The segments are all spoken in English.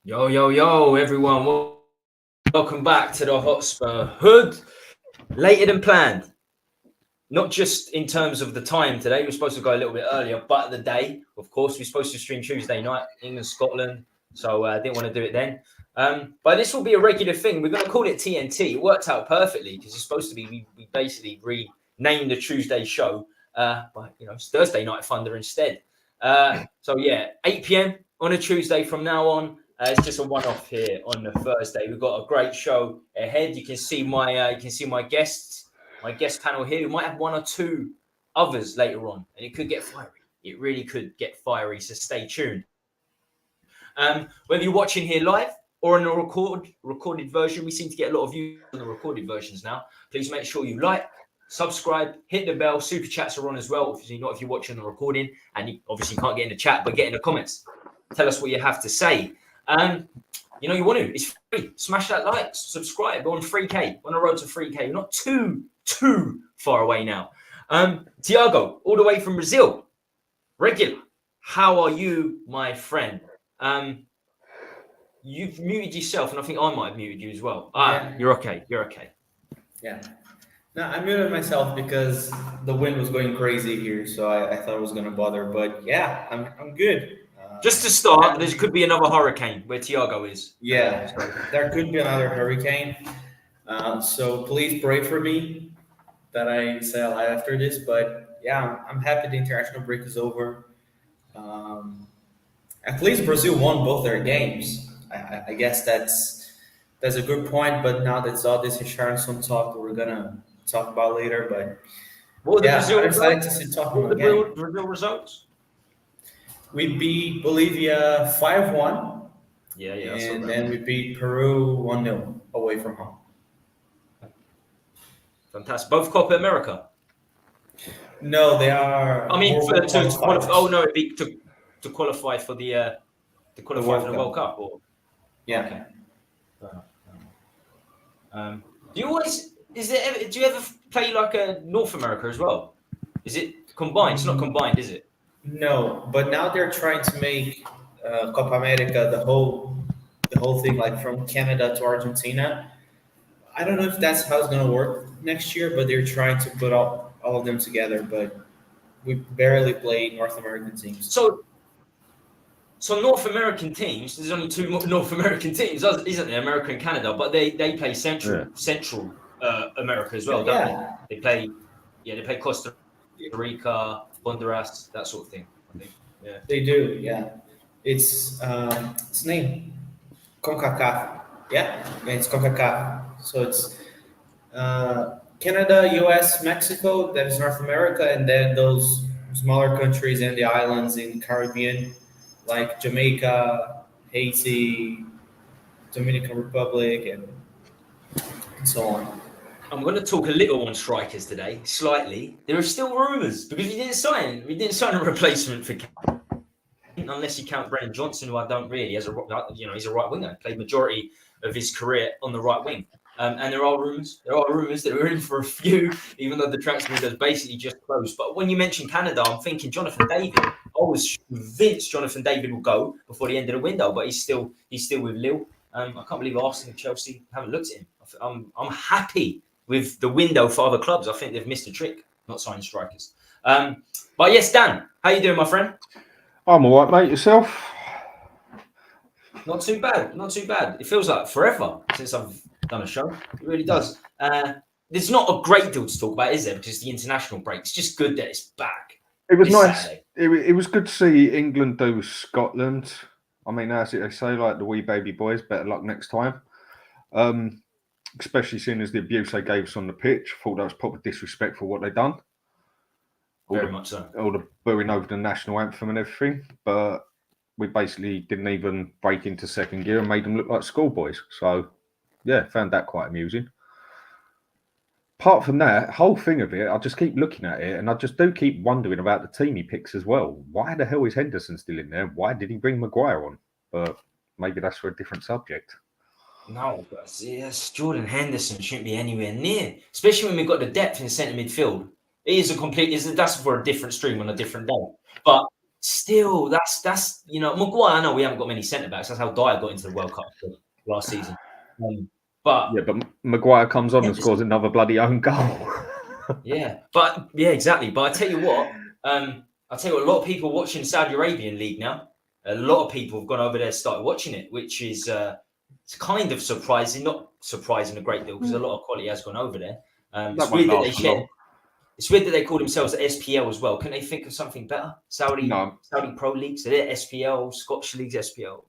Yo, yo, yo, everyone. Welcome back to the Hotspur Hood. Later than planned. Not just in terms of the time today. We're supposed to go a little bit earlier, but the day, of course. We're supposed to stream Tuesday night, England, Scotland. So I didn't want to do it then. But this will be a regular thing. We're going to call it TNT. It worked out perfectly because it's supposed to be, we basically renamed the Tuesday show. But, it's Thursday Night Thunder instead. 8 p.m. on a Tuesday from now on. It's just a one-off here on the Thursday. We've got a great show ahead. You can see my guests, my guest panel here. We might have one or two others later on, and it could get fiery. It really could get fiery. So stay tuned. Whether you're watching here live or in a recorded version, we seem to get a lot of views on the recorded versions now. Please make sure you like, subscribe, hit the bell. Super chats are on as well. Obviously, not if you're watching the recording, and you obviously can't get in the chat, but get in the comments. Tell us what you have to say. You want to. It's free. Smash that like, subscribe. We're on 3K. We're on the road to 3K. We're not too far away now. Tiago, all the way from Brazil. Regular. How are you, my friend? You've muted yourself, and I think I might have muted you as well. Yeah. You're okay. You're okay. Yeah. No, I muted myself because the wind was going crazy here, so I thought it was going to bother. But yeah, I'm good. Just to start, there could be another hurricane where Tiago is. Yeah, there could be another hurricane. So please pray for me that I stay alive after this. But yeah, I'm happy the international break is over. At least Brazil won both their games. I guess that's a good point. But now that's all this Richarlison talk that we're gonna talk about later. But What are the I'm excited to see Tottenham again. Brazil results? We beat Bolivia 5-1. Yeah. And then we beat Peru 1-0 away from home. Fantastic. Both Copa America. No, they are. I mean, to qualify. Oh no, it'd be to qualify for the World Cup. Or yeah. Okay. Do you ever play like a North America as well? Is it combined? It's not combined, is it? No, but now they're trying to make Copa America the whole thing, like from Canada to Argentina. I don't know if that's how it's gonna work next year, but they're trying to put all of them together. But we barely play North American teams. So North American teams. There's only two North American teams, isn't there? America and Canada, but they play Central America as well, don't they? They play Costa Rica, Honduras, that sort of thing. I think. Yeah, they do. Yeah, it's name CONCACAF. Yeah, it's CONCACAF. So it's Canada, U.S., Mexico. That is North America, and then those smaller countries and the islands in the Caribbean, like Jamaica, Haiti, Dominican Republic, and so on. I'm going to talk a little on strikers today, slightly. There are still rumours because we didn't sign a replacement for Kane, unless you count Brennan Johnson, who I don't really. He's a right winger. Played majority of his career on the right wing. And there are rumours that we're in for a few, even though the transfer window is basically just closed. But when you mention Canada, I'm thinking Jonathan David. I was convinced Jonathan David will go before the end of the window, but he's still with Lille. I can't believe Arsenal and Chelsea haven't looked at him. I'm happy with the window for other clubs. I think they've missed a trick, not signing strikers. But yes, Dan, how you doing, my friend? I'm all right, mate. Yourself? Not too bad. It feels like forever since I've done a show. It really does. There's not a great deal to talk about, is there? Because the international break. It's just good that it's back. It was nice. It was good to see England do Scotland. I mean, as they say, like the wee baby boys, better luck next time. Especially seeing as the abuse they gave us on the pitch. I thought that was proper disrespectful what they done. Very much so. All the booing over the national anthem and everything. But we basically didn't even break into second gear and made them look like schoolboys. So, yeah, found that quite amusing. Apart from that, whole thing of it, I just keep looking at it and I just do keep wondering about the team he picks as well. Why the hell is Henderson still in there? Why did he bring Maguire on? But maybe that's for a different subject. No, but yes, Jordan Henderson shouldn't be anywhere near, especially when we've got the depth in centre midfield. It is that's for a different stream on a different day. But still, that's Maguire. I know we haven't got many centre backs. That's how Dyer got into the World Cup last season. But Maguire comes on and yeah, scores another bloody own goal. exactly. But I tell you what, a lot of people watching Saudi Arabian League now. A lot of people have gone over there, started watching it, which is it's kind of surprising. Not surprising a great deal because a lot of quality has gone over there. It's won't weird that last for long. It's weird that they call themselves the SPL as well. Can they think of something better? Saudi Pro Leagues, they're SPL, Scottish Leagues, SPL.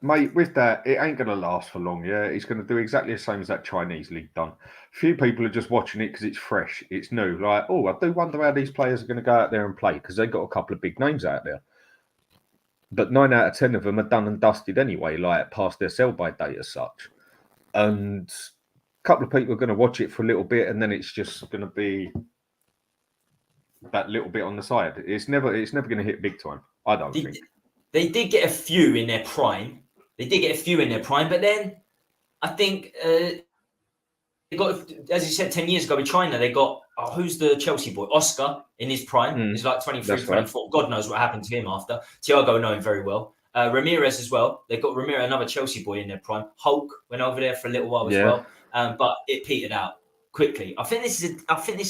Mate, with that, it ain't going to last for long, yeah? It's going to do exactly the same as that Chinese league done. Few people are just watching it because it's fresh, it's new. Like, oh, I do wonder how these players are going to go out there and play because they've got a couple of big names out there. But 9 out of 10 of them are done and dusted anyway, like past their sell-by date as such. And a couple of people are going to watch it for a little bit and then it's just going to be that little bit on the side. It's never going to hit big time, I don't think. They did get a few in their prime. But then I think they got, as you said, 10 years ago with China, they got, who's the Chelsea boy? Oscar in his prime. He's like 23, 24. Right. God knows what happened to him after. Thiago know him very well. Ramirez as well. They got Ramirez, another Chelsea boy in their prime. Hulk went over there for a little while as well. But it petered out quickly. I think this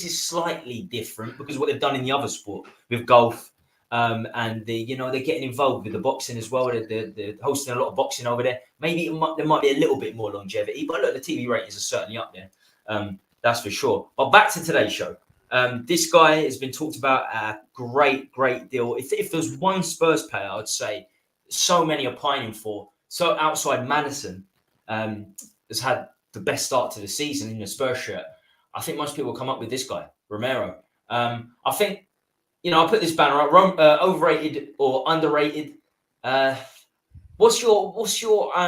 is slightly different because what they've done in the other sport with golf. And they're getting involved with the boxing as well. They're hosting a lot of boxing over there. Maybe there might be a little bit more longevity, but look, the TV ratings are certainly up there. That's for sure. But back to today's show. This guy has been talked about a great deal. If there's one Spurs player, I'd say so many are pining for. So outside Madison has had the best start to the season in the Spurs shirt. I think most people come up with this guy, Romero. I think. I'll put this banner up. Overrated or underrated? What's your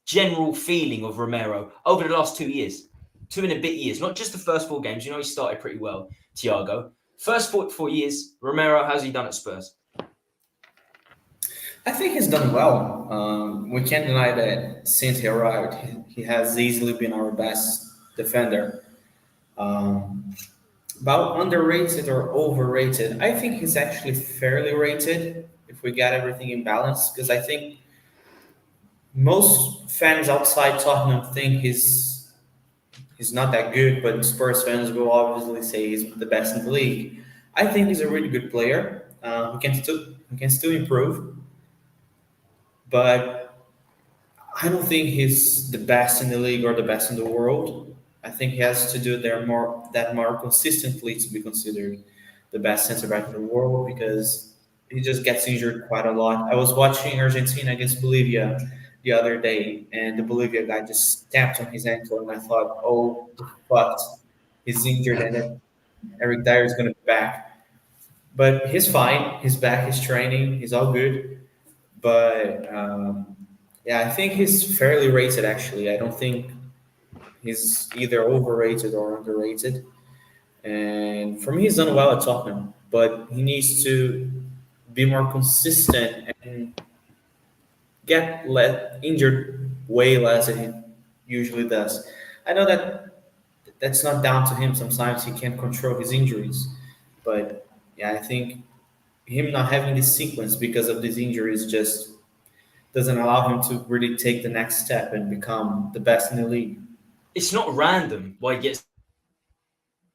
general feeling of Romero over the last 2 years, 2 and a bit years? Not just the first 4 games. He started pretty well. Thiago, first 4 years. Romero, how's he done at Spurs? I think he's done well. We can't deny that since he arrived, he has easily been our best defender. About underrated or overrated, I think he's actually fairly rated if we got everything in balance. Because I think most fans outside Tottenham think he's not that good, but Spurs fans will obviously say he's the best in the league. I think he's a really good player. He can still improve, but I don't think he's the best in the league or the best in the world. I think he has to do that more consistently to be considered the best centre back in the world because he just gets injured quite a lot. I was watching Argentina against Bolivia the other day, and the Bolivia guy just stepped on his ankle, and I thought, oh, fuck, he's injured, and then Eric Dyer is going to be back. But he's fine. He's back. He's training. He's all good. But I think he's fairly rated. Actually, I don't think he's either overrated or underrated. And for me, he's done well at Tottenham, but he needs to be more consistent and get injured way less than he usually does. I know that's not down to him. Sometimes he can't control his injuries. But I think him not having this sequence because of these injuries just doesn't allow him to really take the next step and become the best in the league. It's not random why he gets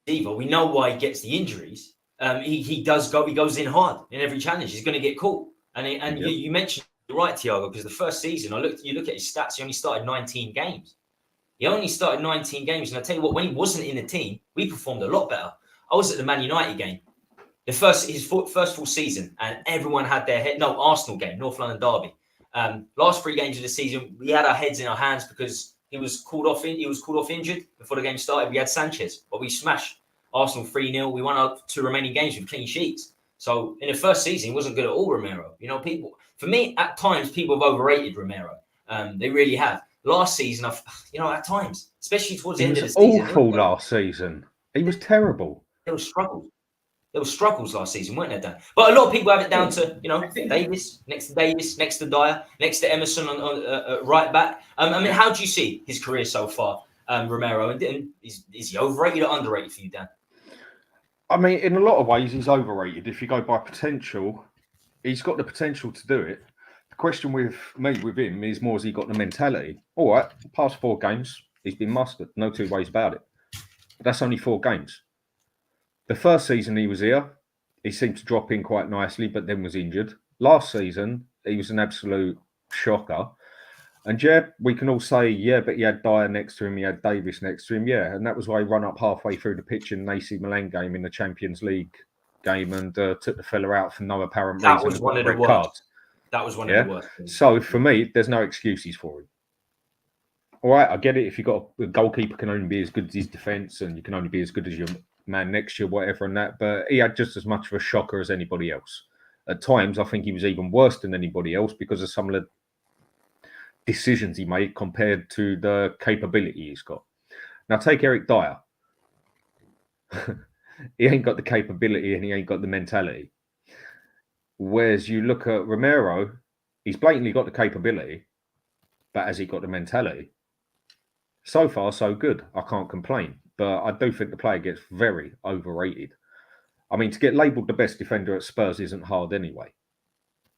either. We know why he gets the injuries. He goes in hard in every challenge. He's going to get caught. And you mentioned right, Thiago, because the first season, you look at his stats, he only started 19 games. And I tell you what, when he wasn't in the team, we performed a lot better. I was at the Man United game, his first full season, and everyone had their head. No, Arsenal game, North London derby. Last 3 games of the season, we had our heads in our hands because he was called off injured before the game started. We had Sanchez, but we smashed Arsenal 3-0. We won our 2 remaining games with clean sheets. So in the first season, he wasn't good at all, Romero. For me, at times, people have overrated Romero. They really have. Last season, at times, especially towards the end of the season. He was awful last season. He was terrible. There were struggles last season, weren't there, Dan? But a lot of people have it down to, Davis, next to Dyer, next to Emerson on right back. How do you see his career so far, Romero? And is he overrated or underrated for you, Dan? I mean, in a lot of ways, he's overrated. If you go by potential, He's got the potential to do it. The question with him is more, has he got the mentality? All right, past 4 games, he's been mustered. No two ways about it. But that's only 4 games. The first season he was here, he seemed to drop in quite nicely, but then was injured. Last season, he was an absolute shocker. And yeah, we can all say, yeah, but he had Dyer next to him, he had Davis next to him, yeah. And that was why he run up halfway through the pitch in the AC Milan game in the Champions League game and took the fella out for no apparent reason. That was one of the worst. Card. That was one of the worst things. So for me, there's no excuses for him. All right, I get it. If you've got a goalkeeper can only be as good as his defence and you can only be as good as your man next to you, whatever, and that. But he had just as much of a shocker as anybody else. At times, I think he was even worse than anybody else because of some of the decisions he made compared to the capability he's got. Now, take Eric Dyer. He ain't got the capability and he ain't got the mentality. Whereas you look at Romero, he's blatantly got the capability, but has he got the mentality? So far, so good. I can't complain. But I do think the player gets very overrated. I mean, to get labelled the best defender at Spurs isn't hard anyway.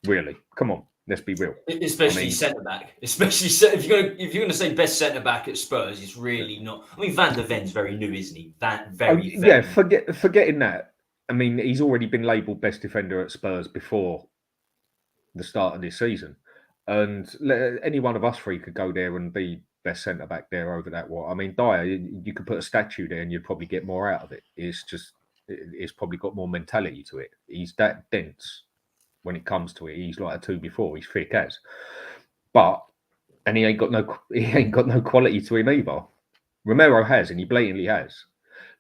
Really. Come on, let's be real. Especially centre-back. Especially if you're going to say best centre-back at Spurs, it's really not. I mean, Van der Ven's very new, isn't he? Forgetting that. I mean, he's already been labelled best defender at Spurs before the start of this season. And any one of us 3 could go there and be best centre-back there over that. I mean, Dyer, you could put a statue there and you'd probably get more out of it. It's probably got more mentality to it. He's that dense when it comes to it. He's like a 2 before. He's thick as. And he ain't got no quality to him either. Romero has, and he blatantly has.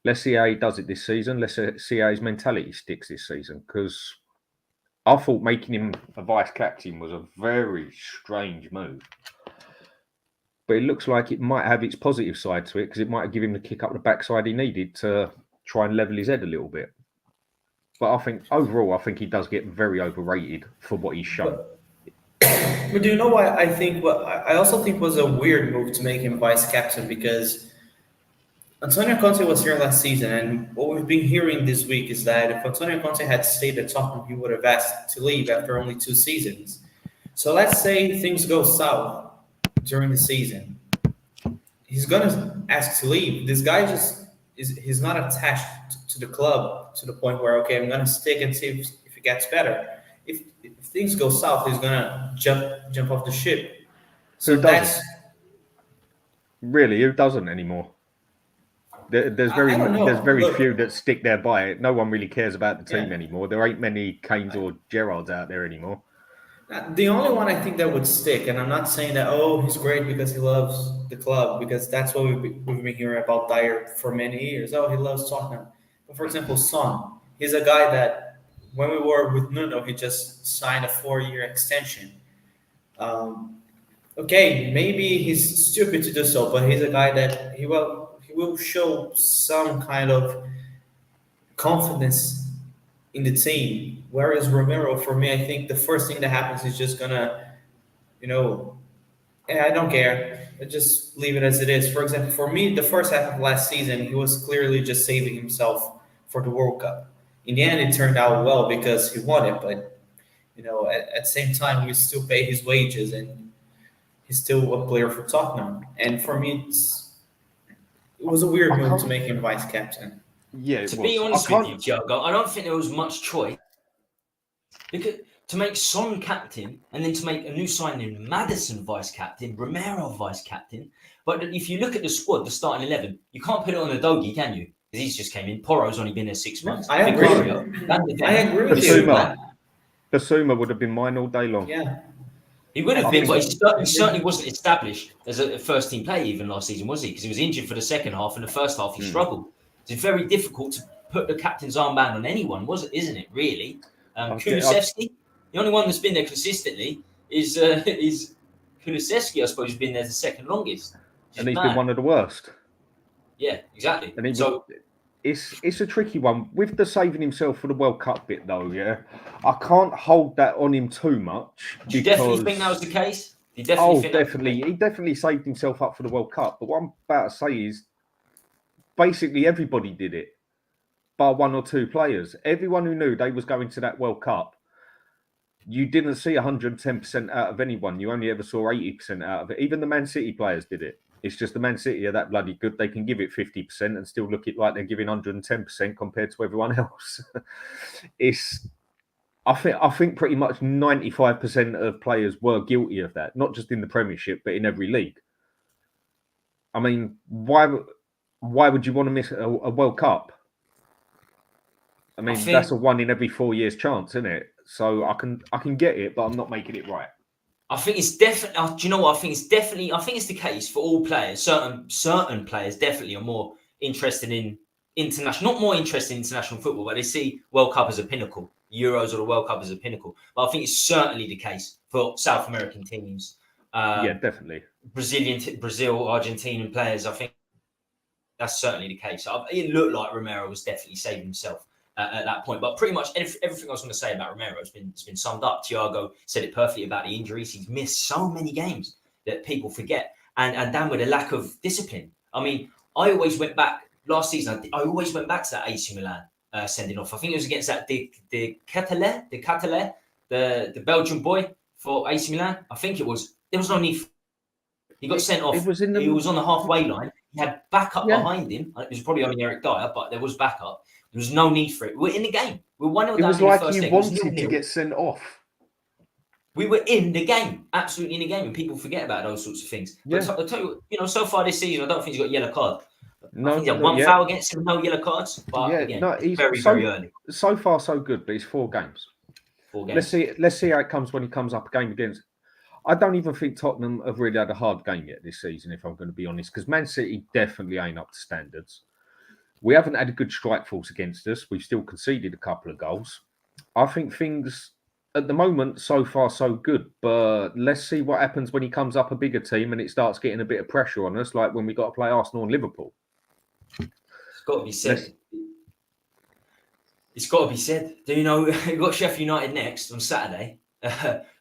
Let's see how he does it this season. Let's see how his mentality sticks this season. Because I thought making him a vice captain was a very strange move. But it looks like it might have its positive side to it because it might give him the kick up the backside he needed to try and level his head a little bit. But I think overall, he does get very overrated for what he's shown. But do you know why I think? Well, I also think was a weird move to make him vice captain because Antonio Conte was here last season, and what we've been hearing this week is that if Antonio Conte had stayed at Tottenham, he would have asked to leave after only 2 seasons. So let's say things go south during the season. He's gonna ask to leave. This guy he's not attached to the club to the point where, okay, I'm gonna stick and see if it gets better. If things go south, he's gonna jump off the ship. So that's really who doesn't anymore. There's very few that stick there by it. No one really cares about the team anymore. There ain't many Kanes or Gerrards out there anymore. The only one I think that would stick, and I'm not saying that, he's great because he loves the club, because that's what we've been hearing about Dyer for many years. He loves Tottenham. But for example, Son, he's a guy that when we were with Nuno, he just signed a 4-year extension. Okay, maybe he's stupid to do so, but he's a guy that he will show some kind of confidence in the team. Whereas Romero, for me, I think the first thing that happens is just gonna, I don't care. I just leave it as it is. For example, for me, the first half of last season, he was clearly just saving himself for the World Cup. In the end, it turned out well because he won it, but at the same time, we still pay his wages, and he's still a player for Tottenham. And for me, it was a weird move to make him vice captain. Yeah, to be honest with you, Thiago, I don't think there was much choice. Because to make Son captain and then to make a new signing, Maddison vice captain, Romero vice captain. But if you look at the squad, the starting 11, you can't put it on a Dogie, can you? Because he's just came in. Porro's only been there 6 months. I agree with you. Basuma would have been mine all day long. Yeah. He would have been, but he certainly wasn't established as a first-team player even last season, was he? Because he was injured for the second half, and the first half he struggled. It's very difficult to put the captain's armband on anyone, isn't it, really? Kulusevski, the only one that's been there consistently is Kulusevski, I suppose, who's been there the second longest. And he's been one of the worst. Yeah, exactly. And it's a tricky one. With the saving himself for the World Cup bit, though, I can't hold that on him too much. Do you definitely think that was the case? Definitely. He definitely saved himself up for the World Cup. But what I'm about to say is, basically everybody did it, bar 1 or 2 players. Everyone who knew they was going to that World Cup you didn't see 110% out of anyone. You only ever saw 80% out of it. Even the Man City players did it. It's just the Man City are that bloody good. They can give it 50% and still look it like they're giving 110% compared to everyone else. I think pretty much 95% of players were guilty of that, not just in the Premiership, but in every league. I mean, why would you want to miss a World Cup? I mean, that's a 1 in every 4 years chance, isn't it? So I can get it, but I'm not making it right. I think it's definitely. Do you know what? I think it's the case for all players. Certain players definitely are more interested in international, not more interested in international football, but they see World Cup as a pinnacle, Euros or the World Cup as a pinnacle. But I think it's certainly the case for South American teams. Yeah, definitely. Brazil, Argentinian players. I think that's certainly the case. It looked like Romero was definitely saving himself at that point. But pretty much everything I was going to say about Romero has been summed up. Thiago said it perfectly about the injuries. He's missed so many games that people forget. And Dan, with a lack of discipline. I mean, I always went back last season. I always went back to that AC Milan sending off. I think it was against that the Catalet, the Belgian boy for AC Milan. I think it was. There was no need. He got sent off. He was on the halfway line. He had backup behind him. It was probably only Eric Dyer, but there was backup. There was no need for it. We're in the game. We're 1-0 down. It was like he wanted to get sent off. We were in the game, absolutely in the game, and people forget about those sorts of things. Yeah. But I'll tell you, so far this season, I don't think he's got a yellow card. No, I think he had one foul against him, no yellow cards. But yeah, again, he's very, very early. So far, so good, but it's 4 games. 4 games. Let's see how it comes when he comes up a game against. I don't even think Tottenham have really had a hard game yet this season, if I'm going to be honest, because Man City definitely ain't up to standards. We haven't had a good strike force against us. We've still conceded a couple of goals. I think things at the moment, so far, so good. But let's see what happens when he comes up a bigger team and it starts getting a bit of pressure on us, like when we got to play Arsenal and Liverpool. It's got to be said. It's got to be said. Do you know we've got Sheffield United next on Saturday?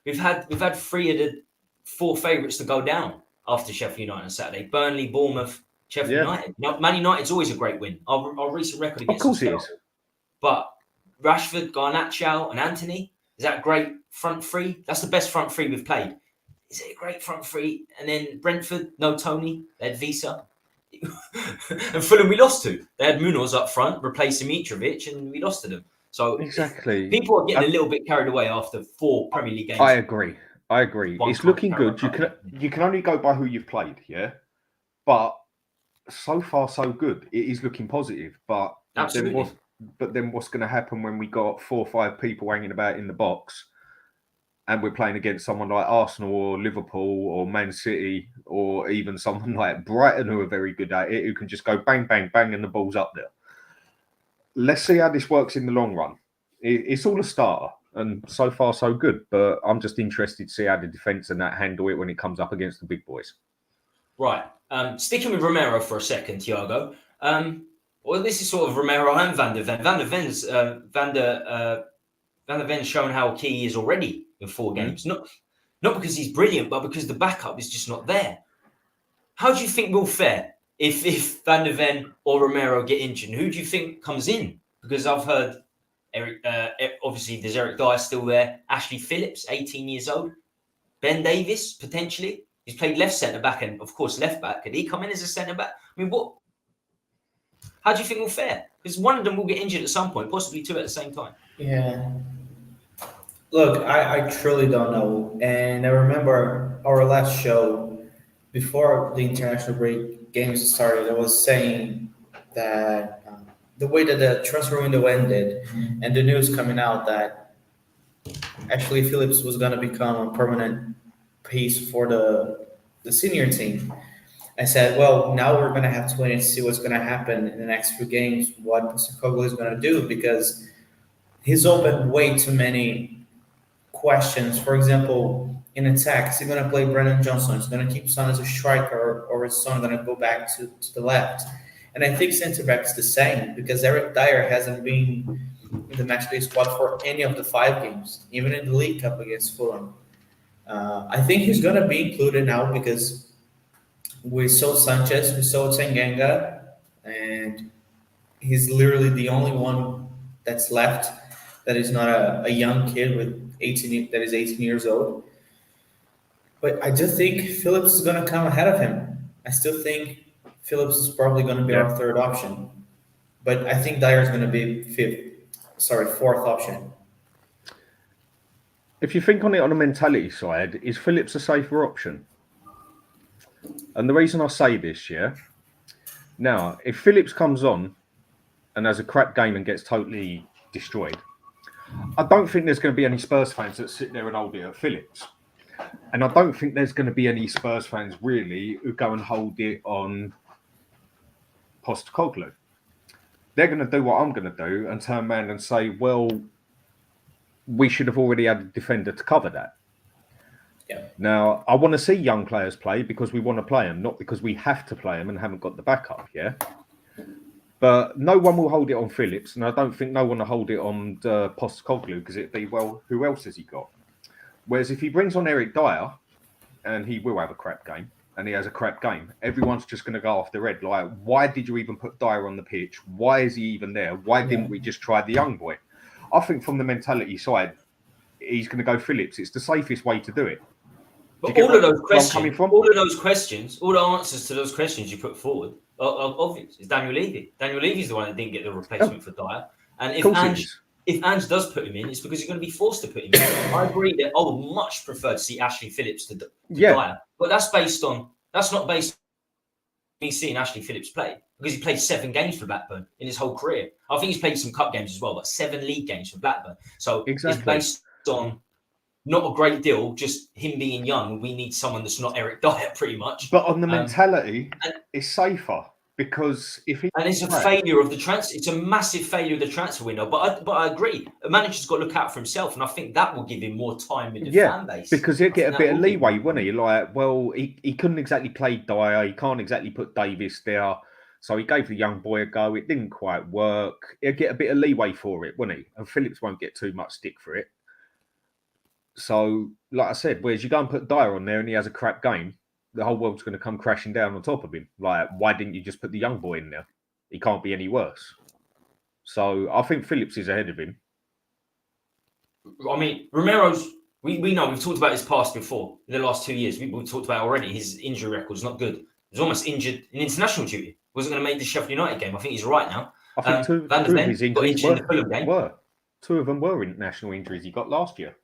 We've had 3 of the 4 favourites to go down after Sheffield United on Saturday. Burnley, Bournemouth, Sheffield United. Now, Man United's always a great win. Our recent record against of course it is. But Rashford, Garnacho, and Anthony, is that great front 3? That's the best front 3 we've played. Is it a great front 3? And then Brentford, no Tony, they had Visa. And Fulham we lost to. They had Munoz up front, replacing Mitrovic, and we lost to them. So exactly, people are getting a little bit carried away after 4 Premier League games. I agree. It's looking good. You can only go by who you've played, yeah. But so far, so good. It is looking positive. But then what's going to happen when we got 4 or 5 people hanging about in the box, and we're playing against someone like Arsenal or Liverpool or Man City or even someone like Brighton who are very good at it, who can just go bang, bang, bang, and the ball's up there. Let's see how this works in the long run. It's all a starter, and so far so good. But I'm just interested to see how the defence and that handle it when it comes up against the big boys. Right. Sticking with Romero for a second, Thiago. Well, this is sort of Romero and Van der Ven. Van der Ven's shown how key he is already in 4 games. Not because he's brilliant, but because the backup is just not there. How do you think we'll fare if Van der Ven or Romero get injured? Who do you think comes in? Because I've heard Eric. Obviously, there's Eric Dyer still there. Ashley Phillips, 18 years old. Ben Davies, potentially. He's played left centre back and, of course, left back. Could he come in as a centre back? I mean, what? How do you think we'll fare? Because one of them will get injured at some point, possibly 2 at the same time. Yeah. Look, I truly don't know. And I remember our last show, before the international break games started, I was saying that the way that the transfer window ended and the news coming out that actually Phillips was going to become a permanent piece for the senior team. I said, well, now we're going to have to wait and see what's going to happen in the next few games, what Postecoglou is going to do, because he's opened way too many questions. For example, in attack, is he going to play Brennan Johnson? Is he going to keep Son as a striker, or is Son going to go back to the left? And I think centre-back is the same, because Eric Dyer hasn't been in the matchday squad for any of the 5 games, even in the League Cup against Fulham. I think he's going to be included now because we sold Sanchez, we sold Tanganga, and he's literally the only one that's left. that is not a young kid with 18 that is 18 years old. But I do think Phillips is going to come ahead of him. I still think Phillips is probably going to be our third option. But I think Dyer is going to be fourth option. If you think on it on a mentality side, is Phillips a safer option? And the reason I say this, now, if Phillips comes on and has a crap game and gets totally destroyed, I don't think there's going to be any Spurs fans that sit there and hold it at Phillips. And I don't think there's going to be any Spurs fans really who go and hold it on Postecoglou. They're going to do what I'm going to do and turn around and say, well, we should have already had a defender to cover that. Yeah. Now, I want to see young players play because we want to play them, not because we have to play them and haven't got the backup, But no one will hold it on Phillips, and I don't think no one will hold it on Postecoglou because it'd be, well, who else has he got? Whereas if he brings on Eric Dyer, and he will have a crap game, and he has a crap game, everyone's just going to go off the red. Like, why did you even put Dyer on the pitch? Why is he even there? Why didn't we just try the young boy? I think from the mentality side, he's going to go Phillips. It's the safest way to do it. But all of those questions, all the answers to those questions you put forward are obvious. It's Daniel Levy. Daniel Levy's the one that didn't get the replacement for Dyer. And if Ange does put him in, it's because he's going to be forced to put him in. I agree that I would much prefer to see Ashley Phillips to Dyer. But that's not based on me seeing Ashley Phillips play, because he played 7 games for Blackburn in his whole career. I think he's played some cup games as well, but 7 league games for Blackburn. So it's based on not a great deal, just him being young. We need someone that's not Eric Dyer, pretty much. But on the mentality, it's safer because it's a failure of the transfer. It's a massive failure of the transfer window. But I agree. A manager's got to look out for himself, and I think that will give him more time with the fan base. Because he'll get a bit of leeway, won't he? Like, well, he couldn't exactly play Dyer. He can't exactly put Davis there. So he gave the young boy a go. It didn't quite work. He'll get a bit of leeway for it, won't he? And Phillips won't get too much stick for it. So, like I said, whereas you go and put Dyer on there and he has a crap game, the whole world's going to come crashing down on top of him. Like, why didn't you just put the young boy in there? He can't be any worse. So, I think Phillips is ahead of him. I mean, Romero's, we know, we've talked about his past before. In the last 2 years, we've talked about already. His injury record's not good. He was almost injured in international duty. Wasn't going to make the Sheffield United game. I think he's right now. I think two of his injuries were. 2 of them were international injuries he got last year.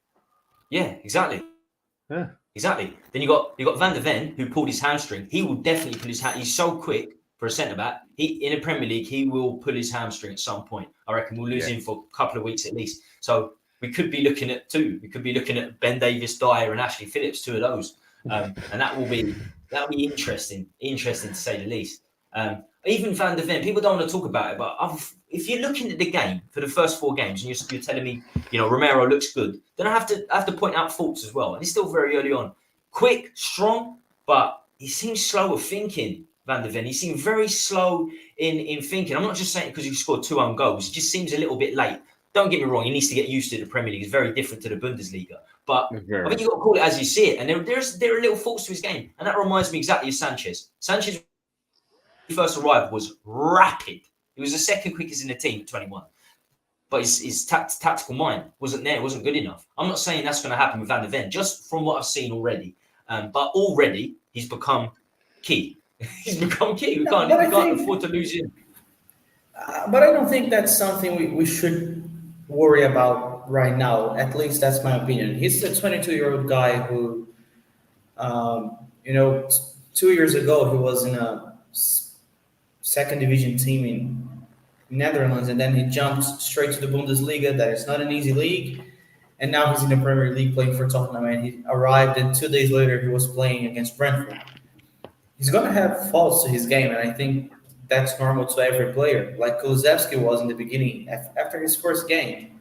Yeah, exactly. Yeah. Exactly. Then you got Van der Ven, who pulled his hamstring. He will definitely pull his hamstring. He's so quick for a centre-back. In the Premier League, he will pull his hamstring at some point. I reckon we'll lose him for a couple of weeks at least. So we could be looking at 2. We could be looking at Ben Davis, Dyer, and Ashley Phillips, 2 of those. And that'll be interesting to say the least. Even Van der Ven, people don't want to talk about it, but if you're looking at the game for the first 4 games and you're telling me, Romero looks good, then I have to point out faults as well. And he's still very early on. Quick, strong, but he seems slow of thinking, Van der Ven. He seemed very slow in thinking. I'm not just saying because he scored 2 own goals. It just seems a little bit late. Don't get me wrong. He needs to get used to the Premier League. It's very different to the Bundesliga. But I think you've got to call it as you see it. And there are little faults to his game. And that reminds me exactly of Sanchez. Sanchez first arrival was rapid. He was the second quickest in the team at 21. But his tactical mind wasn't there. It wasn't good enough. I'm not saying that's going to happen with Van der Ven, just from what I've seen already. But already, he's become key. He's become key. We can't afford to lose him. But I don't think that's something we should worry about right now. At least that's my opinion. He's a 22-year-old guy who, 2 years ago, he was in a second division team in Netherlands, and then he jumped straight to the Bundesliga. That is not an easy league. And now he's in the Premier League playing for Tottenham, and he arrived, and 2 days later he was playing against Brentford. He's going to have faults to his game, and I think that's normal to every player. Like Kulusevski was in the beginning. After his first game,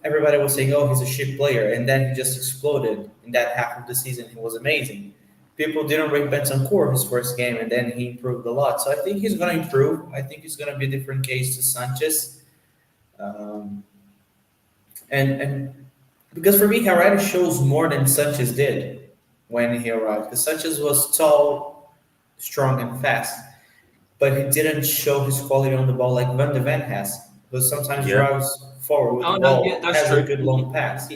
everybody was saying, oh, he's a shit player, and then he just exploded in that half of the season. He was amazing. People didn't rate Bentancur his first game, and then he improved a lot. So I think he's going to improve. I think it's going to be a different case to Sanchez. And because for me, he already shows more than Sanchez did when he arrived. Because Sanchez was tall, strong, and fast. But he didn't show his quality on the ball like Van der Ven has. Because sometimes drives forward with Oh the no, ball, yeah, that's has true. a good long pass.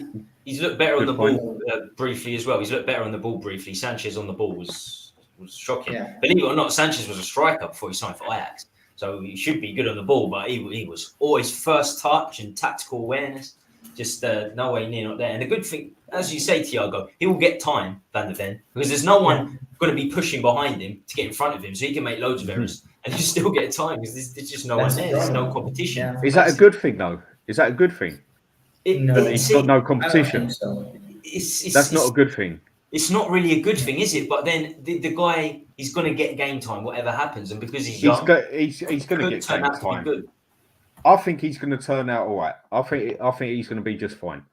He's looked better on Good the point. ball briefly as well. He's looked better on the ball briefly. Sanchez on the ball was shocking. Yeah. Believe it or not, Sanchez was a striker before he signed for Ajax, so he should be good on the ball. But he was always first touch and tactical awareness, just no way near not there. And the good thing, as you say, Thiago, he will get time, Van der Ven, because there's no one going to be pushing behind him to get in front of him, so he can make loads of errors and you still get time because there's just no one there. There's no competition. Yeah. Is that a good thing, though? Is that a good thing? No. That he's got no I don't competition. think so. That's not a good thing. It's not really a good thing, is it? But then the guy, he's going to get game time, whatever happens, and because he's young, he's going to get turn game out to be time. good. I think he's going to turn out all right. I think he's going to be just fine.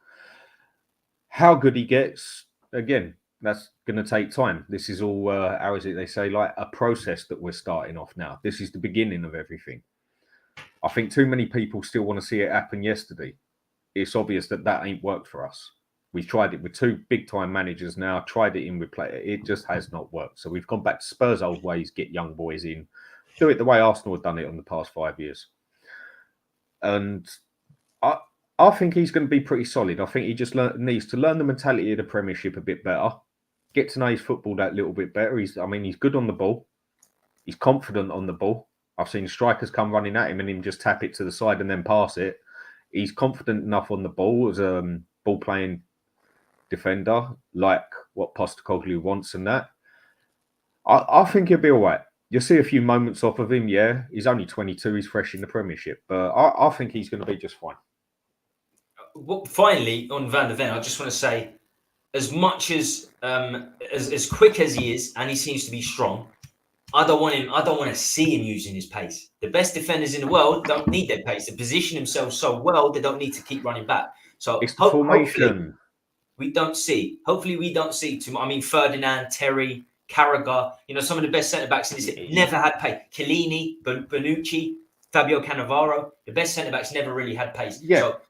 How good he gets, again, that's going to take time. This is all, how is it they say, like a process that we're starting off now. This is the beginning of everything. I think too many people still want to see it happen yesterday. It's obvious that ain't worked for us. We've tried it with two big-time managers now, tried it in with play. It just has not worked. So we've gone back to Spurs' old ways, get young boys in, do it the way Arsenal have done it in the past 5 years. And I think he's going to be pretty solid. I think he just needs to learn the mentality of the Premiership a bit better, get to know his football that little bit better. He's good on the ball. He's confident on the ball. I've seen strikers come running at him and him just tap it to the side and then pass it. He's confident enough on the ball as a ball-playing defender, like what Postecoglou wants and that. I think he'll be all right. You'll see a few moments off of him, yeah. He's only 22, he's fresh in the Premiership, but I think he's going to be just fine. Well, finally, on Van der Ven, I just want to say, as much as quick as he is, and he seems to be strong, I don't want to see him using his pace. The best defenders in the world don't need their pace. They position themselves so well, they don't need to keep running back. So it's the formation. Hopefully we don't see too much. I mean, Ferdinand, Terry, Carragher, some of the best centre-backs in this never had pace. Chiellini, Bonucci, Fabio Cannavaro, the best centre-backs never really had pace. Yeah. So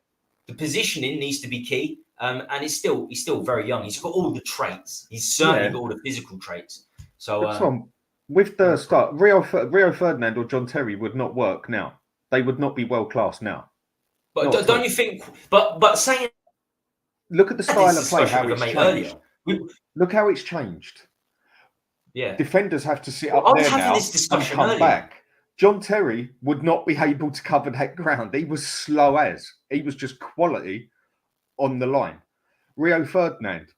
the positioning needs to be key. And he's still very young. He's got all the traits. He's certainly got all the physical traits. So with the start, Rio Ferdinand or John Terry would not work now. They would not be world class now. But don't you think? But saying, look at the style of play. How it's changed. Look how it's changed. Yeah, defenders have to sit up there now and come back. John Terry would not be able to cover that ground. He was slow as. He was just quality on the line. Rio Ferdinand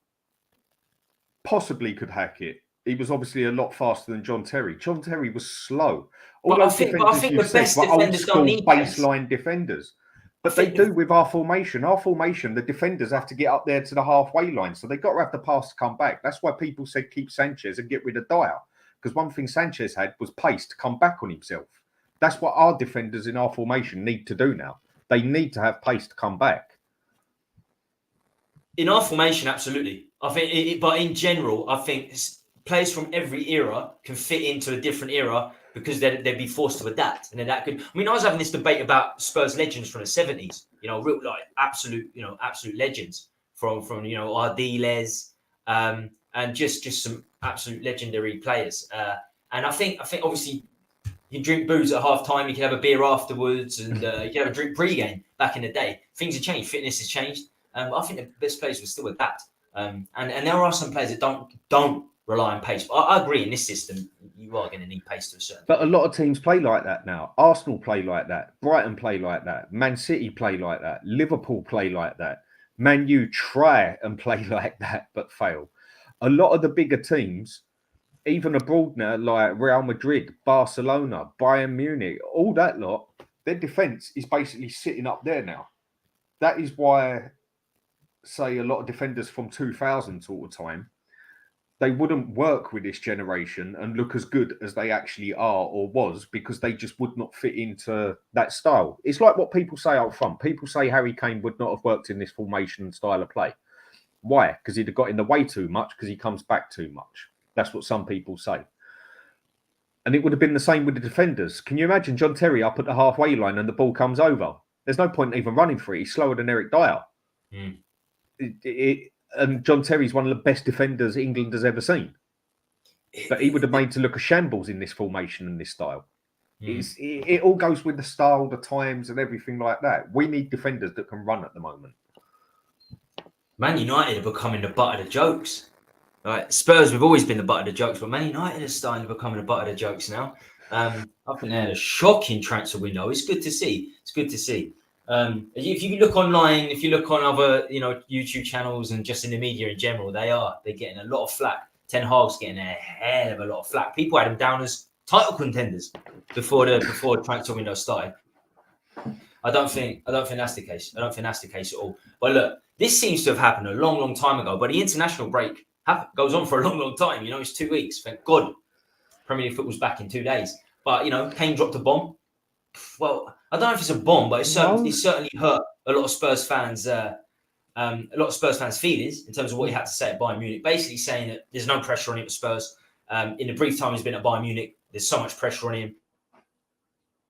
possibly could hack it. He was obviously a lot faster than John Terry. John Terry was slow. But I think the best defenders don't need baseline defenders. But they do with our formation. Our formation, the defenders have to get up there to the halfway line. So they've got to have the pass to come back. That's why people said keep Sanchez and get rid of Dyer. Because one thing Sanchez had was pace to come back on himself. That's what our defenders in our formation need to do now. They need to have pace to come back. In our formation, absolutely. I think, but in general, I think players from every era can fit into a different era because they'd be forced to adapt, and they're that good. I mean, I was having this debate about Spurs legends from the 70s. Real absolute legends from Ardiles, and just some absolute legendary players. And I think obviously you drink booze at half time, you can have a beer afterwards, and you can have a drink pre-game. Back in the day, things have changed. Fitness has changed. I think the best players will still adapt. And there are some players that don't rely on pace. But I agree, in this system, you are going to need pace to a certain But a lot of teams play like that now. Arsenal play like that. Brighton play like that. Man City play like that. Liverpool play like that. Man U try and play like that, but fail. A lot of the bigger teams, even abroad now, like Real Madrid, Barcelona, Bayern Munich, all that lot, their defence is basically sitting up there now. That is why, say, a lot of defenders from 2000 sort of time, they wouldn't work with this generation and look as good as they actually are or was, because they just would not fit into that style. It's like what people say up front. People say Harry Kane would not have worked in this formation and style of play. Why? Because he'd have got in the way too much, because he comes back too much. That's what some people say. And it would have been the same with the defenders. Can you imagine John Terry up at the halfway line and the ball comes over? There's no point in even running for it. He's slower than Eric Dyer. And John Terry's one of the best defenders England has ever seen. But he would have made to look a shambles in this formation and this style. It all goes with the style, the times, and everything like that. We need defenders that can run at the moment. Man United are becoming the butt of the jokes. Right, Spurs, we've always been the butt of the jokes, but Man United is starting to become the butt of the jokes now. I think they had a shocking transfer window. It's good to see. It's good to see. If you look online, if you look on other, YouTube channels and just in the media in general, they're getting a lot of flack. Ten Hag's getting a hell of a lot of flack. People had him down as title contenders before the transfer window started. I don't think that's the case. I don't think that's the case at all. But look, this seems to have happened a long, long time ago. But the international break goes on for a long, long time. It's 2 weeks. Thank God. Premier League football's back in 2 days. But Kane dropped a bomb. Well, I don't know if it's a bomb, but it certainly hurt a lot of Spurs fans. Feelings in terms of what he had to say at Bayern Munich. Basically saying that there's no pressure on him at Spurs. In the brief time he's been at Bayern Munich, there's so much pressure on him.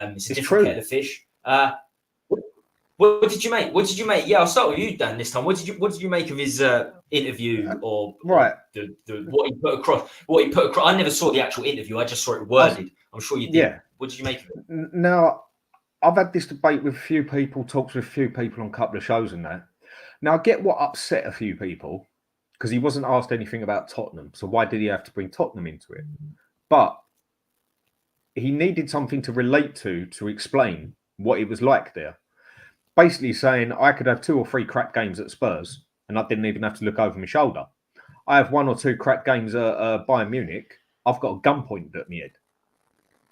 It's a different kettle of fish. What did you make? Yeah, I'll start with you, Dan, this time. What did you make of his interview or what he put across? I never saw the actual interview. I just saw it worded. I'm sure you did. Yeah. What did you make of it? Now, I've had this debate with a few people, talked with a few people on a couple of shows and that. Now, I get what upset a few people because he wasn't asked anything about Tottenham. So why did he have to bring Tottenham into it? But he needed something to relate to explain what it was like there. Basically saying I could have 2 or 3 crap games at Spurs and I didn't even have to look over my shoulder. I have 1 or 2 crap games at Bayern Munich. I've got a gun pointed at my head.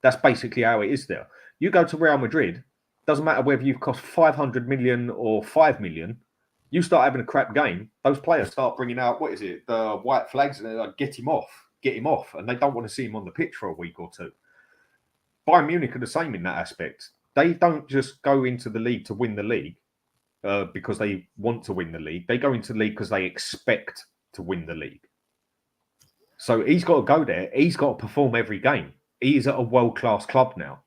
That's basically how it is there. You go to Real Madrid, doesn't matter whether you've cost 500 million or 5 million, you start having a crap game, those players start bringing out, the white flags, and they're like, get him off. And they don't want to see him on the pitch for a week or 2. Bayern Munich are the same in that aspect. They don't just go into the league to win the league because they want to win the league. They go into the league because they expect to win the league. So he's got to go there. He's got to perform every game. He is at a world-class club now.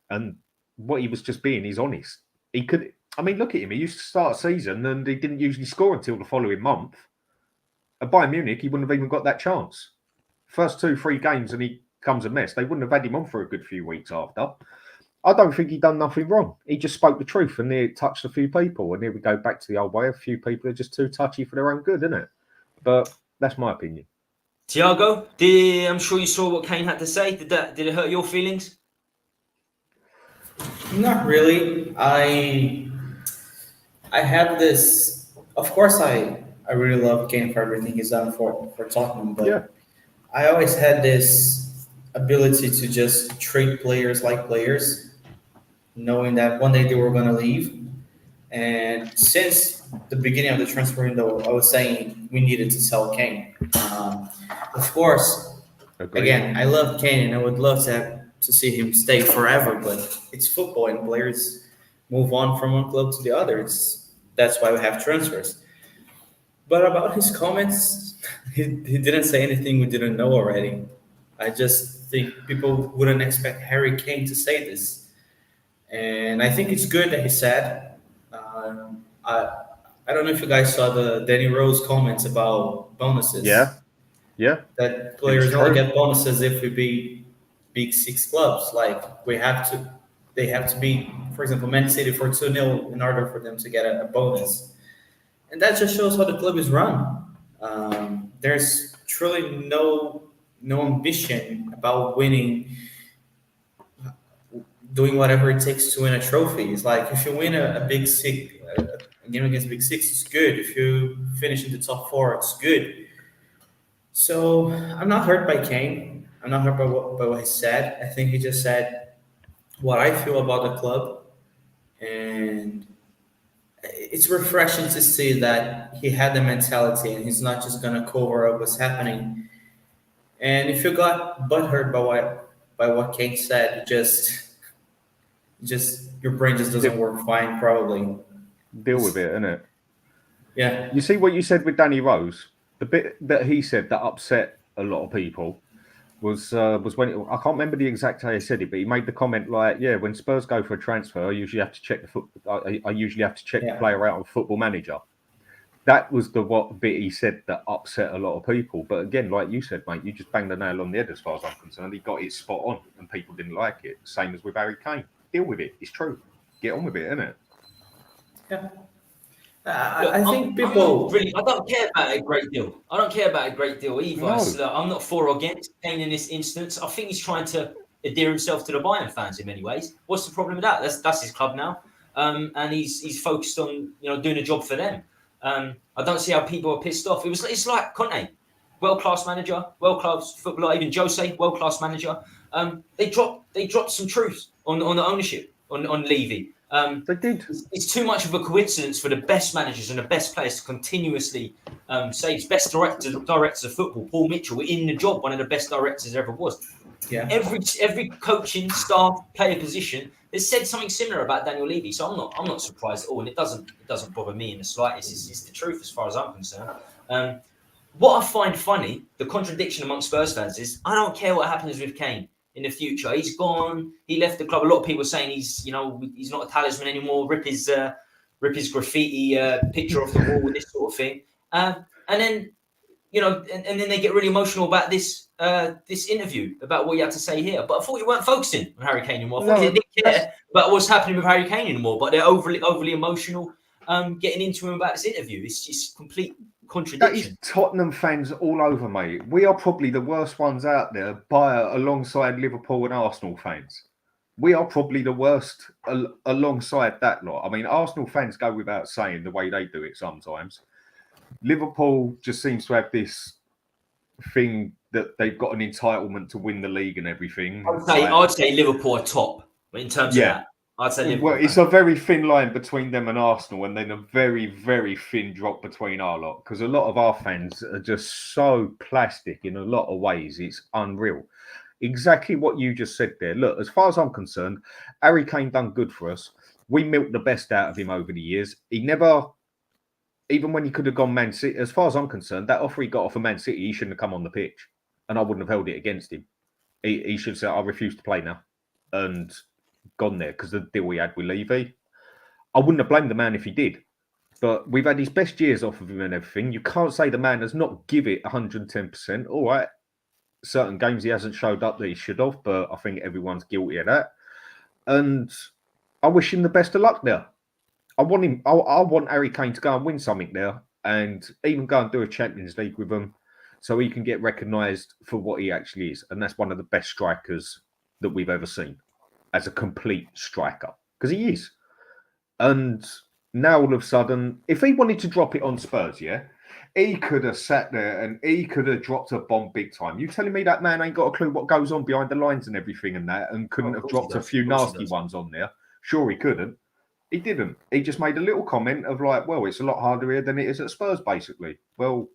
And what he was just being is honest. Look at him. He used to start a season and he didn't usually score until the following month. At Bayern Munich, he wouldn't have even got that chance. First 2-3 games and he becomes a mess. They wouldn't have had him on for a good few weeks after. I don't think he done nothing wrong. He just spoke the truth and it touched a few people. And here we go back to the old way. A few people are just too touchy for their own good, isn't it? But that's my opinion. Tiago, I'm sure you saw what Kane had to say. Did it hurt your feelings? Not really. I have this. Of course, I really love Kane for everything he's done for Tottenham, but I always had this ability to just treat players like players, knowing that one day they were going to leave. And since the beginning of the transfer window, I was saying we needed to sell Kane. Of course, again, I love Kane and I would love to see him stay forever, but it's football and players move on from one club to the other. That's why we have transfers. But about his comments, he didn't say anything we didn't know already. I just think people wouldn't expect Harry Kane to say this. And I think it's good that he said. I don't know if you guys saw the Danny Rose comments about bonuses. Yeah. That players only get bonuses if we beat Big Six clubs. Like they have to beat, for example, Man City for 2-0 in order for them to get a bonus. And that just shows how the club is run. There's truly no ambition about winning, doing whatever it takes to win a trophy. It's like if you win a Big Six, a game against Big Six, it's good. If you finish in the top 4, it's good. So I'm not hurt by Kane. I'm not hurt by what he said. I think he just said what I feel about the club. And it's refreshing to see that he had the mentality and he's not just going to cover up what's happening. And if you got butthurt by what Kane said, just your brain just doesn't work fine, probably. Deal with it, innit? Yeah. You see what you said with Danny Rose? The bit that he said that upset a lot of people was when I can't remember the exact how he said it, but he made the comment like, "Yeah, when Spurs go for a transfer, I usually have to check the player out on Football Manager." that was what bit he said that upset a lot of people. But again, like you said, mate, you just banged the nail on the head as far as I'm concerned. He got it spot on and people didn't like it. Same as with Harry Kane. Deal with it. It's true. Get on with it, innit? Yeah. Look, I think people. I don't care about it a great deal. I don't care about it a great deal either. No. I'm not for or against Kane in this instance. I think he's trying to endear himself to the Bayern fans in many ways. What's the problem with that? That's his club now, and he's focused on doing a job for them. I don't see how people are pissed off. It's like Conte, world class manager, world class footballer. Even Jose, world class manager. They dropped some truths on the ownership on Levy. They did. It's too much of a coincidence for the best managers and the best players to continuously say it's best directors of football. Paul Mitchell in the job, one of the best directors there ever was. Yeah. Every coaching staff, player position has said something similar about Daniel Levy. So I'm not surprised at all, and it doesn't bother me in the slightest. It's the truth as far as I'm concerned. What I find funny, the contradiction amongst Spurs fans is I don't care what happens with Kane in the future. He's gone. He left the club. A lot of people are saying he's not a talisman anymore. Rip his graffiti picture off the wall, this sort of thing. And then and then they get really emotional about this interview about what you had to say here. But I thought you weren't focusing on Harry Kane anymore. I thought you didn't care about what's happening with Harry Kane anymore. But they're overly emotional, getting into him about this interview. It's just complete contradiction. That is Tottenham fans all over, mate. We are probably the worst ones out there alongside Liverpool and Arsenal fans. We are probably the worst alongside that lot. I mean, Arsenal fans go without saying the way they do it sometimes. Liverpool just seems to have this thing that they've got an entitlement to win the league and everything. I'd say Liverpool are top in terms of that. I'd say Liverpool. Well, it's a very thin line between them and Arsenal, and then a very, very thin drop between our lot, because a lot of our fans are just so plastic in a lot of ways. It's unreal. Exactly what you just said there. Look, as far as I'm concerned, Harry Kane done good for us. We milked the best out of him over the years. He never, even when he could have gone Man City, as far as I'm concerned, that offer he got off of Man City, he shouldn't have come on the pitch, and I wouldn't have held it against him. He should have said, I refuse to play now, and gone there, because the deal we had with Levy. I wouldn't have blamed the man if he did, but we've had his best years off of him and everything. You can't say the man has not give it 110%. All right, certain games he hasn't showed up that he should have, but I think everyone's guilty of that. And I wish him the best of luck there. I want Harry Kane to go and win something there, and even go and do a Champions League with him, so he can get recognised for what he actually is. And that's one of the best strikers that we've ever seen as a complete striker, because he is. And now all of a sudden, if he wanted to drop it on Spurs, he could have sat there and he could have dropped a bomb big time. You telling me that man ain't got a clue what goes on behind the lines and everything and that, and couldn't have dropped a few nasty ones on there? Sure, he couldn't. He didn't. He just made a little comment of like, well, it's a lot harder here than it is at Spurs, basically. Well,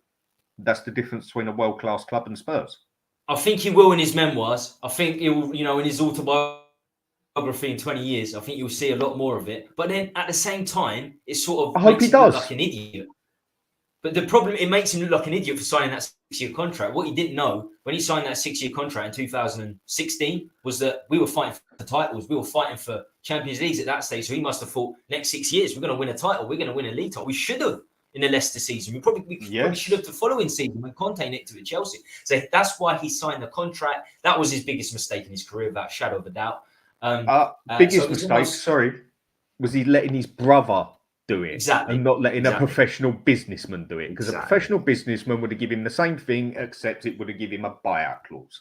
that's the difference between a world-class club and Spurs. I think he will in his memoirs. I think he will, in his autobiography in 20 years. I think you'll see a lot more of it. But then at the same time, it sort of I hope he does. Look like an idiot. But the problem, it makes him look like an idiot for signing that 6-year contract. What he didn't know when he signed that 6-year contract in 2016 was that we were fighting for titles. We were fighting for Champions Leagues at that stage. So he must have thought, next 6 years, we're going to win a title. We're going to win a league title. We should have in the Leicester season. We probably should have the following season when Conte nicked it with Chelsea. So that's why he signed the contract. That was his biggest mistake in his career, without a shadow of a doubt. Biggest mistake, was he letting his brother do it, and not letting a professional businessman do it, because a professional businessman would have given him the same thing, except it would have given him a buyout clause.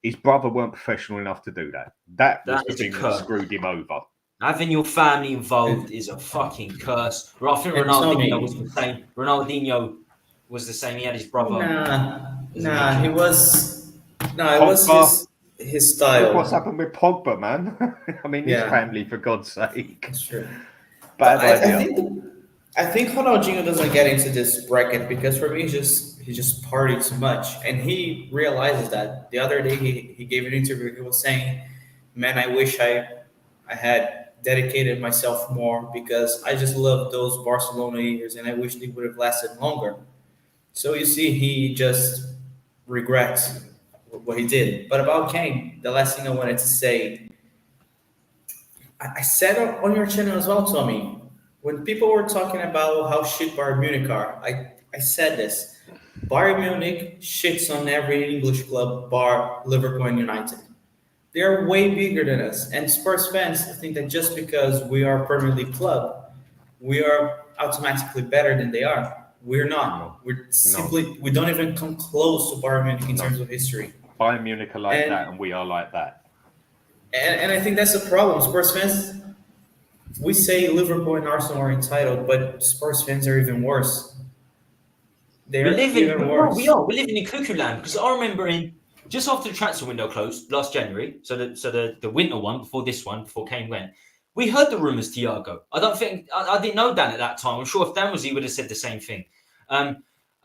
His brother weren't professional enough to do that. That was the thing that screwed him over. Having your family involved is a fucking curse. I think Ronaldinho was the same. Ronaldinho was the same. He had his brother. Nah, he was. No, it was his style. Look what's happened with Pogba, man? I mean, his family, for God's sake. That's true. Bad idea. I think Ronaldinho doesn't get into this bracket because for me, he just partied too much, and he realizes that. The other day, he gave an interview. He was saying, "Man, I wish I had dedicated myself more because I just love those Barcelona years, and I wish they would have lasted longer." So you see, he just regrets what he did. But about Kane, the last thing I wanted to say, I said on your channel as well, Tommy, when people were talking about how shit Bayern Munich are, I said this. Bayern Munich shits on every English club bar Liverpool and United. They are way bigger than us. And Spurs fans think that just because we are a Premier League club, we are automatically better than they are. We're No, not. We're simply, we don't even come close to Bayern Munich in terms of history. Bayern Munich are like And- that, and we are like that. And I think that's the problem. Spurs fans, we say Liverpool and Arsenal are entitled, but Spurs fans are even worse. They're even worse. We're living in cuckoo land because I remember just after the transfer window closed last January, so the winter one before this one, before Kane went, we heard the rumours Thiago. I don't think I didn't know Dan at that time. I'm sure if Dan was, he would have said the same thing.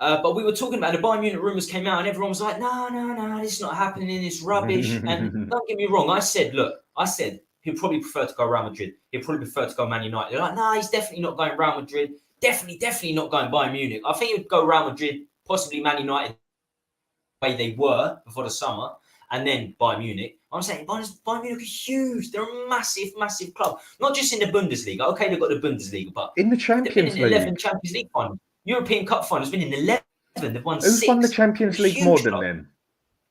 But we were talking about the Bayern Munich rumours came out, and everyone was like, no, this is not happening. It's rubbish. And don't get me wrong, I said he'd probably prefer to go Real Madrid. He'd probably prefer to go Man United. They're like, no, he's definitely not going Real Madrid. Definitely not going Bayern Munich. I think he would go Real Madrid, possibly Man United, the way they were before the summer, and then Bayern Munich. I'm saying Bayern Munich is huge. They're a massive club. Not just in the Bundesliga. Okay, they've got the Bundesliga, but In the they've been Champions in League. 11 Champions League finals. European Cup finals. Been in 11. They've won Who's 6. won the Champions League Huge more than club. them?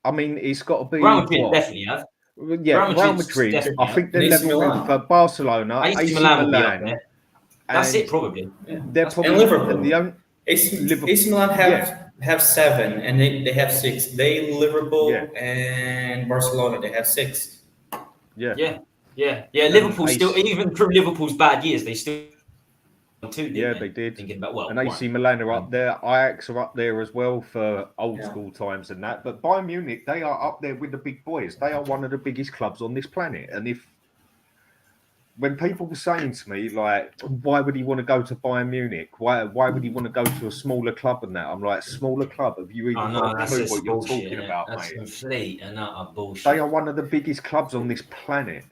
I mean, it's got to be Real Madrid what? definitely have. Yeah, Real Real Madrid's Madrid. definitely I think they're AC level Milan. with Barcelona, AC Milan will be up there. That's and it, probably. Yeah. They're And probably Liverpool. the only. AC Milan have 7, and they have 6. They, Liverpool, and Barcelona, they have 6. Yeah, Liverpool AC still, even through Liverpool's bad years, they still won 2. yeah, they did. Thinking about And AC Milan are up there. Ajax are up there as well for old school times and that. But Bayern Munich, they are up there with the big boys. They are one of the biggest clubs on this planet. And when people were saying to me, like, why would he want to go to Bayern Munich? Why would he want to go to a smaller club than that? I'm like, smaller club? Have you even got a clue what you're talking about, That's mate? complete and utter bullshit. They are one of the biggest clubs on this planet.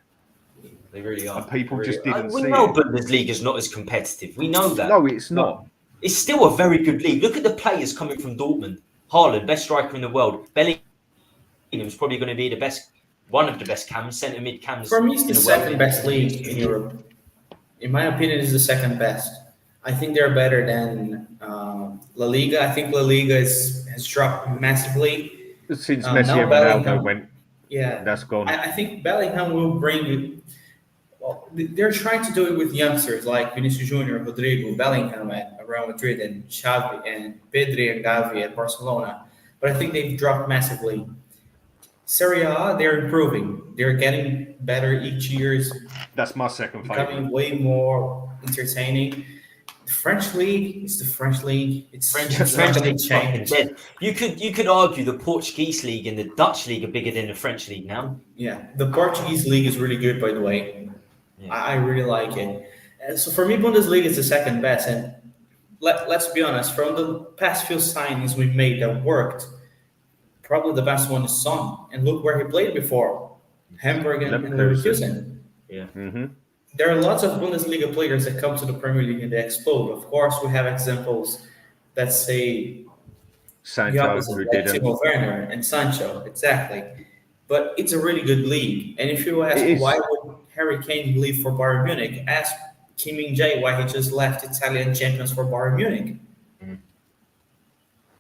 They really are. And people They just really are. didn't We see know it. Bundesliga is not as competitive. We know that. No, it's not. It's still a very good league. Look at the players coming from Dortmund. Haaland, best striker in the world. Bellingham's probably going to be one of the best cams, centre mid cams. For me, it's the in the second world. best league in Europe. In my opinion, it's the second best. I think they're better than La Liga. I think La Liga has dropped massively. Since now Messi and Bellingham- Ronaldo went, Yeah, that's gone. I think Bellingham will bring. Well, they're trying to do it with youngsters like Vinicius Junior, Rodrigo, Bellingham at Real Madrid, and Xavi and Pedri and Gavi at Barcelona. But I think they've dropped massively. Serie A, they're improving. They're getting better each year. That's my second favourite. Becoming way more entertaining. The French league is the French league. It's French not going league's to fucking change. dead. You could argue the Portuguese league and the Dutch league are bigger than the French league now. Yeah, the Portuguese league is really good, by the way. Yeah. I really like it. So for me, Bundesliga is the second best. And let's be honest, from the past few signings we made that worked, probably the best one is Son. And look where he played before, Hamburg and Leverkusen. Yeah. Mm-hmm. There are lots of Bundesliga players that come to the Premier League and they explode. Of course, we have examples that say the Sancho, opposite, who like didn't. Timo Werner and Sancho, exactly. But it's a really good league. And if you It ask is. why would Harry Kane leave for Bayern Munich, ask Kim Min-jae why he just left Italian champions for Bayern Munich.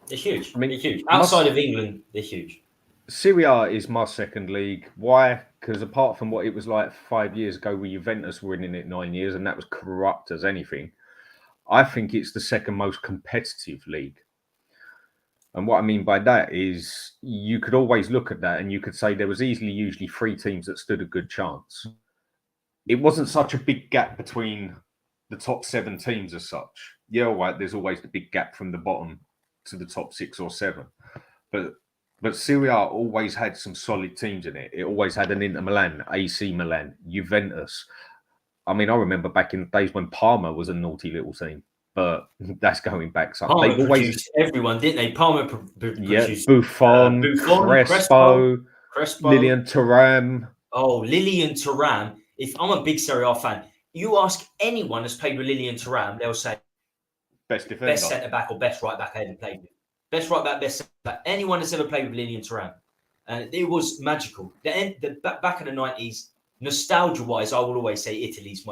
They're huge. I mean, they're huge. Outside of England, they're huge. Serie A is my second league. Why? Because apart from what it was like 5 years ago with Juventus winning it 9 years, and that was corrupt as anything, I think it's the second most competitive league. And what I mean by that is you could always look at that and you could say there was usually 3 teams that stood a good chance. It wasn't such a big gap between the top 7 teams as such. Yeah, all right, there's always the big gap from the bottom to the top 6 or 7. But Serie A always had some solid teams in it. It always had an Inter Milan, AC Milan, Juventus. I mean, I remember back in the days when Parma was a naughty little team, but that's going back some. Parma They've always produced everyone, didn't they? Parma produced Buffon, Crespo, Lilian Thuram. Oh, Lilian Thuram. If I'm a big Serie A fan, you ask anyone that's played with Lilian Thuram, they'll say Best defender. best centre back or best right back I ever played with. Best right back, best centre back. Anyone that's ever played with Lilian Thuram. And it was magical. Back in the 90s, nostalgia-wise, I will always say Italy's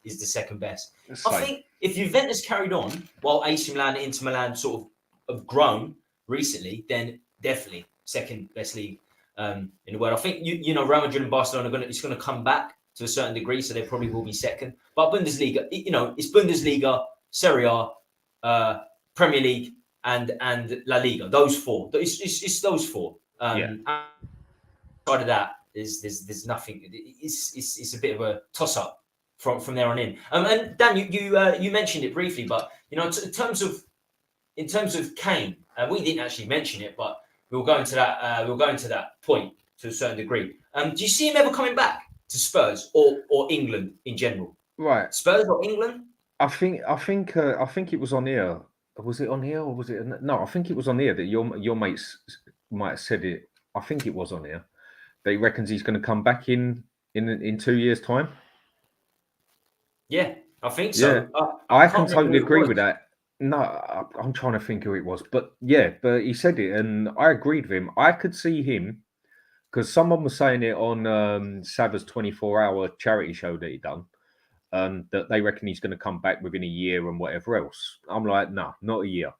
is the second best. I think if Juventus carried on while AC Milan and Inter Milan sort of have grown recently, then definitely second best league in the world. I think you know Real Madrid and Barcelona it's going to come back to a certain degree, so they probably will be second. But Bundesliga, you know, it's Bundesliga, Serie A, Premier League, and La Liga. Those four. It's those four. Outside of that, there's nothing. It's a bit of a toss up from there on in. And Dan, you mentioned it briefly, but you know, in terms of Kane, we didn't actually mention it, but we'll go into that. We'll go into that point to a certain degree. Do you see him ever coming back to Spurs or England in general? Right, Spurs or England? I think it was on here. Was it on here or was it? No, I think it was on here that your mates might have said it. I think it was on here. That he reckons he's going to come back in 2 years' time. Yeah, I think so. Yeah. I can totally agree with that. No, I'm trying to think who it was, but he said it, and I agreed with him. I could see him because someone was saying it on Sava's 24-hour charity show that he done, that they reckon he's going to come back within a year and whatever else. I'm like, no, not a year.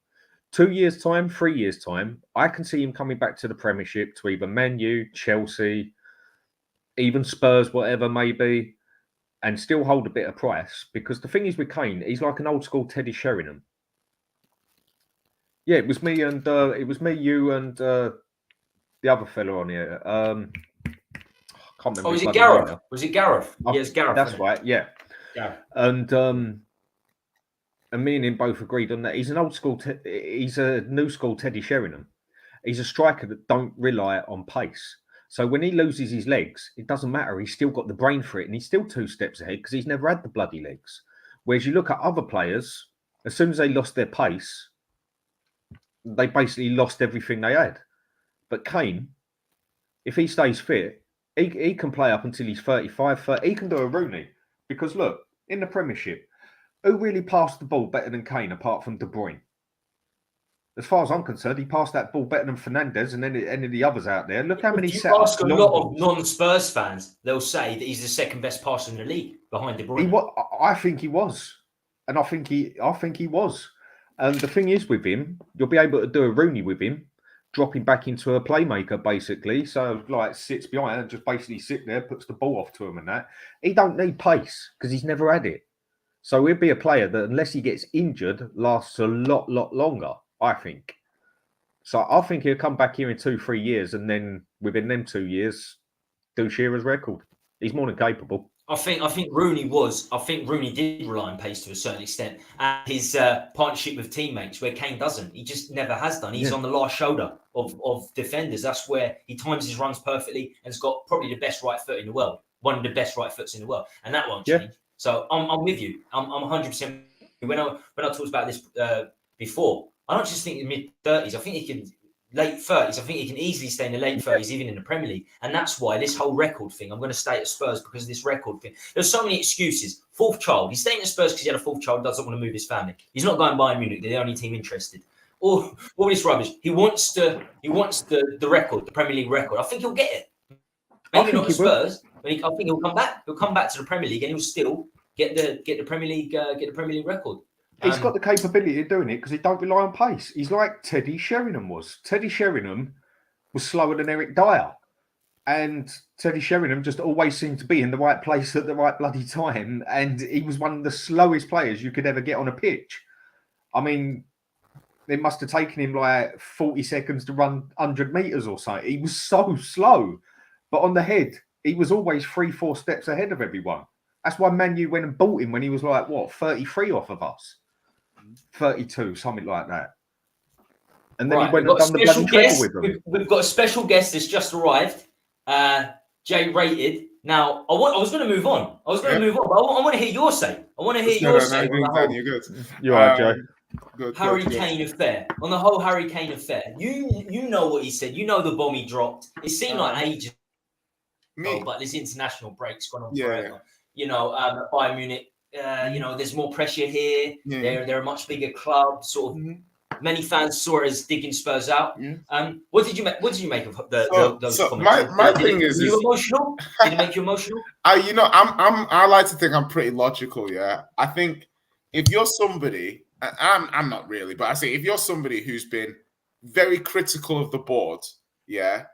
2 years' time, 3 years' time, I can see him coming back to the Premiership, to either Man U, Chelsea, even Spurs, whatever maybe, and still hold a bit of price. Because the thing is with Kane, he's like an old school Teddy Sheringham. Yeah, it was me, you, and the other fella on here. I can't remember. Was it Gareth? Was it Gareth? Yes, Gareth. That's right. Yeah. Gareth. And me and him both agreed on that. He's an old school. He's a new school Teddy Sheringham. He's a striker that don't rely on pace. So when he loses his legs, it doesn't matter. He's still got the brain for it, and he's still 2 steps ahead because he's never had the bloody legs. Whereas you look at other players, as soon as they lost their pace, they basically lost everything they had. But Kane, if he stays fit, he can play up until he's 35, 30. He can do a Rooney. Because look, in the Premiership, who really passed the ball better than Kane apart from De Bruyne? As far as I'm concerned, he passed that ball better than Fernandes and any of the others out there. Look how many set ask a lot of non-Spurs fans, they'll say that he's the second best passer in the league behind De Bruyne. I think he was. And I think he was. And the thing is with him, you'll be able to do a Rooney with him, dropping back into a playmaker, basically. So, like, sits behind and just basically sit there, puts the ball off to him and that. He don't need pace because he's never had it. So he'll be a player that, unless he gets injured, lasts a lot longer, I think. So I think he'll come back here in 2-3 years, and then within them 2 years, do Shearer's record. He's more than capable. I think Rooney did rely on pace to a certain extent, and his partnership with teammates, where Kane doesn't. He just never has done. He's on the last shoulder of defenders. That's where he times his runs perfectly, and has got probably the best right foot in the world, one of the best right foots in the world, and that won't change. So I'm with you. I'm 100%. When I talked about this before, I don't just think in mid-30s. I think he can late 30s. I think he can easily stay in the late 30s, even in the Premier League. And that's why this whole record thing, I'm going to stay at Spurs because of this record thing. There's so many excuses. 4th child. He's staying at Spurs because he had a 4th child, doesn't want to move his family. He's not going Bayern Munich. They're the only team interested. All this rubbish. He wants the record, the Premier League record. I think he'll get it. Maybe not at Spurs, but I think he'll come back. He'll come back to the Premier League and he'll still get the Premier League record. He's got the capability of doing it because he don't rely on pace. He's like Teddy Sheringham was. Teddy Sheringham was slower than Eric Dyer. And Teddy Sheringham just always seemed to be in the right place at the right bloody time. And he was one of the slowest players you could ever get on a pitch. I mean, it must have taken him like 40 seconds to run 100 metres or so. He was so slow. But on the head, he was always 3-4 steps ahead of everyone. That's why Man U went and bought him when he was like, 33 off of us? 32, something like that. And then he went and done the bloody treble with them. We've got a special guest that's just arrived, J Rated. Now, I was going to move on. But I want to hear your say. I want to hear your say. You're good. You are, Joe. Good. Harry Kane affair. On the whole Harry Kane affair. You know what he said. You know the bomb he dropped. It seemed like ages ago, but this international break's gone on forever. You know, at Bayern Munich, you know, there's more pressure here. They're a much bigger club. Sort of Many fans saw it as digging Spurs out. Yeah. What did you make? What did you make of those So comments? my Did thing were is you emotional? Did it make you emotional? I like to think I'm pretty logical. Yeah, I think if you're somebody, I'm not really, but I say if you're somebody who's been very critical of the board, yeah,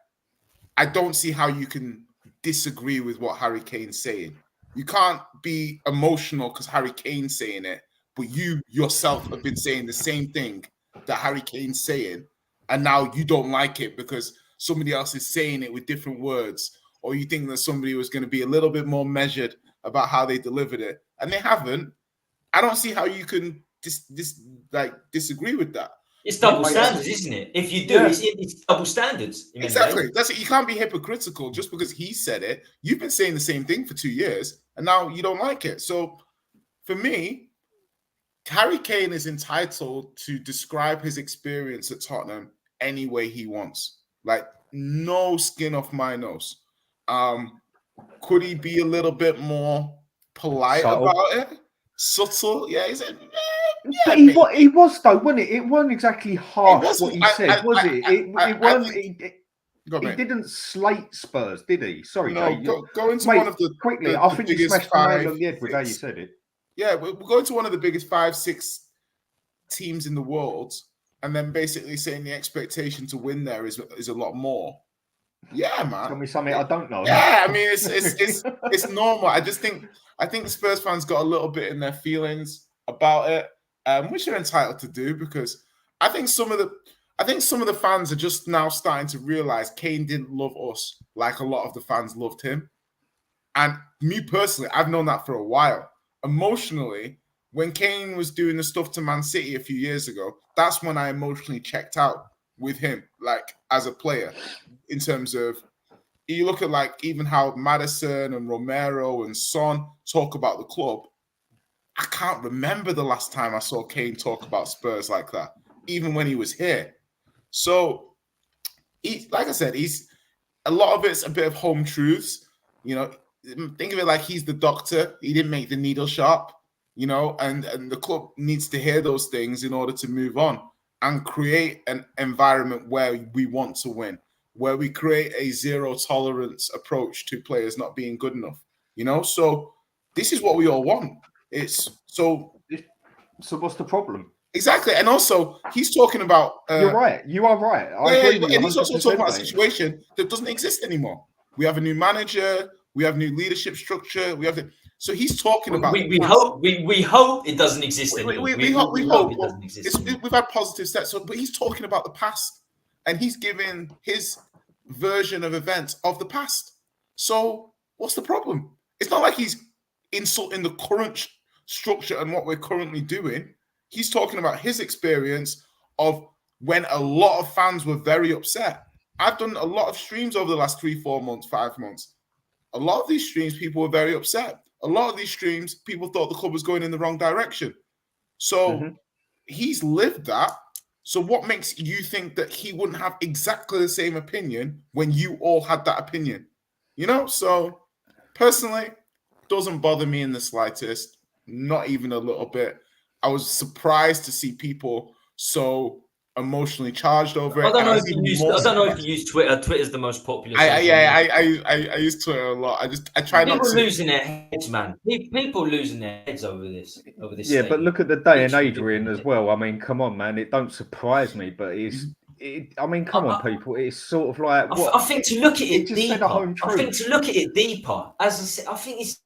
I don't see how you can disagree with what Harry Kane's saying. You can't be emotional because Harry Kane's saying it, but you yourself have been saying the same thing that Harry Kane's saying, and now you don't like it because somebody else is saying it with different words, or you think that somebody was going to be a little bit more measured about how they delivered it, and they haven't. I don't see how you can disagree with that. It's double standards, isn't it? If you do, it's double standards. Exactly. That's it. You can't be hypocritical just because he said it. You've been saying the same thing for 2 years, and now you don't like it. So, for me, Harry Kane is entitled to describe his experience at Tottenham any way he wants. Like, no skin off my nose. Could he be a little bit more polite about it? Subtle? Yeah, he said, but he was though, wasn't it? It wasn't exactly harsh what he said, was it? He didn't slate Spurs, did he? Sorry, no. Jay. Go into Mate, one of the quickly. the I think you biggest smashed the nail on the head with how you said it. Yeah, we'll go into one of the biggest 5-6 teams in the world, and then basically saying the expectation to win there is a lot more. Yeah, man. Tell me something I don't know. Yeah, I mean it's normal. I think the Spurs fans got a little bit in their feelings about it, which they're entitled to do, because I think some of the fans are just now starting to realize Kane didn't love us like a lot of the fans loved him. And me personally, I've known that for a while. Emotionally, when Kane was doing the stuff to Man City a few years ago, that's when I emotionally checked out with him, like as a player, in terms of, you look at like even how Maddison and Romero and Son talk about the club. I can't remember the last time I saw Kane talk about Spurs like that, even when he was here. So, like I said, he's a lot of it's a bit of home truths. You know, think of it like he's the doctor. He didn't make the needle sharp. You know, and the club needs to hear those things in order to move on and create an environment where we want to win, where we create a zero tolerance approach to players not being good enough. You know, so this is what we all want. So what's the problem? Exactly. And also, he's talking about... You're right. You are right. I agree with you. And he's also talking about a situation that doesn't exist anymore. We have a new manager. We have new leadership structure. So he's talking about... We hope it doesn't exist anymore. We hope it doesn't exist anymore. We've had positive steps. But he's talking about the past. And he's giving his version of events of the past. So what's the problem? It's not like he's insulting the current structure and what we're currently doing. He's talking about his experience of when a lot of fans were very upset. I've done a lot of streams over the last 3, 4 months, 5 months. A lot of these streams, people were very upset. A lot of these streams, people thought the club was going in the wrong direction. So he's lived that. So what makes you think that he wouldn't have exactly the same opinion when you all had that opinion? You know, so personally, doesn't bother me in the slightest, not even a little bit. I was surprised to see people so emotionally charged over it. I don't know if you use Twitter. Twitter's the most popular. I use Twitter a lot. I try not to. People losing their heads, man. People losing their heads over this. Yeah, statement. but look at the day and age we're in as well. I mean, come on, man. It don't surprise me, but I mean, come on, people. It's sort of like what? I think to look at it deeper. I think to look at it deeper. As I said, I think it's.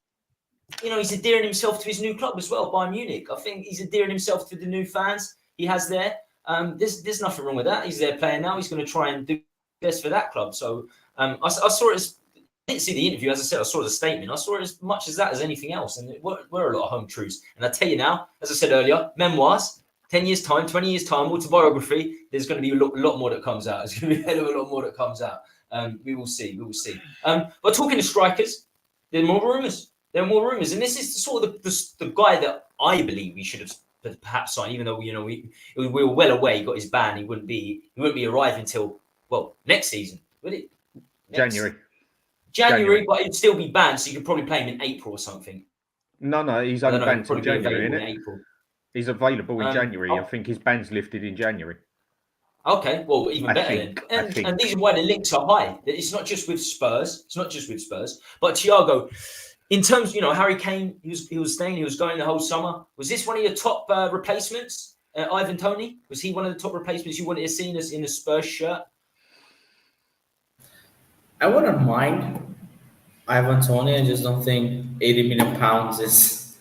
You know, he's endearing himself to his new club as well, Bayern Munich. I think he's endearing himself to the new fans he has there. There's nothing wrong with that. He's there playing now. He's going to try and do best for that club. So I saw it as, I didn't see the interview. As I said, I saw the statement. I saw it as much as that as anything else. And we're a lot of home truths. And I tell you now, as I said earlier, memoirs, 10 years' time, 20 years' time, autobiography, there's going to be a lot more that comes out. There's going to be a hell of a lot more that comes out. We will see. But talking to strikers, there are more rumours. There are more rumours, and this is sort of the guy that I believe we should have perhaps signed. Even though we were well away, he got his ban. He wouldn't be arriving until next season, would it? January, but he'd still be banned, so you could probably play him in April or something. No, he's only banned till January, isn't it? April. He's available in January. I think his ban's lifted in January. Okay, well, even better then. And these are why the links are high. It's not just with Spurs. But Thiago, in terms, Harry Kane, he was staying, he was going the whole summer. Was this one of your top replacements, Ivan Toney? Was he one of the top replacements you wanted to see in a Spurs shirt? I wouldn't mind Ivan Toney. I just don't think 80 million pounds is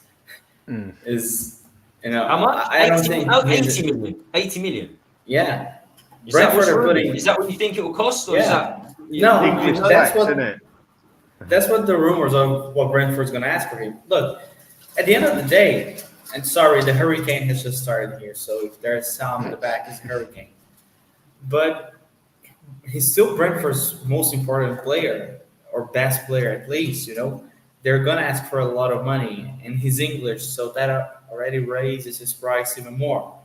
How much? I don't think 80 million. 80 million. Yeah. Is that what you think it will cost? Or is that that's what the rumors of what Brentford's going to ask for him. Look, at the end of the day, and sorry, the hurricane has just started here, so if there's sound in the back, it's a hurricane. But he's still Brentford's most important player, or best player at least, They're going to ask for a lot of money, and he's English, so that already raises his price even more.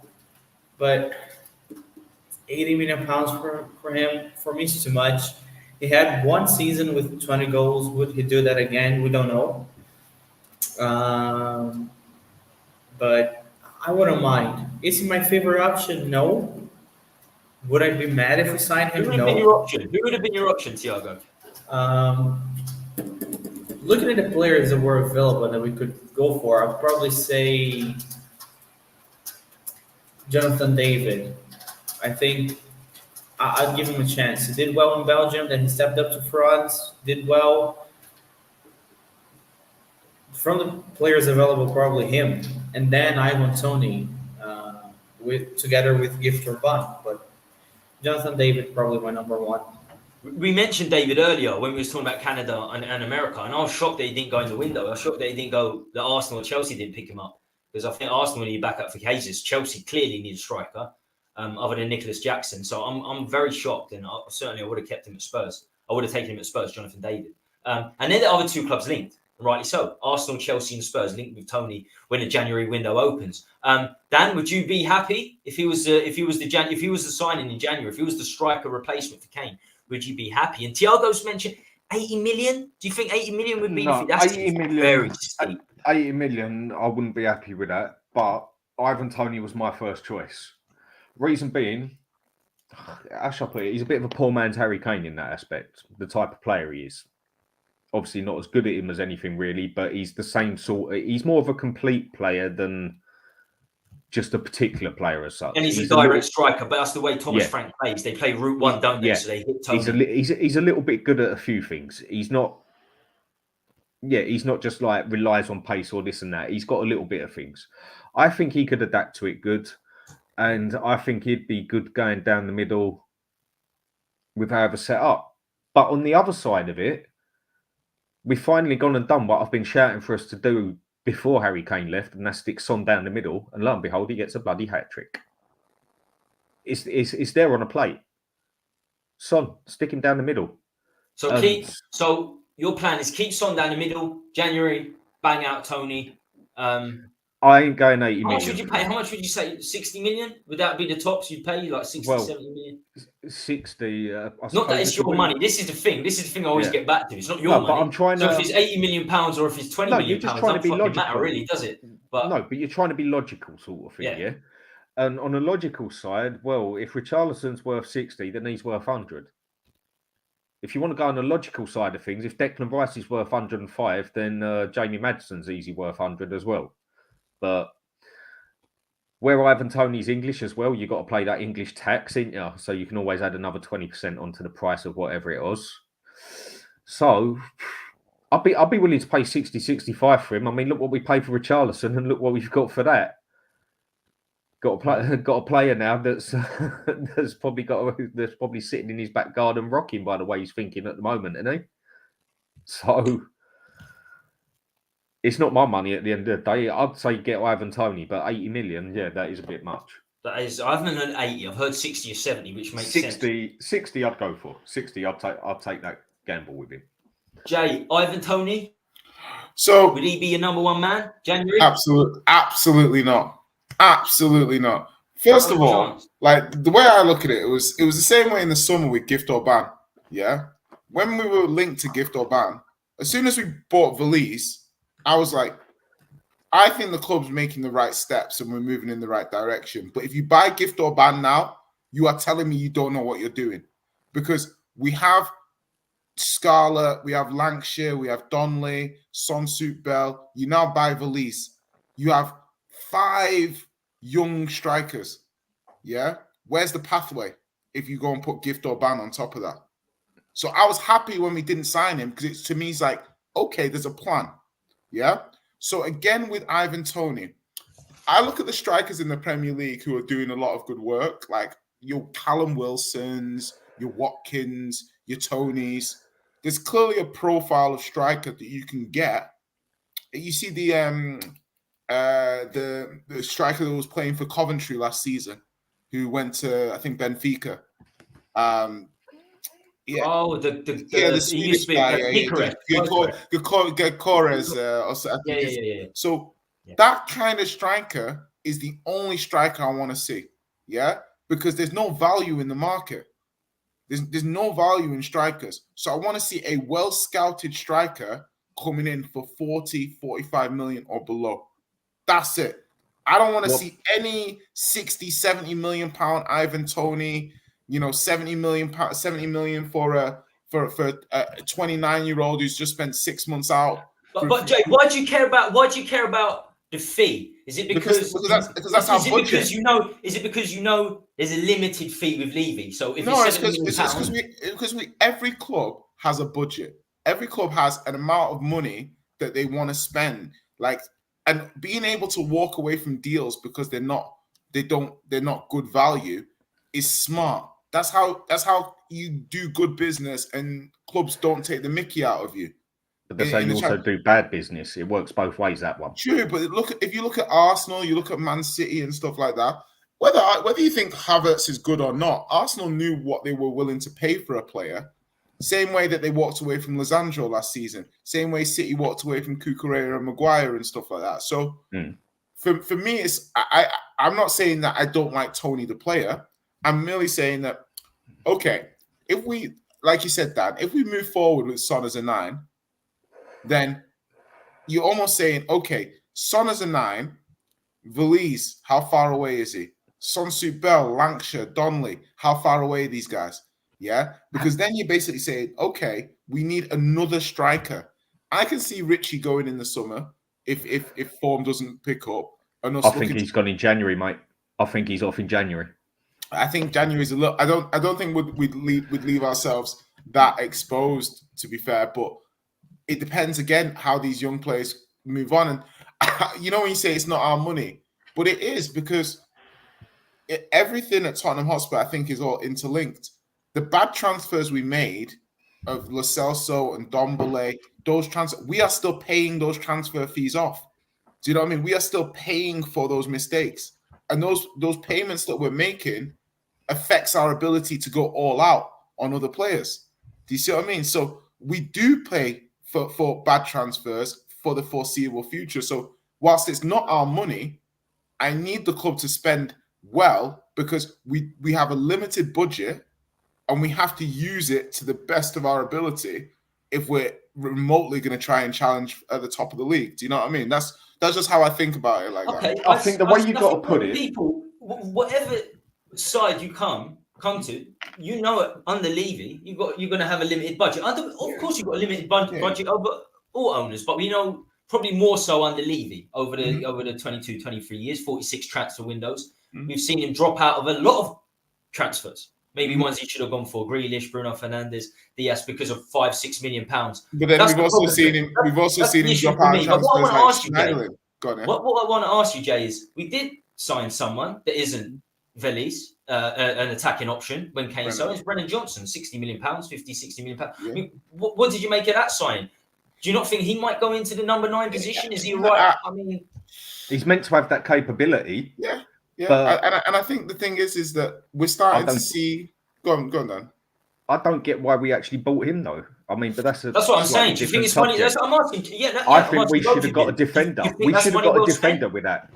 But 80 million pounds for him, for me, is too much. He had one season with 20 goals. Would he do that again? We don't know. But I wouldn't mind. Is he my favorite option? No. Would I be mad if we signed him? Who would have been your option, Thiago? Looking at the players that were available that we could go for, I'd probably say Jonathan David. I think I'd give him a chance. He did well in Belgium, then he stepped up to France, did well. From the players available, probably him. And then Ivan Toney together with Gift Orban. But Jonathan David, probably my number one. We mentioned David earlier when we was talking about Canada and America, and I was shocked that he didn't go in the window. I was shocked that he didn't go. That Arsenal or Chelsea didn't pick him up, because I think Arsenal need back up for Jesus. Chelsea clearly need a striker, other than Nicholas Jackson. So I'm very shocked, and certainly I would have kept him at Spurs. I would have taken him at Spurs, Jonathan David. And then the other two clubs linked, and rightly so. Arsenal, Chelsea, and Spurs linked with Toney when the January window opens. Dan, would you be happy if he was the signing in January? If he was the striker replacement for Kane? Would you be happy? And Thiago's mentioned 80 million. Do you think 80 million would be? No, that's 80 million. Very steep. 80 million, I wouldn't be happy with that. But Ivan Toney was my first choice. Reason being, how shall I put it? He's a bit of a poor man's Harry Kane in that aspect. The type of player he is. Obviously, not as good at him as anything really, but he's the same sort. He's more of a complete player than just a particular player as such. And he's a direct striker, but that's the way Thomas Frank plays. They play route one, don't they? So they hit Tony. He's a little bit good at a few things. He's not just like relies on pace or this and that. He's got a little bit of things. I think he could adapt to it good. And I think he'd be good going down the middle with however set up. But on the other side of it, we've finally gone and done what I've been shouting for us to do before Harry Kane left, and that's stick Son down the middle, and lo and behold, he gets a bloody hat-trick. It's there on a plate. Son, stick him down the middle. So your plan is keep Son down the middle, January, bang out Toney. I ain't going 80 million. How much would you pay? How much would you say? 60 million? Would that be the tops you'd pay? Like 60, 70 million? 60. Not that it's your money. This is the thing. This is the thing I always get back to. It's not your money. But I'm trying so if it's 80 million pounds or if it's 20 million pounds, trying to be logical. Matter really, does it? But no, but you're trying to be logical, sort of thing, yeah? And on a logical side, well, if Richarlison's worth 60, then he's worth 100. If you want to go on the logical side of things, if Declan Rice is worth 105, then Jamie Maddison's easy worth 100 as well. But where Ivan Toney's English as well, you've got to play that English tax, ain't you? So you can always add another 20% onto the price of whatever it was. So I'll be willing to pay 60, 65 for him. I mean, look what we paid for Richarlison and look what we've got for that. Got a player now that's probably sitting in his back garden rocking by the way he's thinking at the moment, isn't he? So it's not my money at the end of the day. I'd say get Ivan Toney, but 80 million, yeah, that is a bit much. That is, I haven't heard 80. I've heard 60 or 70, which makes sense. 60 I'd go for. 60, I'd take that gamble with him. Jay, Ivan Toney? So would he be your number one man, January? Absolutely not. Absolutely not. First of all, like the way I look at it, it was the same way in the summer with Gift Orban. Yeah. When we were linked to Gift Orban, as soon as we bought Valise, I was like, I think the club's making the right steps and we're moving in the right direction. But if you buy gift or ban now, you are telling me you don't know what you're doing. Because we have Scarlett, we have Lancashire, we have Donnelly, Sonsuit Bell. You now buy Valise. You have 5 young strikers. Yeah? Where's the pathway if you go and put gift or ban on top of that? So I was happy when we didn't sign him because to me, it's like, okay, there's a plan. Yeah? So again, with Ivan Toney, I look at the strikers in the Premier League who are doing a lot of good work, like your Callum Wilsons, your Watkins, your Tonys. There's clearly a profile of striker that you can get. You see the striker that was playing for Coventry last season, who went to, I think, Benfica. Yeah. Oh, the Swedish guy, Gokores, yeah. So that kind of striker is the only striker I want to see. Yeah, because there's no value in the market. There's no value in strikers. So I want to see a well-scouted striker coming in for 40, 45 million or below. That's it. I don't want to see any 60, 70 million pound Ivan Toney, 70 million for a 29-year-old who's just spent 6 months out. But Jay, why do you care about the fee? Is it because that's our budget? Is it because there's a limited fee with Levy? So if because every club has a budget. Every club has an amount of money that they want to spend. And being able to walk away from deals because they're not good value is smart. That's how you do good business, and clubs don't take the mickey out of you. But they're saying you also do bad business. It works both ways, that one. True, but if you look at Arsenal, you look at Man City and stuff like that, whether you think Havertz is good or not, Arsenal knew what they were willing to pay for a player. Same way that they walked away from Lisandro last season. Same way City walked away from Cucurella and Maguire and stuff like that. So for me, I'm not saying that I don't like Toney the player. I'm merely saying that, okay, if we, like you said, Dan, if we move forward with Son as a 9, then you're almost saying, okay, Son as a 9, Valise, how far away is he? Sonsuit Bell, Lancashire, Donnelly, how far away are these guys? Yeah, because then you're basically saying, okay, we need another striker. I can see Richie going in the summer if form doesn't pick up. I think he's gone in January, mate. I think he's off in January. I think January's a little. I don't think we'd leave ourselves that exposed, to be fair. But it depends again how these young players move on. And when you say it's not our money, but it is, because everything at Tottenham Hotspur, I think, is all interlinked. The bad transfers we made of Lo Celso and Ndombele, we are still paying those transfer fees off. Do you know what I mean? We are still paying for those mistakes. And those payments that we're making affects our ability to go all out on other players. Do you see what I mean? So we do pay for bad transfers for the foreseeable future. So whilst it's not our money, I need the club to spend well, because we have a limited budget and we have to use it to the best of our ability if we're remotely going to try and challenge at the top of the league. Do you know what I mean? That's just how I think about it. That. I think the way you got to put it, people, whatever side you come to, under Levy, you're going to have a limited budget. Of course, you've got a limited budget over all owners, but we know probably more so under Levy over the 22, 23 years, 46 transfer windows. We've seen him drop out of a lot of transfers. Maybe ones he should have gone for: Grealish, Bruno Fernandes, Diaz, because of £5-6 million. But then we've also seen him drop out of transfers. What I want to ask you, Jay, what I want to ask you, Jay, is we did sign someone that isn't Valise, an attacking option when Kane signed. It's Brennan Johnson, £60 million, 50, £60 million. Yeah. I mean, what did you make of that sign? Do you not think he might go into the number 9 position? Is he right? I mean, he's meant to have that capability. Yeah. Yeah, and I think the thing is that we're starting to see. Go on, Dan. I don't get why we actually bought him, though. I mean, but that's what I'm saying. Do you think it's money? That's what I'm asking. I think we should have got a defender. We should have got a defender with that.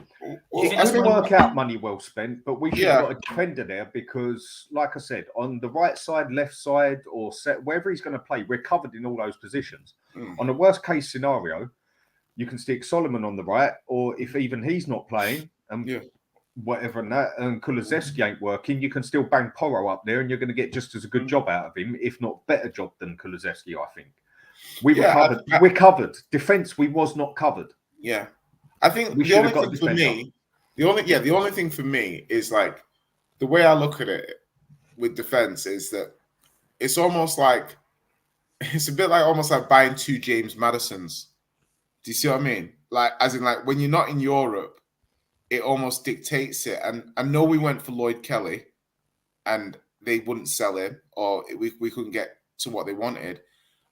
It doesn't work out money well spent, but we should have got a defender there because, like I said, on the right side, left side, or wherever he's going to play, we're covered in all those positions. On the worst case scenario, you can stick Solomon on the right, or if even he's not playing, and whatever and Kulusevski ain't working, you can still bang Porro up there, and you're going to get just as a good job out of him, if not better job than Kulusevski, I think. We were covered. We're covered. Defence, we was not covered. Yeah. I think the only thing for me, the only thing for me is like the way I look at it with defence is that it's almost like it's a bit like almost like buying 2 James Madisons. Do you see what I mean? Like, as in, like when you're not in Europe, it almost dictates it. And I know we went for Lloyd Kelly, and they wouldn't sell him, or we couldn't get to what they wanted.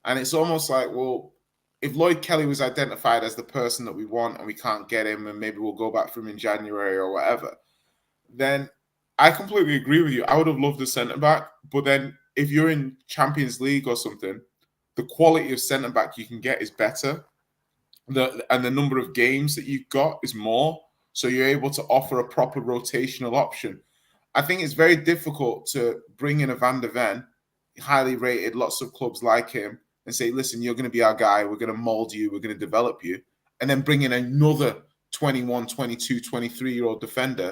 And it's almost like, well, if Lloyd Kelly was identified as the person that we want and we can't get him, and maybe we'll go back for him in January or whatever, then I completely agree with you. I would have loved a centre-back, but then if you're in Champions League or something, the quality of centre-back you can get is better. And the number of games that you've got is more, so you're able to offer a proper rotational option. I think it's very difficult to bring in a Van der Ven, highly rated, lots of clubs like him, and say, listen, you're going to be our guy, we're going to mold you, we're going to develop you, and then bring in another 21, 22, 23-year-old defender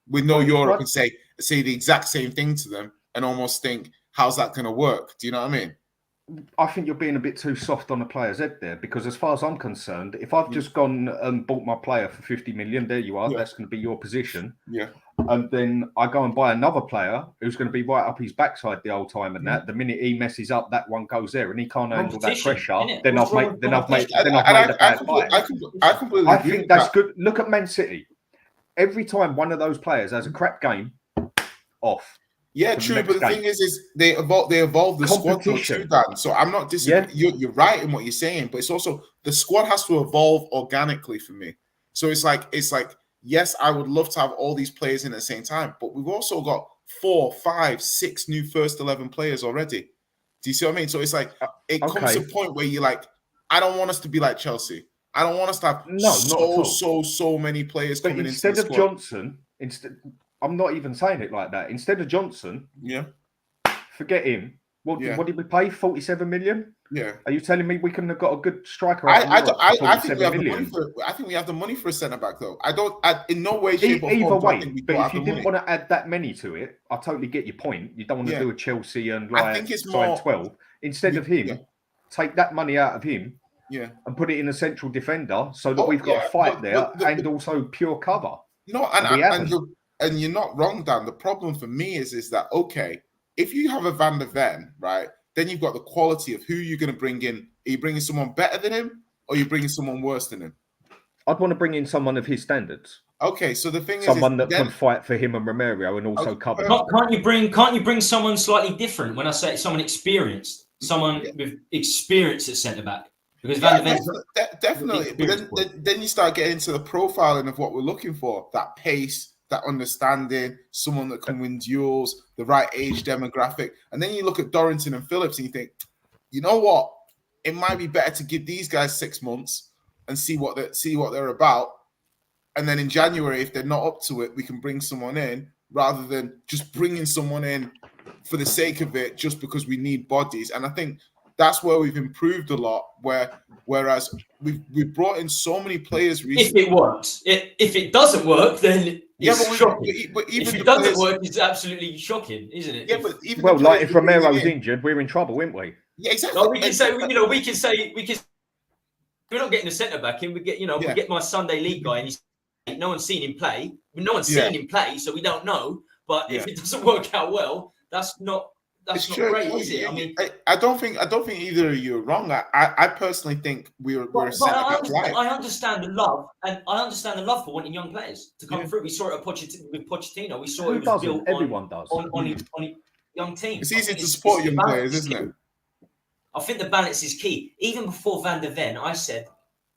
with no Europe and say the exact same thing to them and almost think, how's that going to work? Do you know what I mean? I think you're being a bit too soft on a player's head there, because as far as I'm concerned, if I've just gone and bought my player for 50 million, there you are, that's going to be your position. Yeah. And then I go and buy another player who's going to be right up his backside the whole time, and that the minute he messes up, that one goes there, and he can't handle that pressure. Then I've made a bad buy. I think that's good. Look at Man City. Every time one of those players has a crap game, off. Yeah, true. But the thing is they evolve the squad too, Dan. So I'm not disagreeing. You're right in what you're saying, but it's also the squad has to evolve organically for me. So it's like yes, I would love to have all these players in at the same time, but we've also got 4, 5, 6 new first 11 players already. Do you see what I mean? So it's like it comes to a point where you're like, I don't want us to be like Chelsea. I don't want us to have so many players coming into the squad. Instead of Johnson, I'm not even saying it like that. Instead of Johnson, forget him. What did we pay? 47 million? Yeah. Are you telling me we couldn't have got a good striker? I think we have the money for. I think we have the money for a centre back, though. In no way, shape, or form. Either way, but if you didn't want to add that many to it, I totally get your point. You don't want to do a Chelsea and I think it's more 12 instead of him. Take that money out of him, and put it in a central defender, so that we've got a fight there and also pure cover. No, and you're not wrong, Dan. The problem for me is that if you have a Van der Ven, right, then you've got the quality of who you're going to bring in. Are you bringing someone better than him, or are you bringing someone worse than him? I'd want to bring in someone of his standards. Okay, so the thing someone that can fight for him and Romero and also cover. Can't you bring someone slightly different? When I say someone experienced, someone with experience at centre back, because Van der Ven's definitely. But then you start getting into the profiling of what we're looking for: that pace, that understanding, someone that can win duels, the right age demographic. And then you look at Dorrington and Phillips and you think, you know what? It might be better to give these guys 6 months and see what they're about. And then in January, if they're not up to it, we can bring someone in rather than just bringing someone in for the sake of it, just because we need bodies. And I think that's where we've improved a lot. Whereas we've brought in so many players recently. If it works, if it doesn't work, then it's shocking. But even if it doesn't work, it's absolutely shocking, isn't it? Yeah, but even like if Romero's injured, we're in trouble, aren't we? Yeah, exactly. No, we can say we're not getting a centre back in. We get my Sunday league guy, and no one's seen him play. No one's seen him play, so we don't know. But if it doesn't work out well, that's not great, is it? I mean, I don't think either of you are wrong. I personally think we're a centre back right. I understand the love, and I understand the love for wanting young players to come through. We saw it with Pochettino. We saw it was built on young teams. It's easy to support young players, isn't it? I think the balance is key. Even before Van der Ven, I said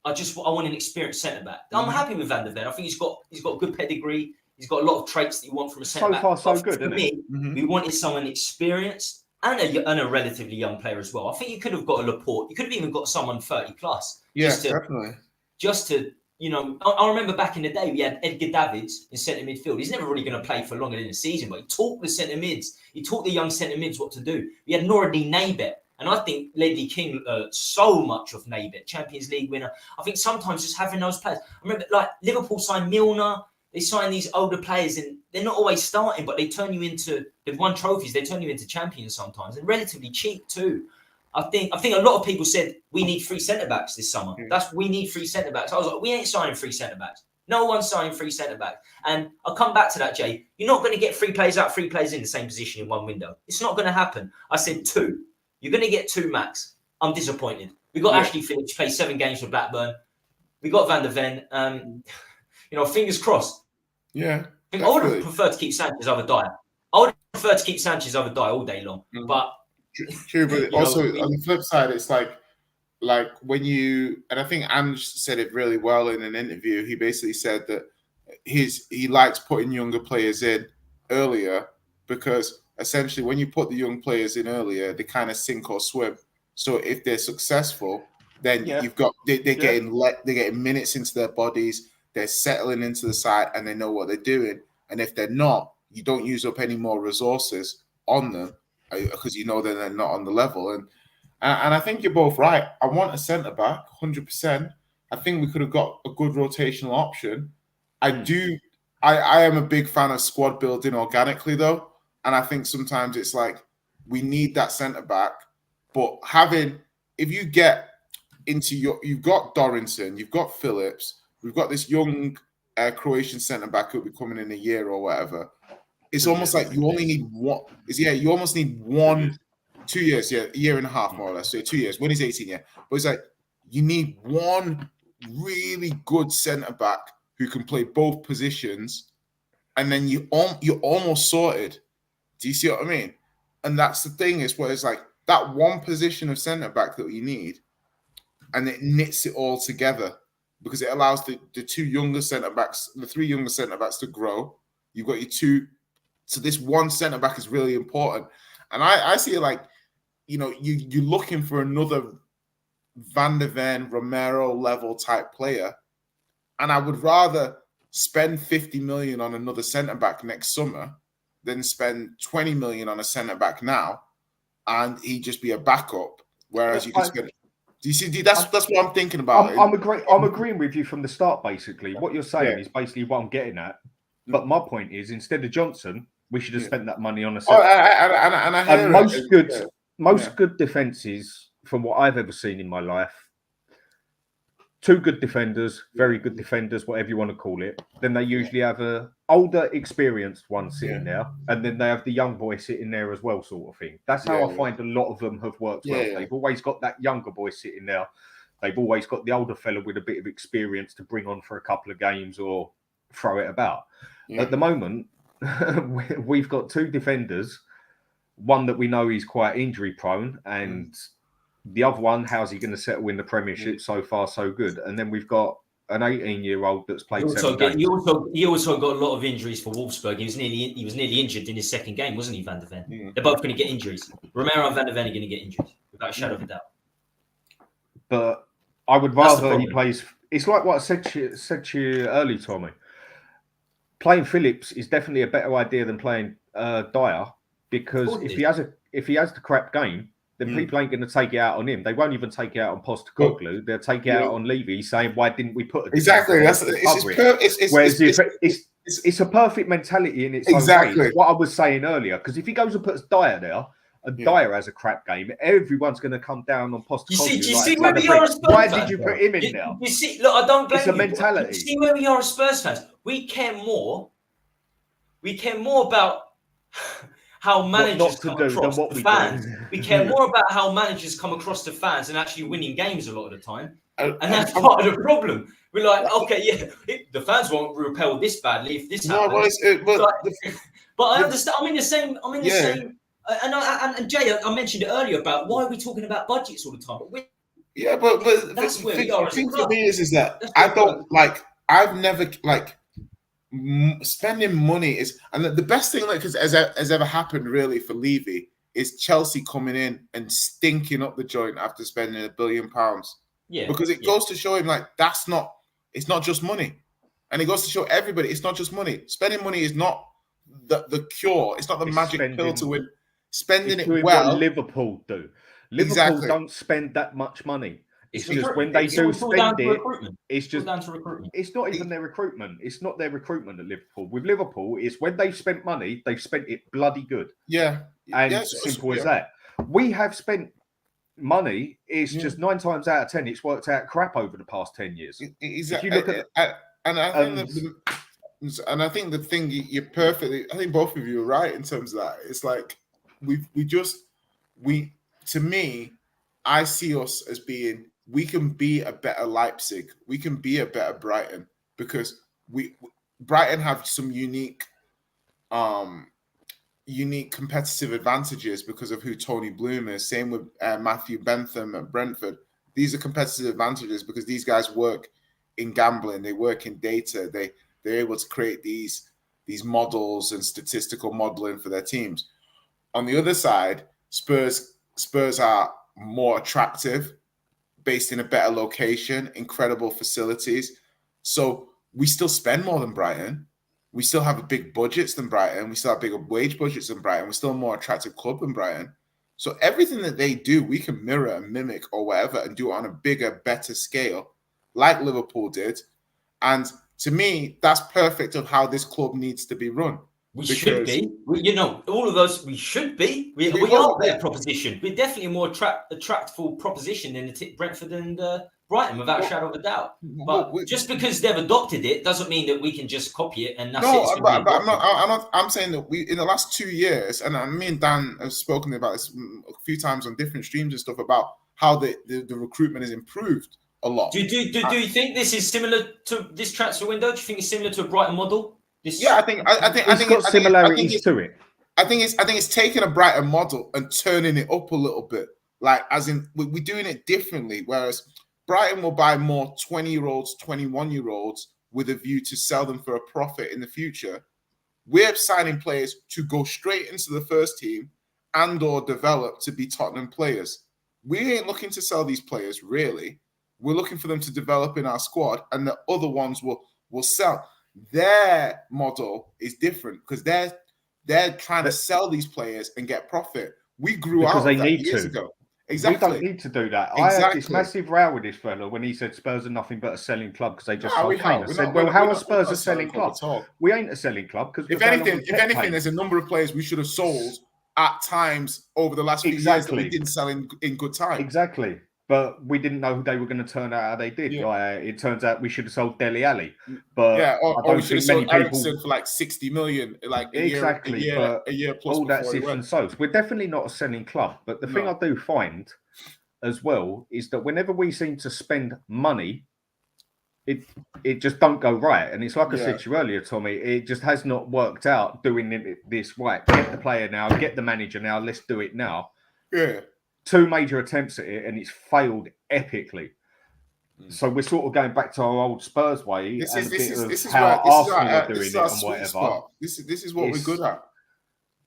I want an experienced centre back. I'm happy with Van der Ven. I think he's got good pedigree. He's got a lot of traits that you want from a centre back. So far, so good, isn't it? We wanted someone experienced and a relatively young player as well. I think you could have got a Laporte. You could have even got someone 30 plus. Yeah, definitely. Just to, I remember back in the day, we had Edgar Davids in centre midfield. He's never really going to play for longer than a season, but he taught the centre mids. He taught the young centre mids what to do. We had Noureddin Naibet And I think Ledley King so much of Naybet, Champions League winner. I think sometimes just having those players. I remember like Liverpool signed Milner. They sign these older players and they're not always starting, but they turn you into, they've won trophies. They turn you into champions sometimes and relatively cheap too. I think a lot of people said we need 3 centre-backs this summer. We need 3 centre-backs. I was like, we ain't signing 3 centre-backs. No one's signing 3 centre-backs. And I'll come back to that, Jay. You're not going to get 3 players out, 3 players in the same position in one window. It's not going to happen. I said 2. You're going to get 2 max. I'm disappointed. We got Ashley Phillips, played 7 games for Blackburn. We got Van der Ven. Fingers crossed. Yeah. I would have preferred to keep Sanchez over Dyer. I would have preferred to keep Sanchez over Dyer all day long. But true, but also on the flip side, it's like when you, and I think Ange said it really well in an interview. He basically said that he likes putting younger players in earlier because essentially when you put the young players in earlier, they kind of sink or swim. So if they're successful, then you've got they're getting minutes into their bodies, they're settling into the side, and they know what they're doing. And if they're not, you don't use up any more resources on them because you know that they're not on the level. And I think you're both right. I want a centre back, 100%. I think we could have got a good rotational option. I am a big fan of squad building organically though, and I think sometimes it's like we need that centre back. But if you get into you've got Dorrington, you've got Phillips, we've got this young Croatian centre back who'll be coming in a year or whatever. It's almost like you only need one. You almost need 2 years, a year and a half more or less. So 2 years. When he's 18, but it's like you need one really good centre back who can play both positions, and then you're almost sorted. Do you see what I mean? And that's the thing is where it's like that one position of centre back that you need, and it knits it all together because it allows the 2 younger centre backs, the 3 younger centre backs to grow. You've got your 2. So this one centre back is really important, and I see it like, you're looking for another Van der Ven, Romero level type player, and I would rather spend 50 million on another centre back next summer than spend 20 million on a centre back now, and he just be a backup. Whereas you can spend. Do you see? That's what I'm thinking about. I'm agreeing with you from the start. Basically, what you're saying is basically what I'm getting at. But my point is, instead of Johnson, we should have spent that money on a centre back. And most good defences, from what I've ever seen in my life, 2 good defenders, very good defenders, whatever you want to call it. Then they usually have a older, experienced one sitting there, and then they have the young boy sitting there as well, sort of thing. That's how I find a lot of them have worked well. They've always got that younger boy sitting there. They've always got the older fella with a bit of experience to bring on for a couple of games or throw it about. At the moment, we've got 2 defenders. One that we know is quite injury prone, and the other one, how's he going to settle in the Premiership? So far, so good. And then we've got an 18-year-old that's played 7 games. He also got a lot of injuries for Wolfsburg. He was nearly injured in his second game, wasn't he, Van der Ven? They're both going to get injuries. Romero and Van der Ven are going to get injuries, without a shadow of a doubt. But I would rather he plays. It's like what I said to you earlier, Tommy. Playing Phillips is definitely a better idea than playing Dyer, because if he has the crap game, then people ain't going to take it out on him. They won't even take it out on Postecoglou. They'll take it out on Levy, saying, "Why didn't we put it?" Exactly. It's a perfect mentality in its own way. What I was saying earlier, because if he goes and puts Dyer there, and Dyer has a crap game, everyone's going to come down on Postecoglou. Do you see where we are as Spurs fans? Why did you put him in there? You see, look, I don't blame you. It's a mentality. You see where we are as Spurs fans? We care more about how managers come across the fans. We care more about how managers come across the fans and actually winning games a lot of the time. And that's part of the problem. We're like, okay, the fans won't repel this badly if this happens. But I understand. I'm in the same. And Jay, I mentioned it earlier about why are we talking about budgets all the time? But that's where we are. The thing for me is that I don't like. I've never like. Spending money is, and the best thing that has ever happened really for Levy is Chelsea coming in and stinking up the joint after spending £1 billion. Because it goes to show him like it's not just money, and it goes to show everybody it's not just money. Spending money is not the cure. It's not the magic pill to win. Spending it well. What Liverpool do. Liverpool Exactly. don't spend that much money. It's just recruitment. when they It's do all down spend to it, recruitment. it's It's all just down to recruitment. it's not even their recruitment. It's not their recruitment at Liverpool. With Liverpool, it's when they've spent money, they've spent it bloody good. Yeah. And Yes, simple as yeah. that. We have spent money. It's Yeah. just 9 times out of 10, it's worked out crap over the past 10 years. If you look at and I think the thing you're perfectly. I think both of you are right in terms of that. It's like to me, I see us as being. We can be a better Leipzig. We can be a better Brighton because Brighton have some unique competitive advantages because of who Tony Bloom is. Same with Matthew Bentham at Brentford. These are competitive advantages because these guys work in gambling. They work in data. They're able to create these models and statistical modeling for their teams. On the other side, Spurs are more attractive, based in a better location, incredible facilities. So we still spend more than Brighton. We still have big budgets than Brighton. We still have bigger wage budgets than Brighton. We're still a more attractive club than Brighton. So everything that they do, we can mirror and mimic or whatever and do it on a bigger, better scale, like Liverpool did. And to me, that's perfect of how this club needs to be run. We should be. All of us, we should be. We are a better proposition. We're definitely a more attractful proposition than Brentford and Brighton, without a shadow of a doubt. But just because they've adopted it doesn't mean that we can just copy it and that's it. No, but I'm not. I'm saying that we, in the last 2 years, and me and Dan have spoken about this a few times on different streams and stuff about how the recruitment has improved a lot. Do you think this is similar to this transfer window? Do you think it's similar to a Brighton model? I think it's got similarities to it. I think it's taking a Brighton model and turning it up a little bit. Like, as in, we're doing it differently. Whereas Brighton will buy more 20-year-olds, 21-year-olds with a view to sell them for a profit in the future. We're signing players to go straight into the first team and or develop to be Tottenham players. We ain't looking to sell these players, really. We're looking for them to develop in our squad, and the other ones will sell. Their model is different because they're trying to sell these players and get profit. We grew because out they that need years to. ago. Exactly. We don't need to do that. Exactly. I had this massive row with this fella when he said Spurs are nothing but a selling club because they just sold Kane. I said, well, how are Spurs a selling club? We ain't a selling club because if anything, there's a number of players we should have sold at times over the last few years that we didn't sell in good time. Exactly. But we didn't know who they were going to turn out how they did. Yeah. It turns out we should have sold Dele Alli. But yeah, or we should have sold people Eriksen for like 60 million, like a year plus. All that's if and so. We're definitely not a selling club. But the thing I do find as well is that whenever we seem to spend money, it just don't go right. And it's like I said to you earlier, Tommy, it just has not worked out doing this right. Get the player now, get the manager now, let's do it now. Yeah. 2 major attempts at it and it's failed epically. So we're sort of going back to our old Spurs way. This is how Arsenal are doing it and whatever. This is what we're good at.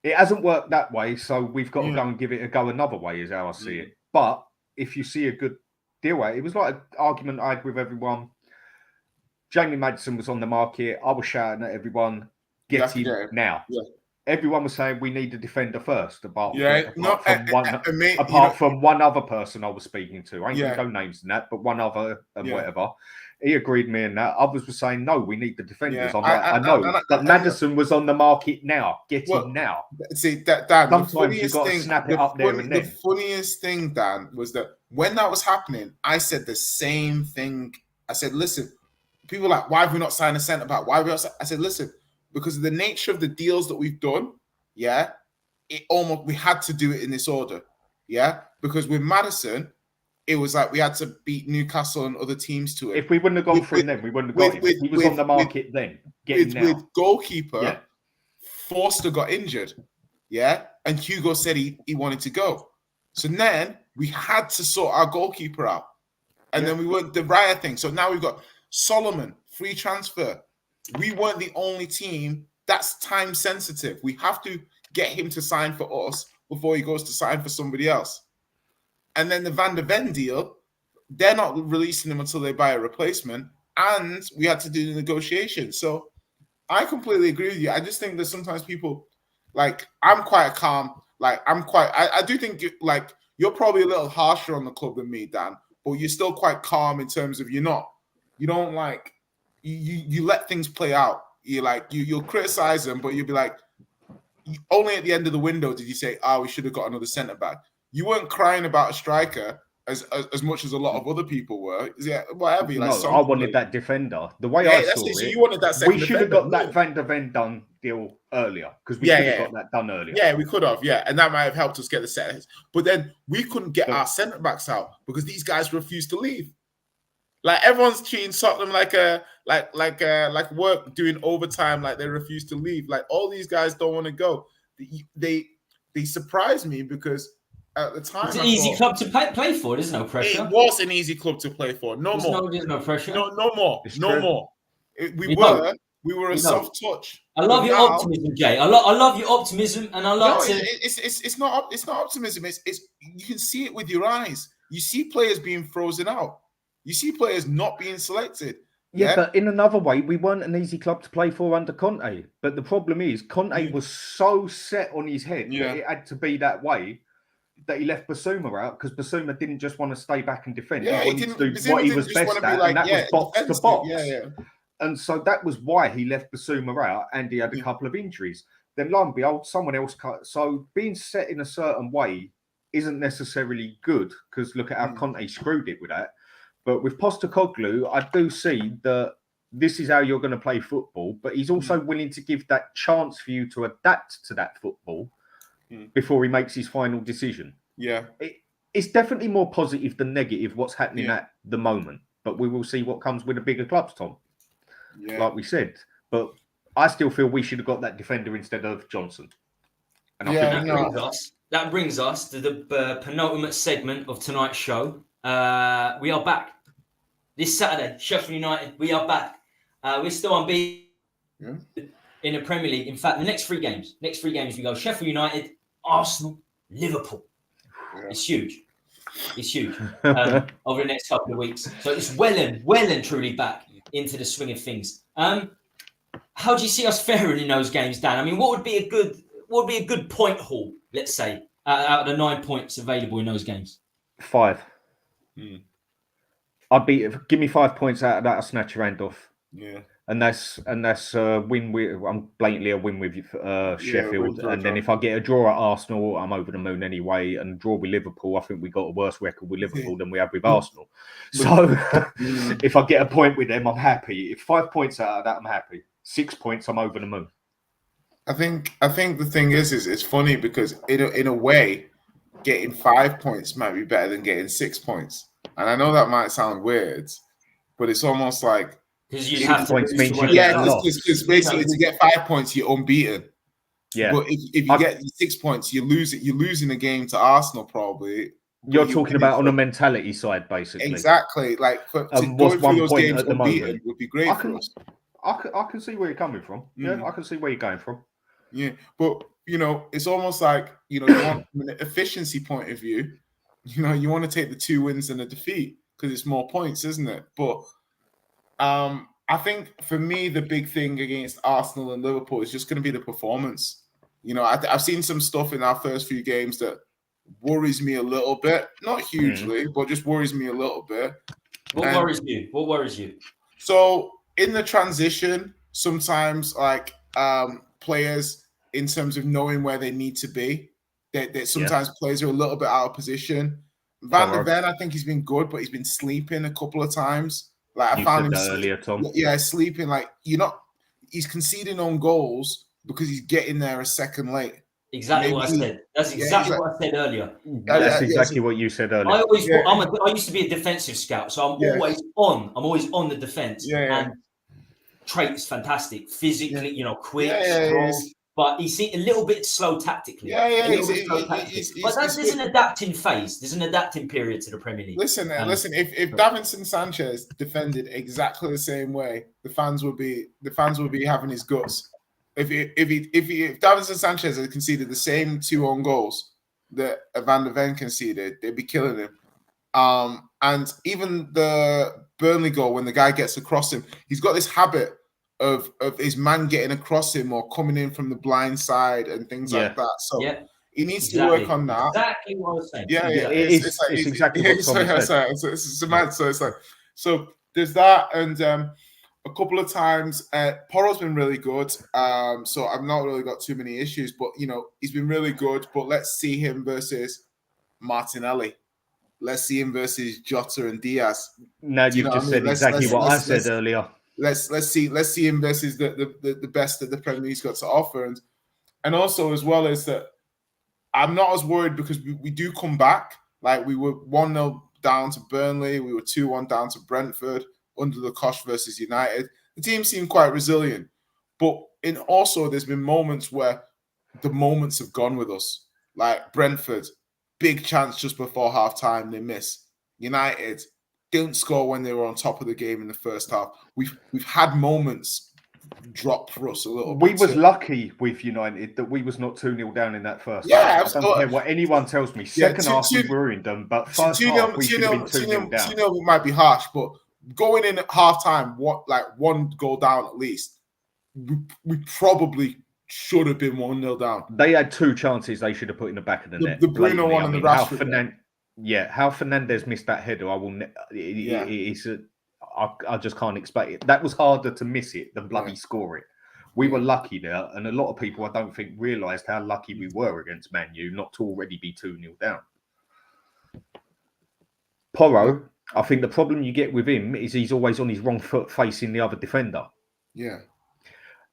It hasn't worked that way, so we've got to go and give it a go another way, is how I see it. But if you see a good deal, it was like an argument I had with everyone. Jamie Maddison was on the market. I was shouting at everyone, get him now. Yeah. Everyone was saying we need a defender first, apart from one other person I was speaking to. I ain't going to go names in that, but one other and whatever. He agreed with me in that. Others were saying, no, we need the defenders. I'm like, I know. But Maddison was on the market now. Get him now. See, Dan, sometimes you've got to snap it up there and then. The funniest thing, Dan, was that when that was happening, I said the same thing. I said, listen, people are like, why have we not signed a centre back? Why have we not signed? I said, listen, because of the nature of the deals that we've done, we had to do it in this order, because with Maddison, it was like we had to beat Newcastle and other teams to it. If we wouldn't have gone for him then, we wouldn't have got him. He was on the market then. With goalkeeper, Forster got injured, and Hugo said he wanted to go. So then we had to sort our goalkeeper out, and then we went the Raya thing. So now we've got Solomon, free transfer. We weren't the only team that's time sensitive. We have to get him to sign for us before he goes to sign for somebody else. And then the Van de Ven deal, they're not releasing him until they buy a replacement. And we had to do the negotiation. So I completely agree with you. I just think that sometimes people, like, I'm quite calm. Like I do think like you're probably a little harsher on the club than me, Dan, but you're still quite calm in terms of you don't like you let things play out. You'll criticize them, but you'll be like, only at the end of the window did you say, we should have got another centre back. You weren't crying about a striker as much as a lot of other people were. Yeah, whatever. I wanted that defender. The way I saw it, so you wanted that second we should have got that Van der Ven done deal earlier because we could have got that done earlier. Yeah, we could have. Yeah, and that might have helped us get the centers. But then we couldn't get our centre backs out because these guys refused to leave. Like everyone's treating Tottenham like work doing overtime, like they refuse to leave. Like all these guys don't want to go. They surprised me because at the time it's an easy club to play for. There's no pressure. It was an easy club to play for. There's no pressure. No more. We were a soft touch. I love your optimism, Jay. I love your optimism, and I like to. It's not optimism. It's you can see it with your eyes. You see players being frozen out. You see players not being selected. Yeah, but in another way, we weren't an easy club to play for under Conte. But the problem is, Conte was so set on his head that it had to be that way that he left Basuma out because Basuma didn't just want to stay back and defend. Yeah, he wanted to do what he was best at, and that was box to box. Yeah. And so that was why he left Basuma out, and he had a couple of injuries. Then lo and behold, someone else cut. So being set in a certain way isn't necessarily good because look at how Conte screwed it with that. But with Postecoglou, I do see that this is how you're going to play football, but he's also willing to give that chance for you to adapt to that football before he makes his final decision. Yeah. It's definitely more positive than negative what's happening at the moment, but we will see what comes with the bigger clubs, Tom. Yeah. Like we said. But I still feel we should have got that defender instead of Johnson. And I think that brings us to the penultimate segment of tonight's show. We are back this Saturday. Sheffield United, we are back. We're still unbeaten in the Premier League. In fact, the next three games we go Sheffield United, Arsenal, Liverpool. Yeah. It's huge over the next couple of weeks. So it's well and truly back into the swing of things. How do you see us faring in those games, Dan? I mean, what would be a good point haul? Let's say out of the 9 points available in those games. 5. Give me 5 points out of that. I'll snatch your hand off. Yeah, and that's a win with. I'm blatantly a win with Sheffield, and then if I get a draw at Arsenal, I'm over the moon anyway. And draw with Liverpool, I think we got a worse record with Liverpool than we have with Arsenal. So if I get a point with them, I'm happy. If 5 points out of that, I'm happy. 6 points, I'm over the moon. I think the thing is it's funny because in a way, getting 5 points might be better than getting 6 points. And I know that might sound weird, but it's almost like because you have points means you because basically to get 5 points you're unbeaten. Yeah. But if you get 6 points, you lose it. You're losing a game to Arsenal probably. You're talking about on a mentality side, basically. Exactly. Like to go through those games unbeaten would be great for us. I can see where you're coming from. Yeah, I can see where you're going from. Yeah, but it's almost like you want from an efficiency point of view. You want to take the 2 wins and a defeat because it's more points, isn't it? But I think for me, the big thing against Arsenal and Liverpool is just going to be the performance. I've seen some stuff in our first few games that worries me a little bit. Not hugely, but just worries me a little bit. What worries you? So in the transition, sometimes like players, in terms of knowing where they need to be, that sometimes players are a little bit out of position. Van der Ven, I think he's been good, but he's been sleeping a couple of times. Like I found him earlier, Tom. Yeah, sleeping. Like he's conceding on goals because he's getting there a second late. Exactly what I said. That's exactly what I said earlier. That's exactly what you said earlier. I used to be a defensive scout, so I'm always on the defense. And traits fantastic, physically, quick, strong. But he's a little bit slow tactically. But there's an adapting phase. There's an adapting period to the Premier League. Listen. If Davinson Sanchez defended exactly the same way, the fans would be having his guts. If Davinson Sanchez had conceded the same 2 own goals that Van der Ven conceded, they'd be killing him. And even the Burnley goal, when the guy gets across him, he's got this habit of his man getting across him or coming in from the blind side and things like that. So He needs to work on that. Exactly what I was saying. Yeah, It's exactly what Tommy said. It's mad. So it's like, so there's that, and a couple of times, Poro's been really good. So I've not really got too many issues, but he's been really good. But let's see him versus Martinelli. Let's see him versus Jota and Diaz. Now you've just said exactly what I said earlier. Let's see him versus the best that the Premier League's got to offer, and also as well as that. I'm not as worried because we do come back. Like we were 1-0 down to Burnley. We were 2-1 down to Brentford under the Kosh versus United. The team seemed quite resilient. But there's been moments where the moments have gone with us. Like Brentford, big chance just before half-time, they miss. United didn't score when they were on top of the game in the first half. We've had moments drop for us a little bit. We was lucky with United that we was not 2-0 down in that first half. Absolutely. I don't care what anyone tells me. Second half we ruined them, but first half we should have been 2-0 down. 2-0 might be harsh, but going in at half-time, one goal down at least, we probably should have been 1-0 down. They had 2 chances they should have put in the back of the net. The Bruno one and the Rashford. How Fernandes missed that header, I just can't expect it. That was harder to miss it than bloody score it. We were lucky there, and a lot of people, I don't think, realised how lucky we were against Man U not to already be 2-0 down. Porro, I think the problem you get with him is he's always on his wrong foot facing the other defender. Yeah.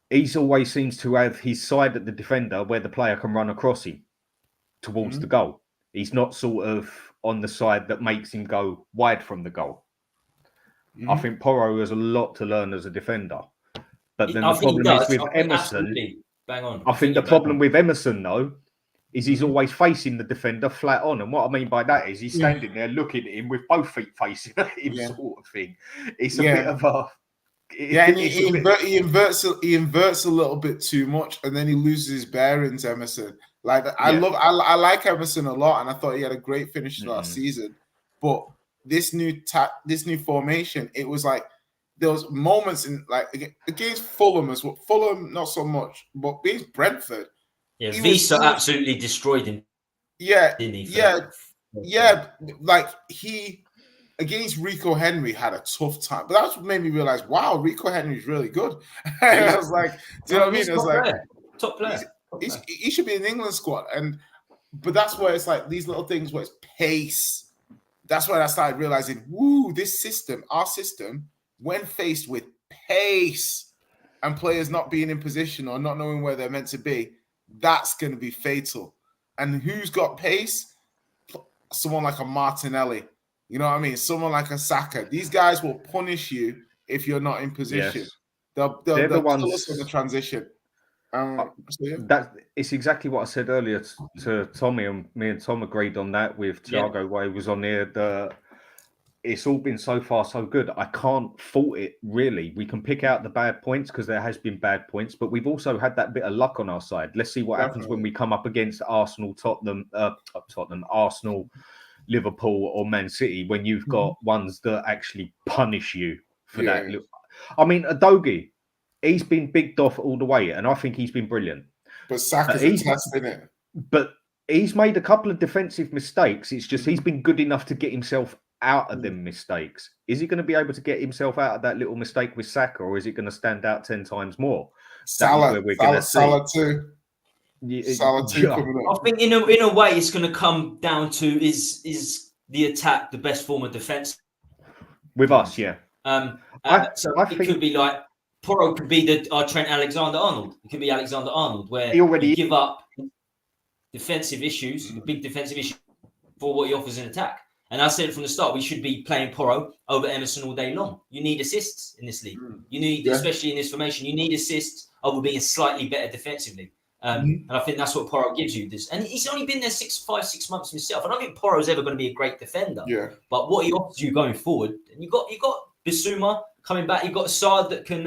He's always seems to have his side at the defender where the player can run across him towards the goal. He's not sort of on the side that makes him go wide from the goal. I think Porro has a lot to learn as a defender. But then the problem is with Emerson. Bang on. I think the problem with Emerson, though, is he's always facing the defender flat on. And what I mean by that is he's standing there looking at him with both feet facing at him, sort of thing. It's a bit of a... he inverts a little bit too much, and then he loses his bearings, Emerson. Like I like Emerson a lot, and I thought he had a great finish last season. But this new formation, it was like there was moments in like against Fulham as well. Fulham not so much, but against Brentford, Visa absolutely destroyed him. Like he against Rico Henry had a tough time, but that's what made me realize, wow, Rico Henry's really good. And I was like, do you know what I mean? It's like top player. He should be in the England squad, but that's where it's like these little things where it's pace. That's when I started realizing, this system, our system, when faced with pace and players not being in position or not knowing where they're meant to be, that's going to be fatal. And who's got pace? Someone like a Martinelli. You know what I mean? Someone like a Saka. These guys will punish you if you're not in position. Yes. They'll kill us in the transition. It's exactly what I said earlier to Tommy, and me and Tom agreed on that with Thiago Way was on here. It's all been so far so good. I can't fault it really. We can pick out the bad points because there has been bad points, but we've also had that bit of luck on our side. Let's see what happens when we come up against Arsenal, Arsenal, Liverpool, or Man City. When you've got ones that actually punish you for that. I mean, Adogi. He's been bigged off all the way, and I think he's been brilliant. But Saka's a test, isn't it? But he's made a couple of defensive mistakes. It's just he's been good enough to get himself out of them mistakes. Is he going to be able to get himself out of that little mistake with Saka, or is it going to stand out 10 times more? Salah too. Salah too coming up. I think in a way it's going to come down to is the attack the best form of defence? With us, yeah. So I think it could be like Porro could be our Trent Alexander-Arnold. It could be Alexander-Arnold, where you give up defensive issues, big defensive issues, for what he offers in attack. And I said it from the start, we should be playing Porro over Emerson all day long. You need assists in this league. You need, especially in this formation, you need assists over being slightly better defensively. And I think that's what Porro gives you. And he's only been there 5-6 months himself. I don't think Porro's ever going to be a great defender. Yeah. But what he offers you going forward, and you got Bissouma coming back. You've got a side that can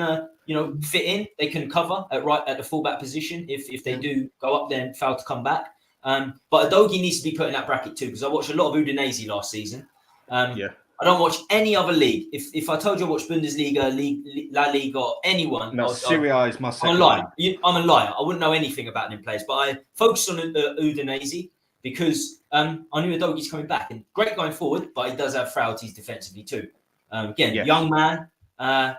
fit in. They can cover at the fullback position if they do go up there and fail to come back. But Adogi needs to be put in that bracket too, because I watched a lot of Udinese last season. I I don't watch any other league. If I told you I watch Bundesliga, La Liga, or anyone, No, Serie A is my I'm a second liar. league. I'm a liar. I wouldn't know anything about them players, but I focus on Udinese because I knew Udogi's coming back and great going forward, but he does have frailties defensively too. Again, Yes. young man, and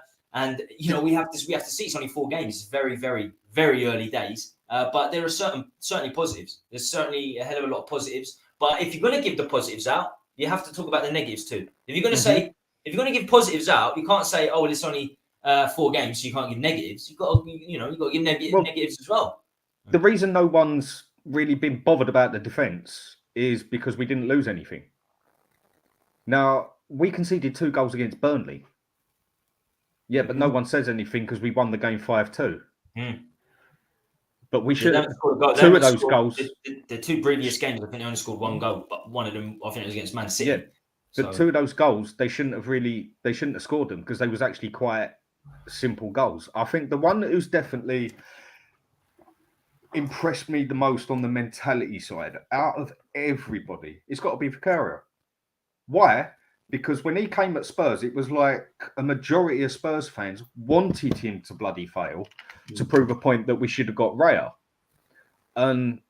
we have to see. It's only 4 games. It's very, very, very early days, but there are certainly positives. There's certainly a hell of a lot of positives. But if you're going to give the positives out, you have to talk about the negatives too. If you're going to say, if you're going to give positives out, you can't say, oh, well, it's only 4 games, so you can't give negatives. You've got to give negatives as well. The reason no one's really been bothered about the defence is because we didn't lose anything. Now, we conceded 2 goals against Burnley. Yeah, but no one says anything because we won the game 5-2. But we should have 2 of those goals. The 2 previous games, I think they only scored 1 goal, but one of them, I think it was against Man City. Yeah, but 2 of those goals, they shouldn't have scored them because they was actually quite simple goals. I think the one who's definitely impressed me the most on the mentality side out of everybody, it's got to be Vicario. Why? Because when he came at Spurs, it was like a majority of Spurs fans wanted him to bloody fail to prove a point that we should have got Raya. And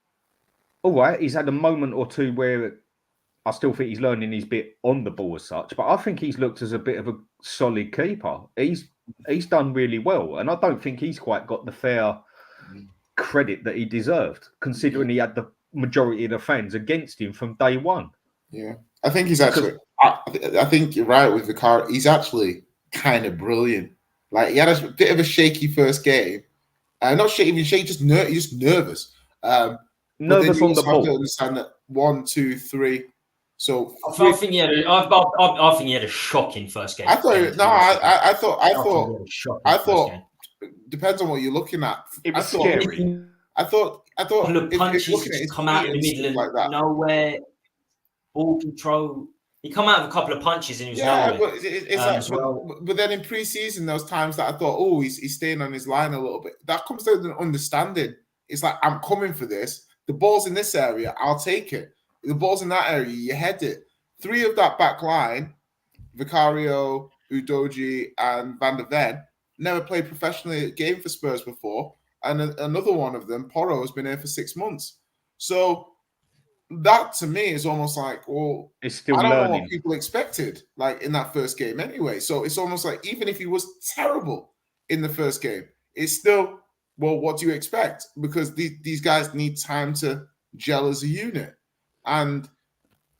all right, he's had a moment or two where I still think he's learning his bit on the ball as such, but I think he's looked as a bit of a solid keeper. He's done really well, and I don't think he's quite got the fair credit that he deserved, considering he had the majority of the fans against him from day one. Yeah, I think he's actually. I think you're right with Vicario. He's actually kind of brilliant. Like he had a bit of a shaky first game, not shaky, just nervous. Nervous on the ball. Have to understand that 1, 2, 3. So I think he had a shocking first game. I thought. Depends on what you're looking at. It was scary. I thought. The punches just come out in the middle of nowhere. Ball control. He come out of a couple of punches and he was nowhere. But then in pre-season, those times that I thought, oh, he's staying on his line a little bit. That comes down to understanding. It's like, I'm coming for this. The ball's in this area, I'll take it. The ball's in that area, you head it. 3 of that back line, Vicario, Udogie, and Van der Ven, never played professionally a game for Spurs before. And another one of them, Porro, has been here for 6 months. So that to me is almost like, well, it's still I don't learning. know what people expected, like in that first game anyway. So it's almost like even if he was terrible in the first game, it's still, well, what do you expect? Because these guys need time to gel as a unit. And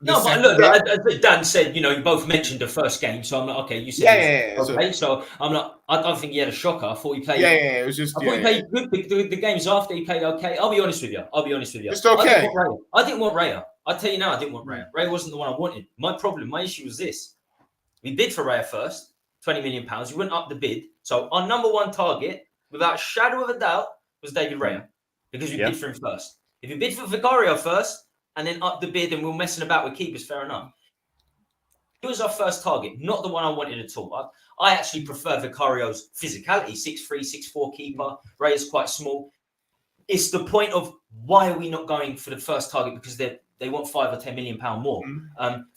but look, as Dan said, you both mentioned the first game, so I'm like, okay, you said okay, so I'm not. I don't think he had a shocker. I thought he played. It was just. I thought he played good. The games after he played okay. I'll be honest with you. Just okay. I didn't want Raya. I tell you now, I didn't want Raya. Raya wasn't the one I wanted. My issue was this: we bid for Raya first, £20 million. We went up the bid, so our number 1 target, without a shadow of a doubt, was David Raya because we bid for him first. If you bid for Vicario first and then up the bid and we're messing about with keepers, fair enough. He was our first target, not the one I wanted at all. I actually prefer Vicario's physicality, 6'3", 6'4" keeper. Ray is quite small. It's the point of why are we not going for the first target, because they want £5 or £10 million more.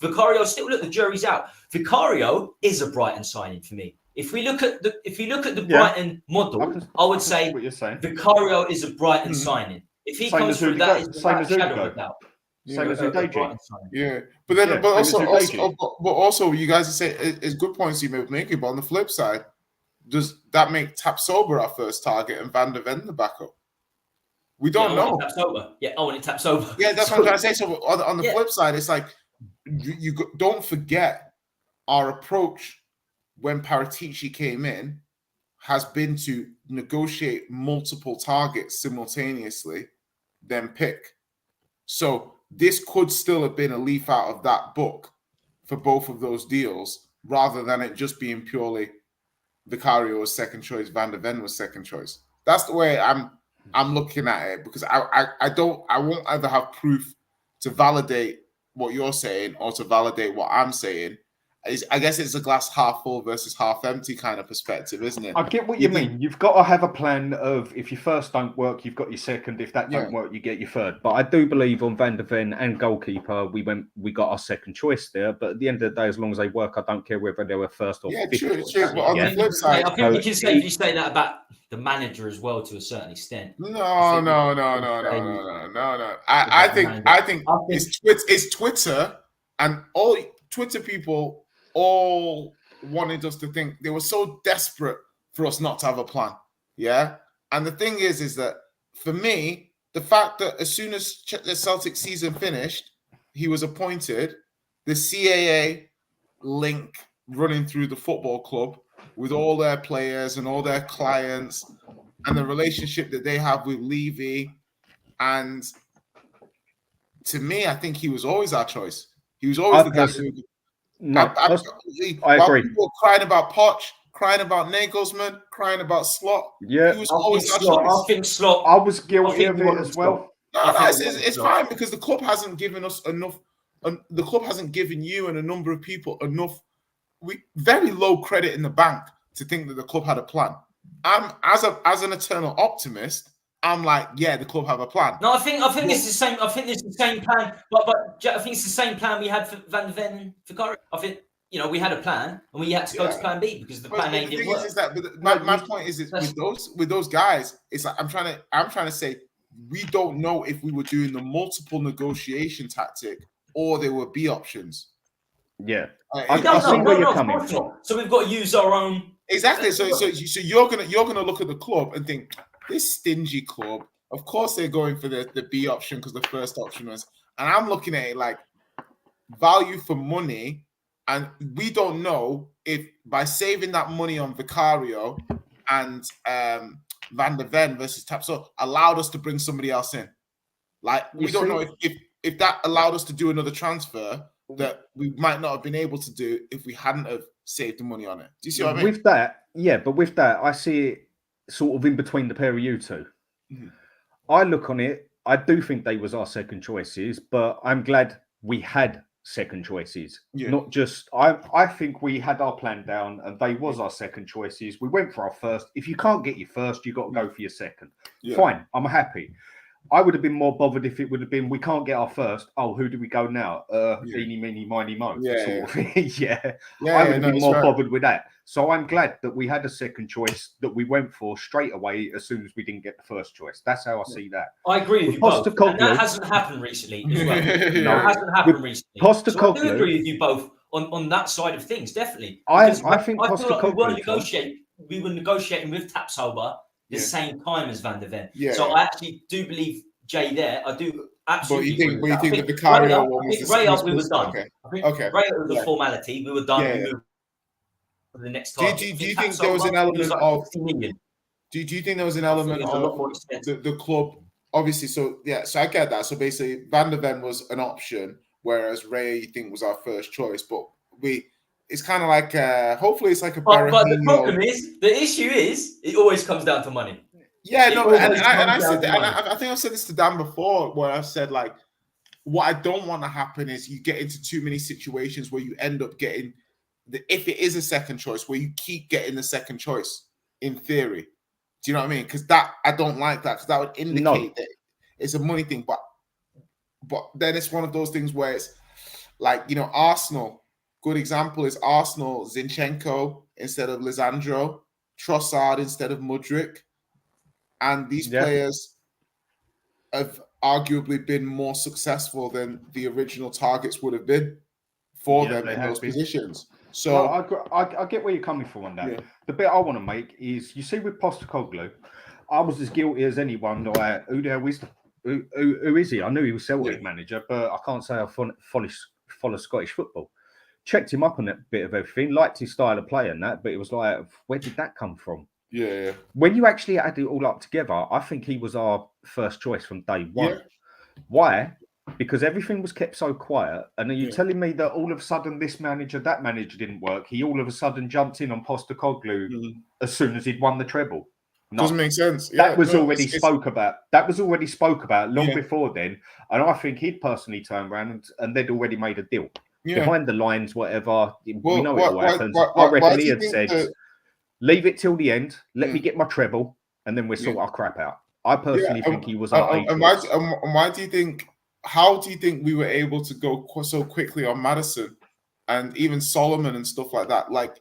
Vicario still, look, the jury's out. Vicario is a Brighton signing for me. If we look at the Brighton model, I would say Vicario is a Brighton signing. If he comes through that, it's a shadow of doubt. Same as Udogie. Yeah, but also, you guys are saying it's good points you may make. But on the flip side, does that make Tapsoba our first target and Van der Ven the backup? We don't know. I want it Tapsoba. Yeah, that's what I'm trying to say. So on the flip side, it's like you don't forget our approach when Paratici came in has been to negotiate multiple targets simultaneously, then pick. So this could still have been a leaf out of that book for both of those deals, rather than it just being purely Vicario was second choice, Van der Ven was second choice. That's the way I'm looking at it, because I won't either have proof to validate what you're saying or to validate what I'm saying. I guess it's a glass half full versus half empty kind of perspective, isn't it? I get what you mean. You've got to have a plan of if your first don't work, you've got your second. If that don't work, you get your third. But I do believe on Van der Ven and goalkeeper, we got our second choice there. But at the end of the day, as long as they work, I don't care whether they were first or fifth choice. True. But on the flip side, I think we can safely say that about the manager as well to a certain extent. No. I think it's Twitter and all Twitter people all wanted us to think they were so desperate for us not to have a plan. Yeah. And the thing is that for me, the fact that as soon as the Celtic season finished, he was appointed, the CAA link running through the football club with all their players and all their clients and the relationship that they have with Levy. And to me, I think he was always our choice. He was always the guy who... I agree. People were crying about Poch, crying about Nagelsmann, crying about Slot. Yeah, he was always our choice. I think Slot. I was guilty of it as well. No, it's fine because the club hasn't given us enough. The club hasn't given you and a number of people enough. Very low credit in the bank to think that the club had a plan. I'm as an eternal optimist. I'm like, yeah, the club have a plan. No, I think it's the same. I think it's the same plan. But I think it's the same plan we had for Van der Ven and for Curry. I think we had a plan and we had to go to plan B because the plan A didn't work. My point is with those guys, it's like I'm trying to say we don't know if we were doing the multiple negotiation tactic or there were B options. Yeah, I see where you're coming from. So we've got to use our own. Exactly. So you're gonna look at the club and think, this stingy club, of course they're going for the B option because the first option was, and I'm looking at it like value for money, and we don't know if by saving that money on Vicario and Van der Ven versus Tapso allowed us to bring somebody else in. Like we don't know if that allowed us to do another transfer that we might not have been able to do if we hadn't have saved the money on it. Do you see what I mean? With that, but with that, I see it sort of in between the pair of you two. Mm-hmm. I look on it, I do think they was our second choices, but I'm glad we had second choices. Yeah. Not just, I think we had our plan down and they was our second choices. We went for our first. If you can't get your first, you got to go for your second. Yeah. Fine, I'm happy. I would have been more bothered if it would have been, we can't get our first. Oh, who do we go now? Eeny, meeny, miny, mo. I would have been more bothered with that. So I'm glad that we had a second choice that we went for straight away as soon as we didn't get the first choice. That's how I see that. I agree with you both. And that hasn't happened recently as well. No, it hasn't happened recently. So I do agree with you both on that side of things, definitely. I think Postecoglou, we were negotiating with Tapsoba the same time as Van der Ven. Yeah. So I actually do believe Jay there. I do absolutely. But you think the Vicario one was Ray up, we were done. Okay. Ray up was a formality. We were done. We moved to the next time. Do you think there was an element of? Do you think there was an element of the club? Obviously, so I get that. So basically, Van der Ven was an option, whereas Ray, you think, was our first choice. But it's kind of like hopefully it's like a. But the problem is, the issue is, it always comes down to money. Yeah, no, and I said that, and I think I've said this to Dan before, where I've said like, what I don't want to happen is you get into too many situations where you end up getting if it is a second choice, where you keep getting the second choice in theory. Do you know what I mean? Because that I don't like that, because that would indicate that it's a money thing. But then it's one of those things where it's like, Arsenal. Good example is Arsenal, Zinchenko instead of Lisandro, Trossard instead of Mudryk. And these players have arguably been more successful than the original targets would have been for them in those positions. So I get where you're coming from on that. Yeah. The bit I want to make is, you see with Postecoglou, I was as guilty as anyone. Like, who is he? I knew he was Celtic manager, but I can't say I follow Scottish football. Checked him up on that bit of everything, liked his style of play and that, but it was like, where did that come from? Yeah. When you actually add it all up together, I think he was our first choice from day one. Yeah. Why? Because everything was kept so quiet. And are you telling me that all of a sudden this manager, that manager didn't work? He all of a sudden jumped in on Postecoglou as soon as he'd won the treble. No. Doesn't make sense. That was already spoke about. That was already spoke about long before then. And I think he'd personally turned around and they'd already made a deal. behind the lines, whatever. Well, we know why- it all why- happens. why- I why reckon do he you had think said, that- leave it till the end, let me get my treble, and then we'll sort our crap out. I personally think he was our and why do you think? How do you think we were able to go so quickly on Madison and even Solomon and stuff like that? Like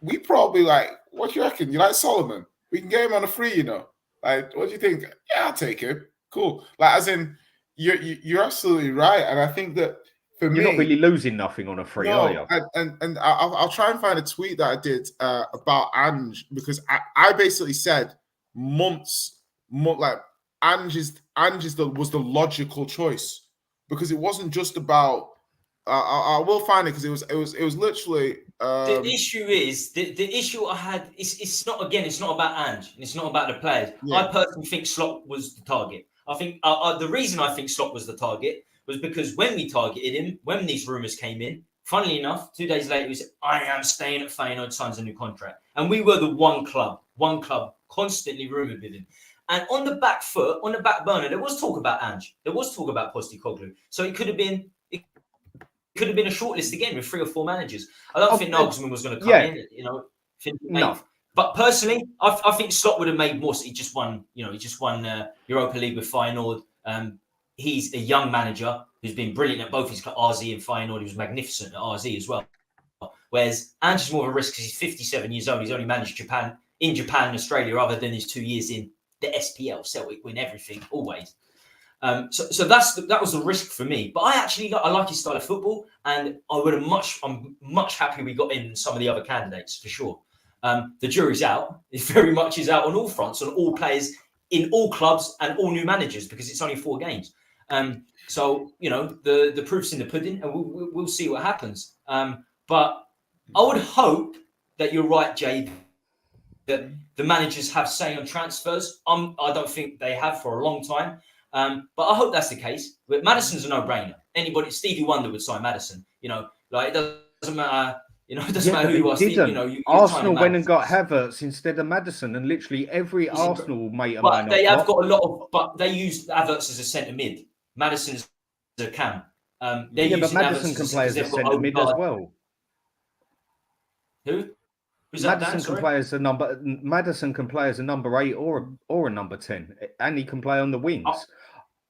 we probably like. What do you reckon? You like Solomon? We can get him on a free, you know. Like, what do you think? Yeah, I'll take him. Cool. Like, as in, you're absolutely right, and I think that for me, you're not really losing nothing on a free, are you? And I'll try and find a tweet that I did about Ange, because I basically said like Ange was the logical choice, because it wasn't just about. I will find it, because it was literally. The issue is the issue I had. It's not about Ange. It's not about the players. Yeah. I personally think Slot was the target. I think the reason I think Slot was the target was because when we targeted him, when these rumours came in, funnily enough, 2 days later he said, "I am staying at Feyenoord," signs a new contract, and we were the one club constantly rumoured with him. And on the back foot, on the back burner, there was talk about Ange. There was talk about Postecoglou. So it could have been. Could have been a shortlist again with 3 or 4 managers. I don't think Nagelsmann was going to come in, No. But personally, I think Slot would have made more. He just won, Europa League with Feyenoord. He's a young manager who's been brilliant at both his RZ and Feyenoord. He was magnificent at RZ as well. Whereas Ange is more of a risk because he's 57 years old. He's only managed Japan and Australia, other than his 2 years in the SPL. Celtic win everything always. So that was the risk for me. But I like his style of football, and I'm much happy we got in some of the other candidates for sure. The jury's out. It very much is out on all fronts, on all players in all clubs and all new managers, because it's only 4 games. So the proof's in the pudding, and we'll see what happens. But I would hope that you're right, Jade, that the managers have say on transfers. I don't think they have for a long time. But I hope that's the case. But Madison's a no-brainer. Stevie Wonder would sign Madison. It doesn't matter. It doesn't matter who you are. Steve, Arsenal went and got Havertz instead of Madison, and literally every Arsenal mate of mine. But they have got a lot of. But they use Havertz as a centre mid. Madison's a cam. But Madison can play as a centre mid as well. Who? Madison can play as a number 8 or a number 10, and he can play on the wings.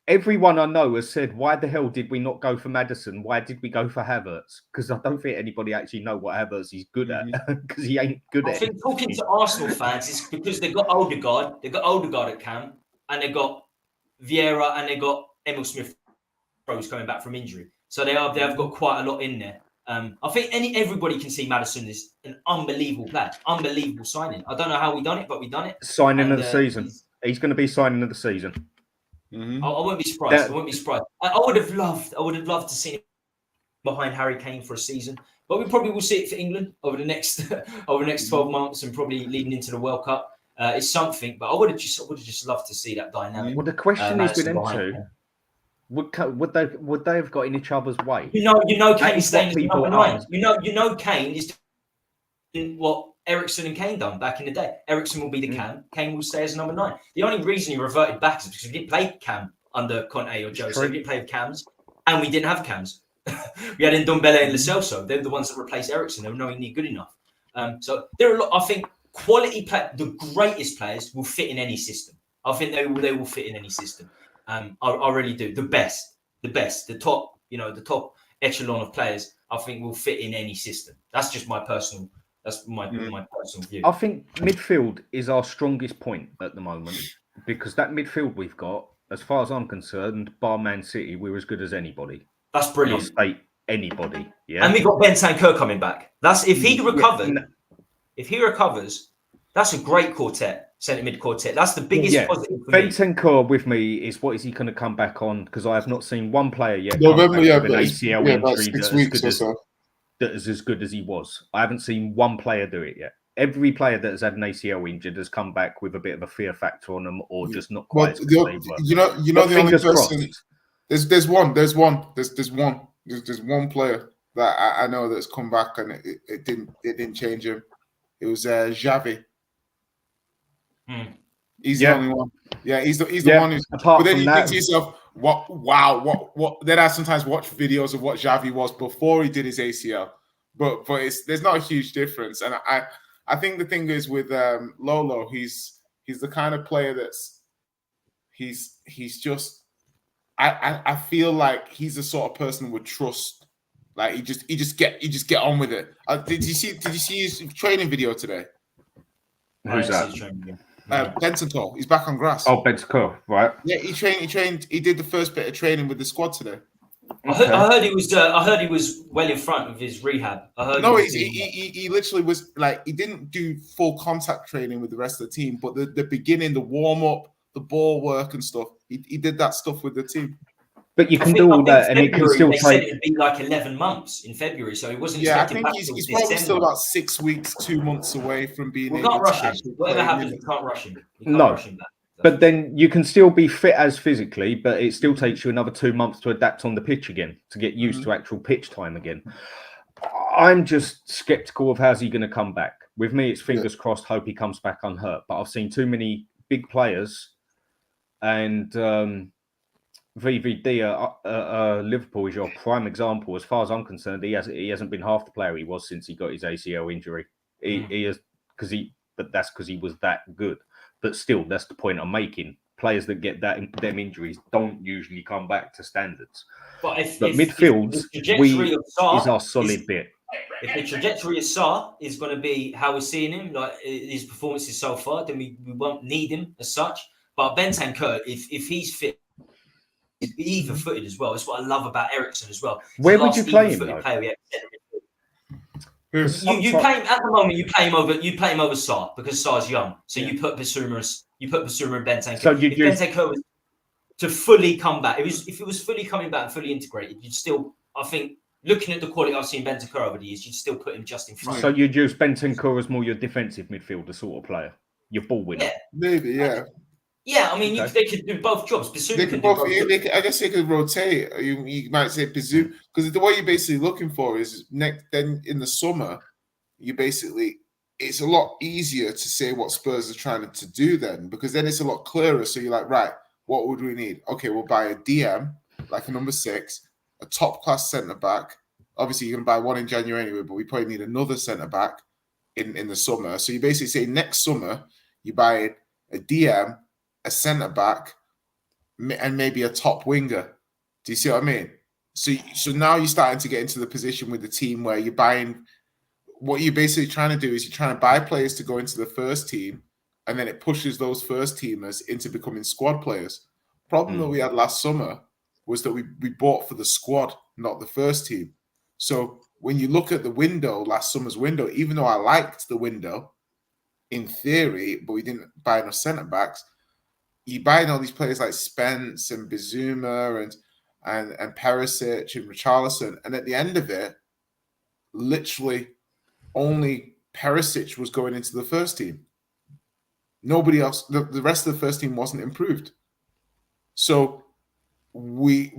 Everyone I know has said, "Why the hell did we not go for Madison? Why did we go for Havertz?" Because I don't think anybody actually know what Havertz is good at, because he ain't good at it. I think talking to Arsenal fans is because they've got Odegaard at Cam, and they've got Vieira, and they've got Emil Smith-Rowe coming back from injury. So they have got quite a lot in there. I think everybody can see Madison is an unbelievable player, unbelievable signing. I don't know how we done it, but we done it. Signing of the season. He's going to be signing of the season. Mm-hmm. I wouldn't be surprised. I wouldn't be surprised. I would have loved to see him behind Harry Kane for a season, but we probably will see it for England over the next 12 months, and probably leading into the World Cup. It's something, but I would have just loved to see that dynamic. Well, the question is with them two. Would they have got in each other's way? Kane's staying as number 9. Kane is doing what Eriksen and Kane done back in the day. Eriksen will be the cam. Kane will stay as number 9. The only reason he reverted back is because we didn't play cam under Conte or Joe. So we didn't play with cams, and we didn't have cams. We had Ndombele and Lo Celso. They're the ones that replaced Eriksen. They were knowingly good enough. So there are a lot. I think quality the greatest players will fit in any system. I think they will fit in any system. I really do. The best, the top, the top echelon of players, I think will fit in any system. That's just my personal. That's my personal view. I think midfield is our strongest point at the moment, because that midfield we've got, as far as I'm concerned, bar Man City, we're as good as anybody. That's brilliant. State anybody, yeah. And we got Bentancur coming back. That's if he recovered. If he recovers, that's a great quartet, centre mid quartet. That's the biggest positive for me. Bentancur with me is what is he going to come back on? Because I have not seen one player yet. November, with an ACL injury 6 weeks or so. That is as good as he was. I haven't seen one player do it yet. Every player that has had an ACL injured has come back with a bit of a fear factor on them, or just not quite. The only person. There's one player that I know that's come back, and it didn't change him. It was Xavi. He's the only one. Yeah, he's the one who's. Apart but then from you that, think to yourself, what? Then I sometimes watch videos of what Xavi was before he did his ACL, but there's not a huge difference. And I think the thing is with Lolo, he's the kind of player he's just I feel like he's the sort of person who would trust. Like you just get on with it. Did you see his training video today? Who's that? Bentancur. He's back on grass. Oh, Bentancur, right? Yeah, he trained. He did the first bit of training with the squad today. I heard he was well in front of his rehab. He literally was like, he didn't do full contact training with the rest of the team, but the beginning, the warm up, the ball work and stuff, he did that stuff with the team. But you can do all that, and it can still they take. said it'd be like 11 months in February, so he wasn't. Yeah, I think he's probably still about 6 weeks, 2 months away from being. We can't rush him. Whatever happens, we can't rush him. Rush him back. But then you can still be fit as physically, but it still takes you another 2 months to adapt on the pitch again, to get used to actual pitch time again. I'm just skeptical of how's he going to come back. With me, it's fingers crossed, hope he comes back unhurt. But I've seen too many big players, and VVD, Liverpool is your prime example. As far as I'm concerned, he hasn't been half the player he was since he got his ACL injury. He is but that's because he was that good. But still, that's the point I'm making. Players that get them injuries don't usually come back to standards. But midfield is our solid bit. If the trajectory of Sarr is going to be how we're seeing him, like his performances so far, then we won't need him as such. But Bentancur, if he's fit, he's even-footed as well. That's what I love about Eriksen as well. Where would you play him, though? You play him at the moment. You play him over Sarr because Sarr's young. So you put Bissouma and Bentancur. So Bentancur was to fully come back. If it was fully coming back, fully integrated, you'd still. I think looking at the quality I've seen Bentancur over the years, you'd still put him just in front. So you'd use Bentancur as more your defensive midfielder sort of player, your ball winner. Yeah. Maybe, yeah. Yeah, I mean, they could do both jobs. They could both. I guess they could rotate. You might say Bissouma, because what you're basically looking for is then in the summer, it's a lot easier to say what Spurs are trying to do then, because then it's a lot clearer. So you're like, right, what would we need? Okay, we'll buy a DM, like a number 6, a top class centre back. Obviously, you're going to buy one in January anyway, but we probably need another centre back in the summer. So you basically say next summer, you buy a DM, a centre back, and maybe a top winger. Do you see what I mean? So now you're starting to get into the position with the team where you're buying. What you're basically trying to do is you're trying to buy players to go into the first team, and then it pushes those first teamers into becoming squad players. Problem that we had last summer was that we bought for the squad, not the first team. So when you look at the window, last summer's window, even though I liked the window in theory, but we didn't buy enough centre backs. You're buying all these players like Spence and Bissouma and Perisic and Richarlison, and at the end of it, literally only Perisic was going into the first team. Nobody else. The rest of the first team wasn't improved. So we've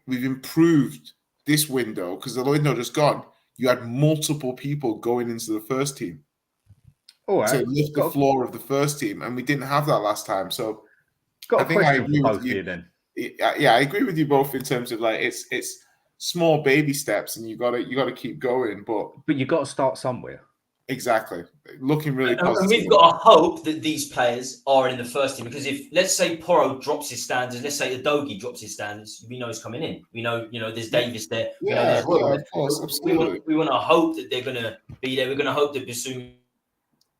improved this window, because the window just gone. You had multiple people going into the first team. To lift the floor of the first team, and we didn't have that last time. So I think I agree with you. Then, I agree with you both in terms of like it's small baby steps, and you got to keep going. But you got to start somewhere. Exactly, looking really positive. And we've got to hope that these players are in the first team, because if, let's say, Porro drops his standards, let's say Udogie drops his standards, we know he's coming in. We know, there's Davis there. Of course, absolutely. We want to hope that they're going to be there. We're going to hope that Bissouma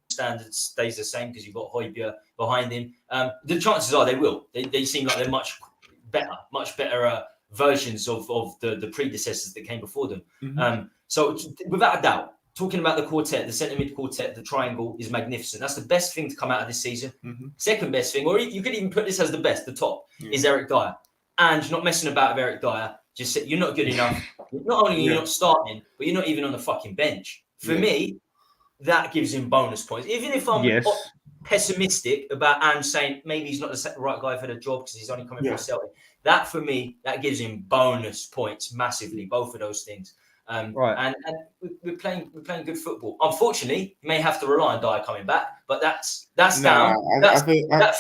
standard stays the same because you've got Højbjerg behind him. The chances are they will. They seem like they're much better versions of the predecessors that came before them. Mm-hmm. So without a doubt, talking about the quartet, the centre mid quartet, the triangle is magnificent. That's the best thing to come out of this season. Mm-hmm. Second best thing, or you could even put this as the best, the top, is Eric Dyer. And not messing about with Eric Dyer. Just say, you're not good enough. Not only are you not starting, but you're not even on the fucking bench. For me, that gives him bonus points. Even if I'm pessimistic about Ange saying maybe he's not the right guy for the job because he's only coming from Celtic. That, for me, that gives him bonus points massively, both of those things. Right. And we're playing good football. Unfortunately, you may have to rely on Dyer coming back, but that's down.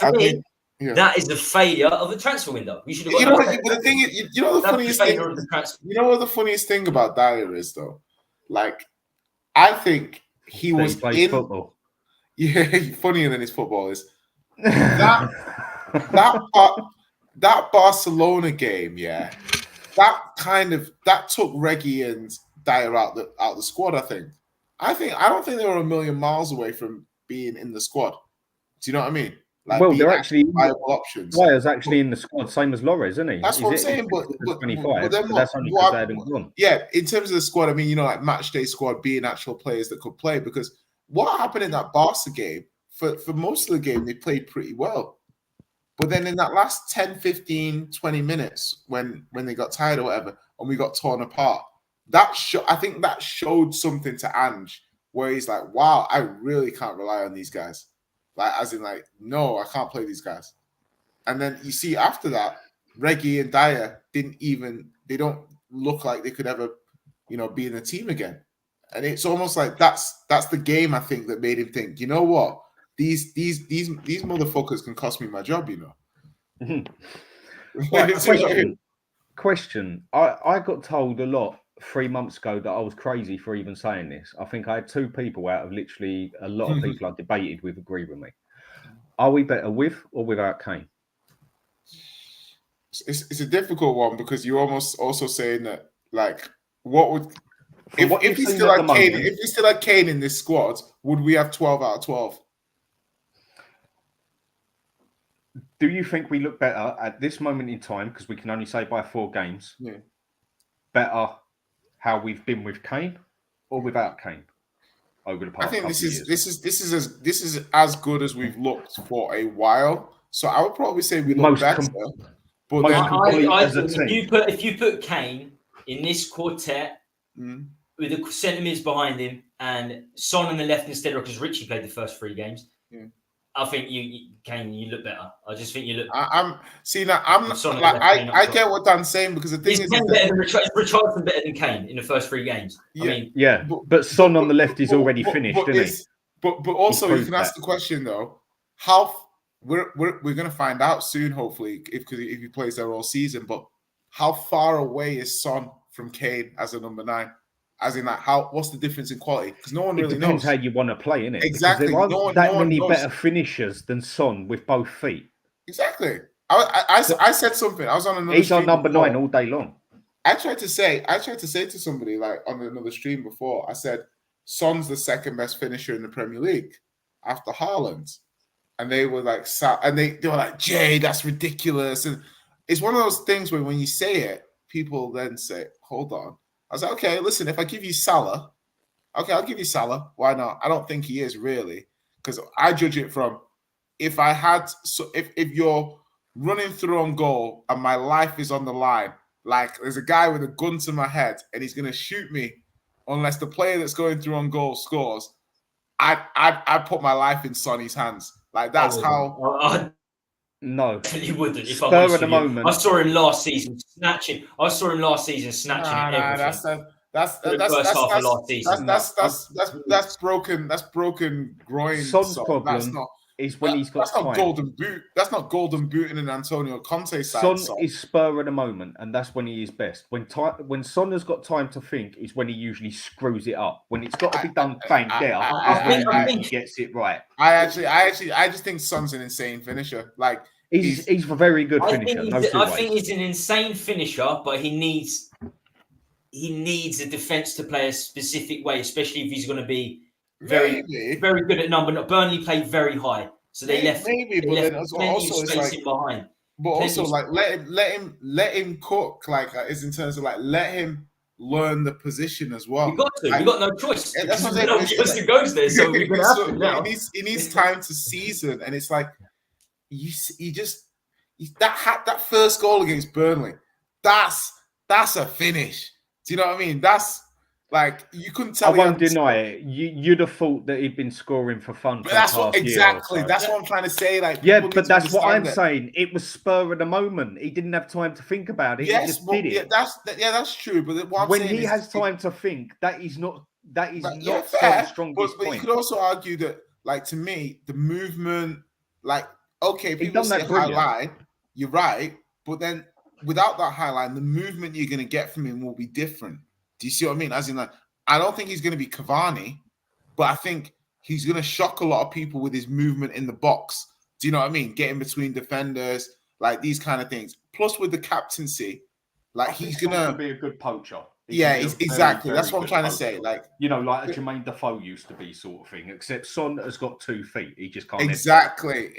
For me, Yeah. That is the failure of the transfer window. We should have got You know, that. but the thing is, you know the That's funniest the thing. failure of the transfer. You know what the funniest thing about Dyer is though? Like, I think he was plays in. football. Yeah, funnier than his football is. That Barcelona game, yeah, that took Reggie and Dyer out the squad. I don't think they were a million miles away from being in the squad. Do you know what I mean? Like, well, being they're actually viable options. Dyer's actually in the squad, same as Lores, isn't he? That's what I'm saying. But 25, then but that's only because they hadn't gone. Yeah, in terms of the squad, I mean, you know, like match day squad being actual players that could play. Because what happened in that Barca game, for most of the game, they played pretty well. But then in that last 10, 15, 20 minutes, when they got tired or whatever, and we got torn apart, I think that showed something to Ange, where he's like, wow, I really can't rely on these guys. Like, as in, like, no, I can't play these guys. And then you see after that, Reggie and Dyer they don't look like they could ever, you know, be in the team again. And it's almost like that's the game, I think, that made him think, you know what? These motherfuckers can cost me my job, you know. Right, question. I got told a lot 3 months ago that I was crazy for even saying this. I think I had 2 people out of literally a lot of people I debated with agree with me. Are we better with or without Kane? It's a difficult one because you're almost also saying that, like, what would if he still had Kane, if he still had Kane in this squad, would we have 12 out of 12? Do you think we look better at this moment in time, because we can only say by 4 games, better how we've been with Kane or without Kane over the past? I think this is as good as we've looked for a while. So I would probably say we look better. But if you put Kane in this quartet with the centre mids behind him and Son on the left instead of, because Richie played the first 3 games. I think Kane, you look better. I just think you look. I get what Dan's saying, because the thing is Richarlison better than Kane in the first 3 games. But Son on the left is already finished, isn't he? But also you can ask the question though, how we're going to find out soon, hopefully, if he plays there all season. But how far away is Son from Kane as a number 9? As in, like, what's the difference in quality? Because no one really knows. It depends how you want to play, innit? Exactly. Because there aren't that many better finishers than Son with both feet. Exactly. I said something. I was on another. He's on number 9 all day long. I tried to say to somebody, like, on another stream before. I said Son's the second best finisher in the Premier League after Haaland, and they were like, they were like, Jay, that's ridiculous. And it's one of those things where when you say it, people then say, hold on. I was like, okay, listen, if I give you Salah, okay, I'll give you Salah. Why not? I don't think he is really, because I judge it from if you're running through on goal and my life is on the line, like there's a guy with a gun to my head and he's going to shoot me unless the player that's going through on goal scores, I'd put my life in Sonny's hands. Like, that's how... No, you wouldn't. If Spur at the moment. I saw him last season snatching. That's the first half of last season. That's broken. That's broken groin. Son's problem is when he's got time. Golden boot. That's not golden boot in an Antonio Conte side. Son is Spur at the moment, and that's when he is best. When Son has got time to think, is when he usually screws it up. When it's got to be done bang there, I think he gets it right. I just think Son's an insane finisher. Like, he's a very good finisher. I think he's an insane finisher, but he needs a defense to play a specific way, especially if he's going to be very good at number. Burnley played very high, so they left space in behind. But also, like, let him cook. Like, is in terms of, like, let him learn the position as well. We got to. We got no choice. That's what no choice that goes there. So we're gonna have to now. He needs time to season, and it's like that first goal against Burnley. That's a finish. Do you know what I mean? That's like, you couldn't tell. I won't deny it. You'd have thought that he'd been scoring for fun. That's what exactly. That's what I'm trying to say. Like, yeah, but that's what I'm saying. It was Spur at the moment. He didn't have time to think about it. Yes, he just did it. That's true. But when he has time to think, that is not fair, strongest but point. you could also argue that, like, to me, the movement, like, okay, people done say that high brilliant. line. You're right, but then without that high line, the movement you're going to get from him will be different. Do you see what I mean? As in, like, I don't think he's going to be Cavani, but I think he's going to shock a lot of people with his movement in the box. Do you know what I mean? Getting between defenders, like these kind of things. Plus, with the captaincy, like he's going to be a good poacher. Yeah, exactly. That's what I'm trying to say. Like, you know, like a Jermaine Defoe used to be, sort of thing. Except Son has got 2 feet. He just can't. Exactly.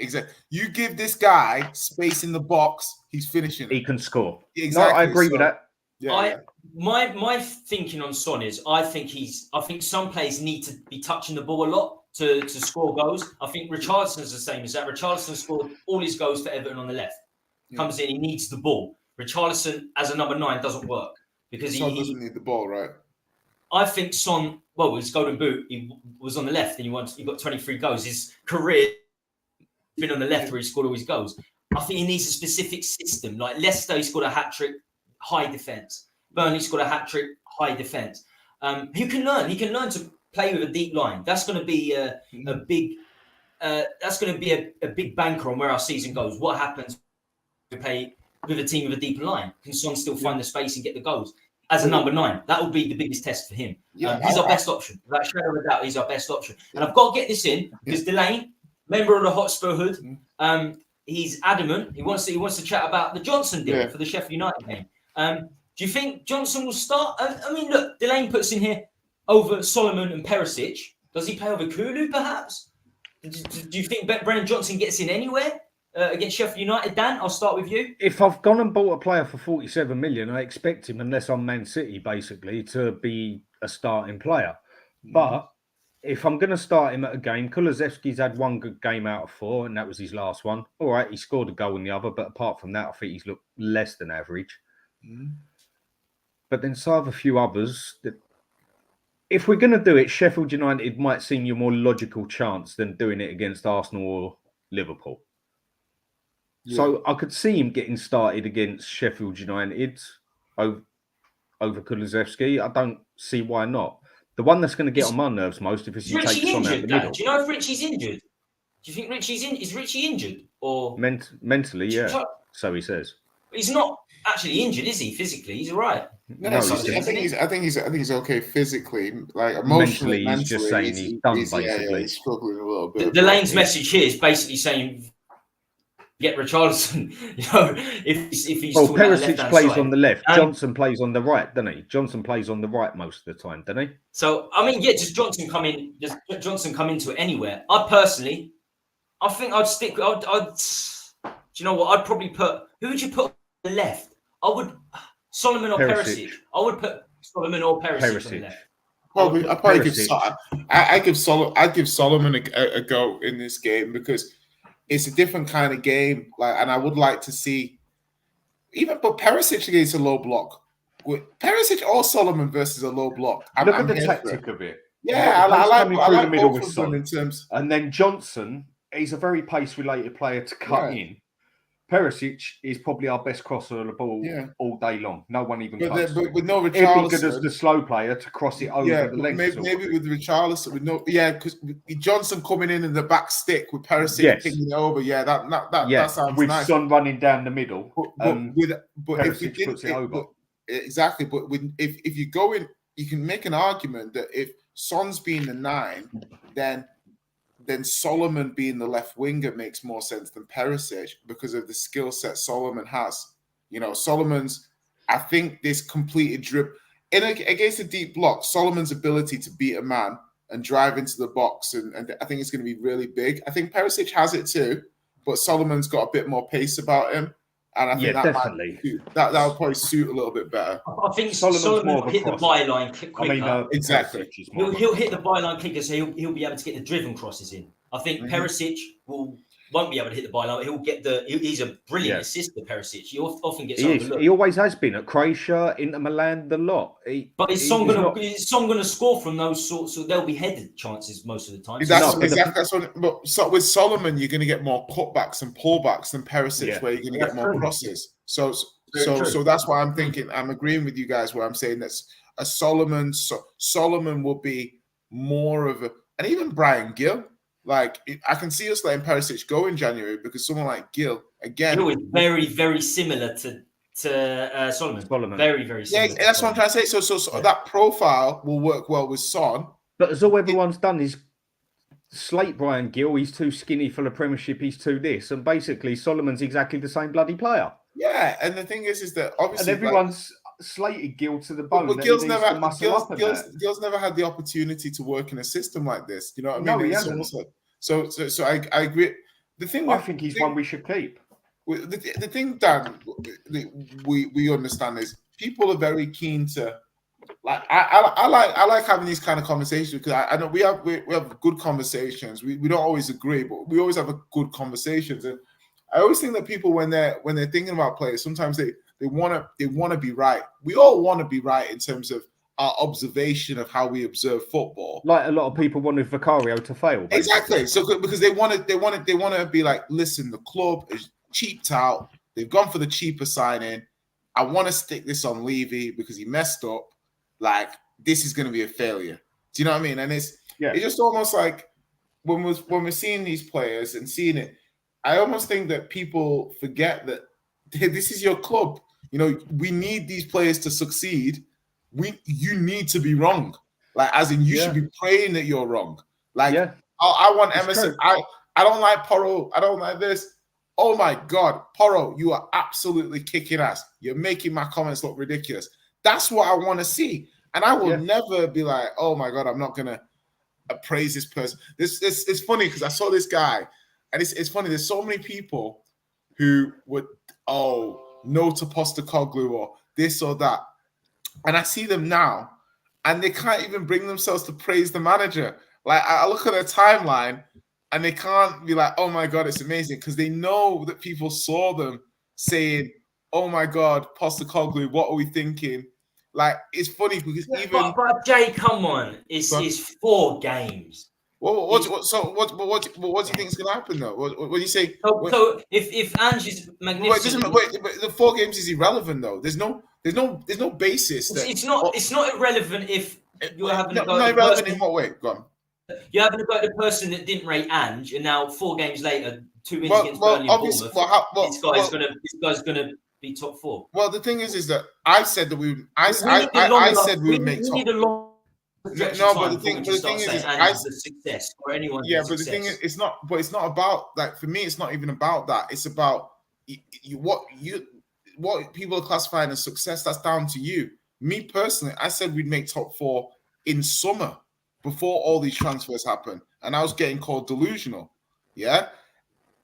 You give this guy space in the box, he's finishing. He can score. Exactly. No, I agree with that. Yeah. My thinking on Son is I think some players need to be touching the ball a lot to score goals. I think Richarlison's the same as that. Richarlison scored all his goals for Everton on the left. Comes in, he needs the ball. Richarlison as a number 9 doesn't work because Son doesn't need the ball, right? I think Son, well, his golden boot, he was on the left and he got 23 goals. His career been on the left where he scored all his goals. I think he needs a specific system. Like Leicester, he scored a hat-trick, high defence. Burnley scored a hat-trick, high defence. He can learn to play with a deep line. That's going to be a big banker on where our season goes. What happens to play with a team with a deeper line? Can Son still find the space and get the goals? As a number 9, that will be the biggest test for him. He's our best option. Without shadow of a doubt, he's our best option. And I've got to get this in because Delane, member of the Hotspur Hood, he's adamant. He wants to chat about the Johnson deal for the Sheffield United game. Do you think Johnson will start? I mean, look, Delane puts in here over Solomon and Perisic. Does he play over Kulu, perhaps? Do you think Brennan Johnson gets in anywhere? Against Sheffield United, Dan, I'll start with you. If I've gone and bought a player for 47 million, I expect him, unless I'm Man City, basically, to be a starting player. But if I'm going to start him at a game, Kulusevski's had 1 good game out of 4, and that was his last one. All right, he scored a goal in the other, but apart from that, I think he's looked less than average. But then so have a few others. If we're going to do it, Sheffield United might seem your more logical chance than doing it against Arsenal or Liverpool. So I could see him getting started against Sheffield United over Kulusevski. I don't see why not. The one that's going to get on my nerves most if he takes Son out the middle. Do you know if Richie's injured? Do you think is Richie injured or mentally? Yeah. So he says. He's not actually injured, is he? Physically, he's all right. No, I think he's okay physically. Like emotionally, mentally, he's just saying he's done basically. Yeah, he's struggling a little bit. Delane's message here is basically saying, get Richarlison. You know, if he's well, Perisic plays side. on the left. Johnson plays on the right, doesn't he? Johnson plays on the right most of the time, doesn't he? So I mean, just Johnson come in. Just Johnson come into it anywhere. I think I'd stick. I'd. Do you know what? I'd probably put. Who would you put on the left? I would Solomon or Perisic. I would put Solomon or Perisic on the left. I'd probably give Solomon a go in this game because it's a different kind of game. Like, and I would like to see but Perisic against a low block. Perisic or Solomon versus a low block. Look at the tactic of it. Yeah, I like the middle both with of them Son. in terms. And then Johnson, he's a very pace-related player to cut in. Perisic is probably our best crosser of the ball all day long. No one even touches but with no Richarlison. He'd be good as the slow player to cross it over the length. Maybe with Richarlison, because Johnson coming in the back stick with Perisic picking it over. Yeah, that sounds with nice. Son running down the middle. But if you puts it over. Exactly. But if you go in, you can make an argument that if Son's being the 9, then Solomon being the left winger makes more sense than Perisic because of the skill set Solomon has. You know, I think this completed dribble against a deep block, Solomon's ability to beat a man and drive into the box, and I think it's going to be really big. I think Perisic has it too, but Solomon's got a bit more pace about him. And I think that would probably suit a little bit better. I think Solomon will hit the byline quicker. Exactly. He'll hit the byline quicker, so he'll be able to get the driven crosses in. I think Perisic won't be able to hit the byline. He's a brilliant assister, Perisic. He often gets overlooked. He always has been at Croatia, Inter Milan, the lot. But is Son going to score from those sorts? So there'll be headed chances most of the time. That's what. But with Solomon, you're going to get more cutbacks and pullbacks than Perisic, where you're going to get more crosses. So that's why I'm thinking. I'm agreeing with you guys where I'm saying that Solomon will be more of a, and even Brian Gill. Like I can see us letting Perisic go in January because someone like Gil again. Gil is very, very similar to Solomon. Very, very Yeah, similar. that's what I'm trying to say. So that profile will work well with Son. But as all everyone's done is slate Brian Gill. He's too skinny for the Premiership. He's too this, and basically Solomon's exactly the same bloody player. Yeah, and the thing is that obviously and everyone's slated Gill to the bone. But Gil's never had the opportunity to work in a system like this. You know what I mean? No, he hasn't. So I agree. The thing I think he's one we should keep. The thing, Dan, we understand is people are very keen to. Like I like having these kind of conversations because I know we have good conversations. We don't always agree, but we always have a good conversations. And I always think that people when they're thinking about players, sometimes they want to be right. We all want to be right in terms of our observation of how we observe football. Like a lot of people wanted Vicario to fail. Basically. Exactly. So because they want to be like, listen, the club is cheaped out. They've gone for the cheaper signing. I want to stick this on Levy because he messed up. Like, this is going to be a failure. Do you know what I mean? And it's just almost like when we're seeing these players and seeing it, I almost think that people forget that this is your club. You know, we need these players to succeed. You need to be wrong. Like, as in, you should be praying that you're wrong. Like, I want Emerson. I don't like Porro. I don't like this. Oh my God, Porro, you are absolutely kicking ass. You're making my comments look ridiculous. That's what I want to see. And I will never be like, oh my God, I'm not going to praise this person. It's funny because I saw this guy, and it's funny. There's so many people who would, no to Postecoglou or this or that. And I see them now, and they can't even bring themselves to praise the manager. Like, I look at their timeline, and they can't be like, oh my God, it's amazing. Because they know that people saw them saying, oh my God, Postecoglou, what are we thinking? Like, it's funny because but Jay, come on, it's 4 games. Well, what do you think is going to happen though? What do you say? So if Ange is magnificent, but the 4 games is irrelevant though. There's no basis. It's not irrelevant if you're having a go. Not irrelevant in what way? Go on. You're having a go at the person that didn't rate Ange, and now 4 games later, 2 wins against Burnley and Bournemouth. This guy's gonna be top 4. Well, the thing is that I said that I said we would make top. But the thing is, success or anyone. Yeah, but the thing is, it's not about like for me. It's not even about that. It's about what people are classifying as success. That's down to you. Me personally, I said we'd make top 4 in summer before all these transfers happen, and I was getting called delusional. Yeah,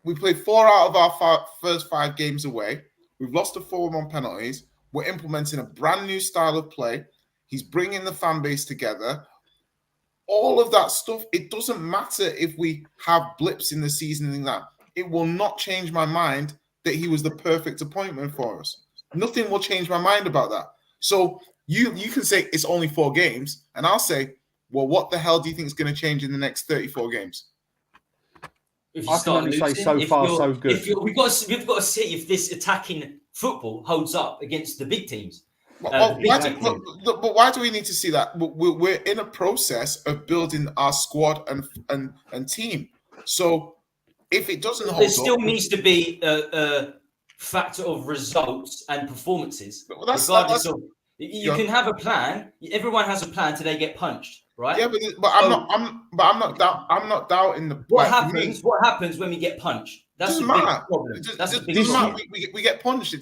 we played 4 out of our first 5 games away. We've lost to Fulham on penalties. We're implementing a brand new style of play. He's bringing the fan base together. All of that stuff, it doesn't matter if we have blips in the season and that. It will not change my mind that he was the perfect appointment for us. Nothing will change my mind about that. So you can say it's only 4 games, and I'll say, well, what the hell do you think is going to change in the next 34 games? I can only say so far, so good. We've got to see if this attacking football holds up against the big teams. But why do we need to see that? We're in a process of building our squad and team. So if it doesn't hold up, there still needs to be a factor of results and performances. You can have a plan. Everyone has a plan till they get punched, right? Yeah, I'm not doubting the. What happens when we get punched? That's the big problem. We get punched.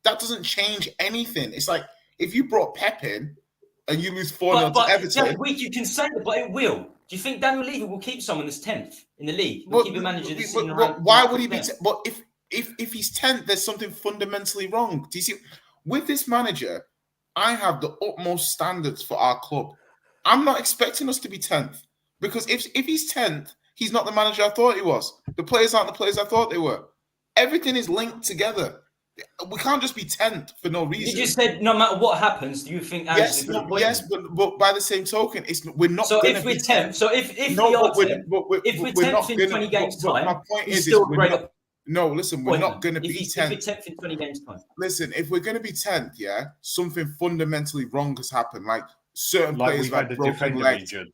That doesn't change anything. It's like if you brought Pep in and you lose 4-0 to Everton. That week you can say that, but it will. Do you think Daniel Levy will keep someone that's 10th in the league? Will keep a manager that's why would he be? But if he's 10th, there's something fundamentally wrong. Do you see? With this manager, I have the utmost standards for our club. I'm not expecting us to be 10th because if he's 10th, he's not the manager I thought he was. The players aren't the players I thought they were. Everything is linked together. We can't just be 10th for no reason. You just said no matter what happens, do you think? Yes, but by the same token, we're not. So if we're 10th, so if we're 10th in 20 games time, my point is no, listen, we're not going to be 10th. If we're 10th in 20 games time. Listen, if we're going to be 10th, something fundamentally wrong has happened. Like certain players we've had the broken defender legs. injured.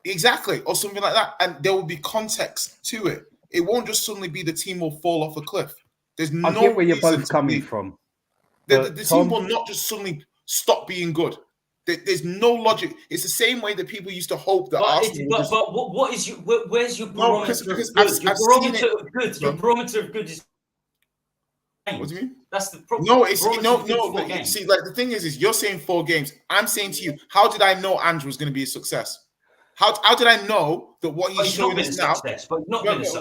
Exactly, or something like that. And there will be context to it. It won't just suddenly be the team will fall off a cliff. There's no I get where you're reason both to coming believe. from. The But team Tom, will not just suddenly stop being good. There's no logic. It's the same way that people used to hope that Arsenal would just... what is your where's your No, barometer because of good? I've Your seen barometer it. of good. No. Your barometer of good is games. What do you mean? That's the problem. No, it's Barometer no, of good is no. 4 But games. see, like the thing is you're saying 4 games. I'm saying to you, how did I know Ange was going to be a success? How did I know that what he's showing us now?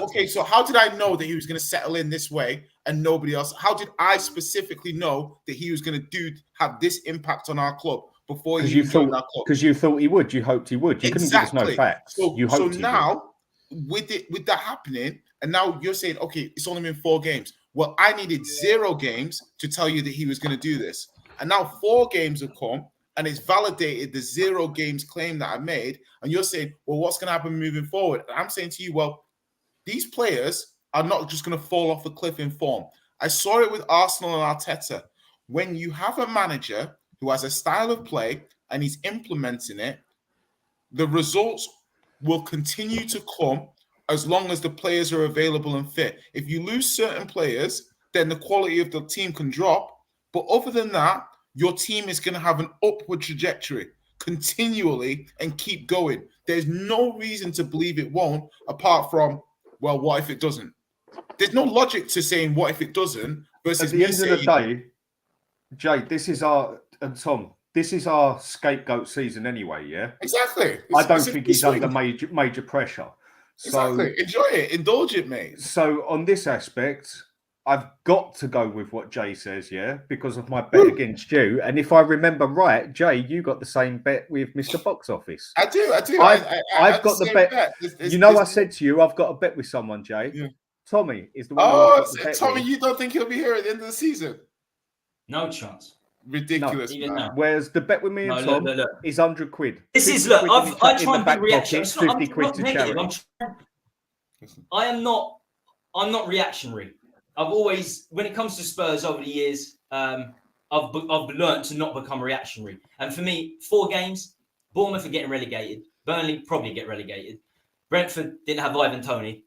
Okay, so how did I know that he was going to settle in this way and nobody else? How did I specifically know that he was going to have this impact on our club before he joined our club? Because you thought he would, you hoped he would. You couldn't give us no facts. So now, with that happening, and now you're saying, okay, it's only been 4 games. Well, I needed 0 games to tell you that he was going to do this, and now 4 games have come. And it's validated the 0 games claim that I made. And you're saying, well, what's going to happen moving forward? And I'm saying to you, well, these players are not just going to fall off a cliff in form. I saw it with Arsenal and Arteta. When you have a manager who has a style of play and he's implementing it, the results will continue to come as long as the players are available and fit. If you lose certain players, then the quality of the team can drop. But other than that, your team is going to have an upward trajectory continually and keep going. There's no reason to believe it won't, apart from, well, what if it doesn't? There's no logic to saying what if it doesn't versus at the end of the day, Jay, this is our scapegoat season anyway, yeah? Exactly. I don't think he's under major pressure. So, exactly. Enjoy it. Indulge it, mate. So on this aspect, I've got to go with what Jay says, yeah, because of my bet against you. And if I remember right, Jay, you got the same bet with Mr. Box Office. I do. I've got the bet. I said to you, I've got a bet with someone, Jay. Yeah. Tommy is the one. Oh, Tommy, you don't think he'll be here at the end of the season? No chance. Ridiculous. No, whereas the bet with me and Tom is £100. This is I try and be reactionary. 50 quid to charity. I'm not reactionary. I've always, when it comes to Spurs over the years, I've learned to not become reactionary. And for me, 4 games, Bournemouth are getting relegated. Burnley probably get relegated. Brentford didn't have Ivan Toney.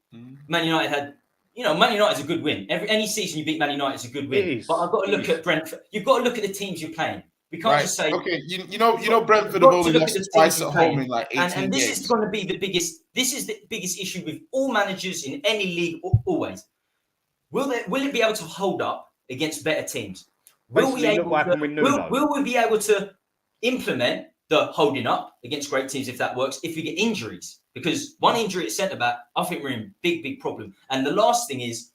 Man United had, Man United's a good win. Any season you beat Man United is a good win. But I've got to look at Brentford. You've got to look at the teams you're playing. We can't just say, okay. You know, Brentford have only lost twice at home in like 18 and this games. is going to be the biggest. This is the biggest issue with all managers in any league. Always, will it be able to hold up against better teams? Will we be able to implement the holding up against great teams if that works? If we get injuries, because one injury at centre back, I think we're in big problem. And the last thing is,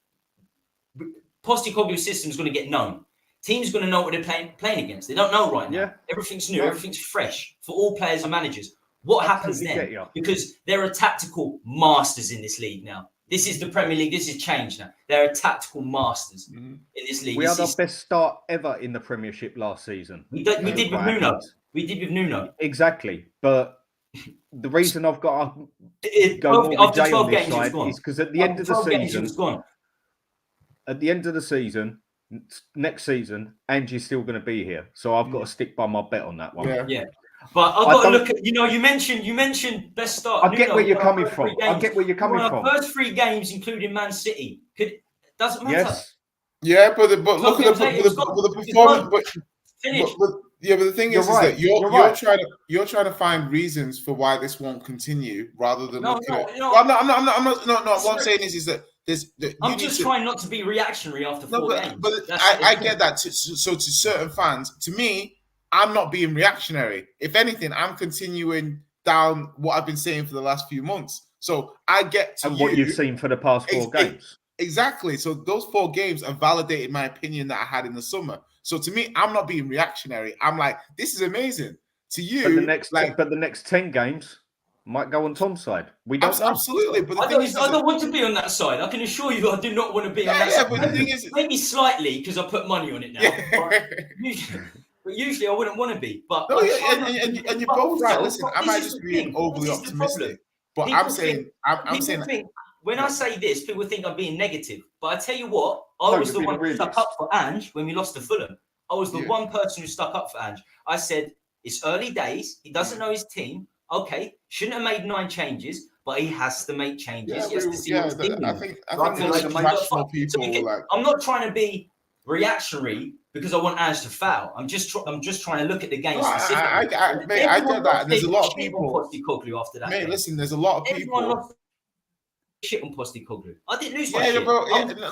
Postecoglou's system is going to get known. Teams are going to know what they're playing against. They don't know right now. Yeah. Everything's new. Yeah. Everything's fresh for all players and managers. What happens then? Because there are tactical masters in this league now. This is the Premier League. This is change now. There are tactical masters in this league. We had our best start ever in the Premiership last season. We did with Nuno. We did with Nuno. Exactly. But the reason I've got to go more with Jay on this side is because at the end of the season, next season, Ange is still going to be here. So I've got to stick by my bet on that one. Yeah. But I've got to look at, you mentioned best start. I get where you're coming from. I get where you're coming from. First 3 games, including Man City, doesn't matter. Yes. Yeah, but look at the performance. But the thing is that you're trying to find reasons for why this won't continue rather than looking at. I'm not. What I'm saying is that I'm just trying not to be reactionary after 4 games. But I get that. So to certain fans, to me, I'm not being reactionary. If anything, I'm continuing down what I've been saying for the last few months. So I get to what you've seen for the past 4 games. Exactly. So those 4 games have validated my opinion that I had in the summer. So to me, I'm not being reactionary. I'm like, this is amazing. To you, but the next 10 games might go on Tom's side. We don't know. Absolutely. But I don't want to be on that side. I can assure you, I do not want to be on that side. But the thing is, maybe slightly because I put money on it now. But usually I wouldn't want to be. But and you're both right. Listen, I might just be overly optimistic. But I'm saying. When I say this, people think I'm being negative. But I tell you what, I was the one who stuck up for Ange when we lost to Fulham. I was the one person who stuck up for Ange. I said, it's early days. He doesn't know his team. okay, shouldn't have made 9 changes, but he has to make changes. Yeah, he has to see what's thinking. I think like rational people like. I'm not trying to be reactionary because I want Ange to foul. I'm just trying to look at the game specifically. I get that. And there's a lot of people. After that, mate, listen, there's a lot of everyone people. lost shit on Postecoglou. I didn't lose my Yeah, shit. bro. Yeah, listen,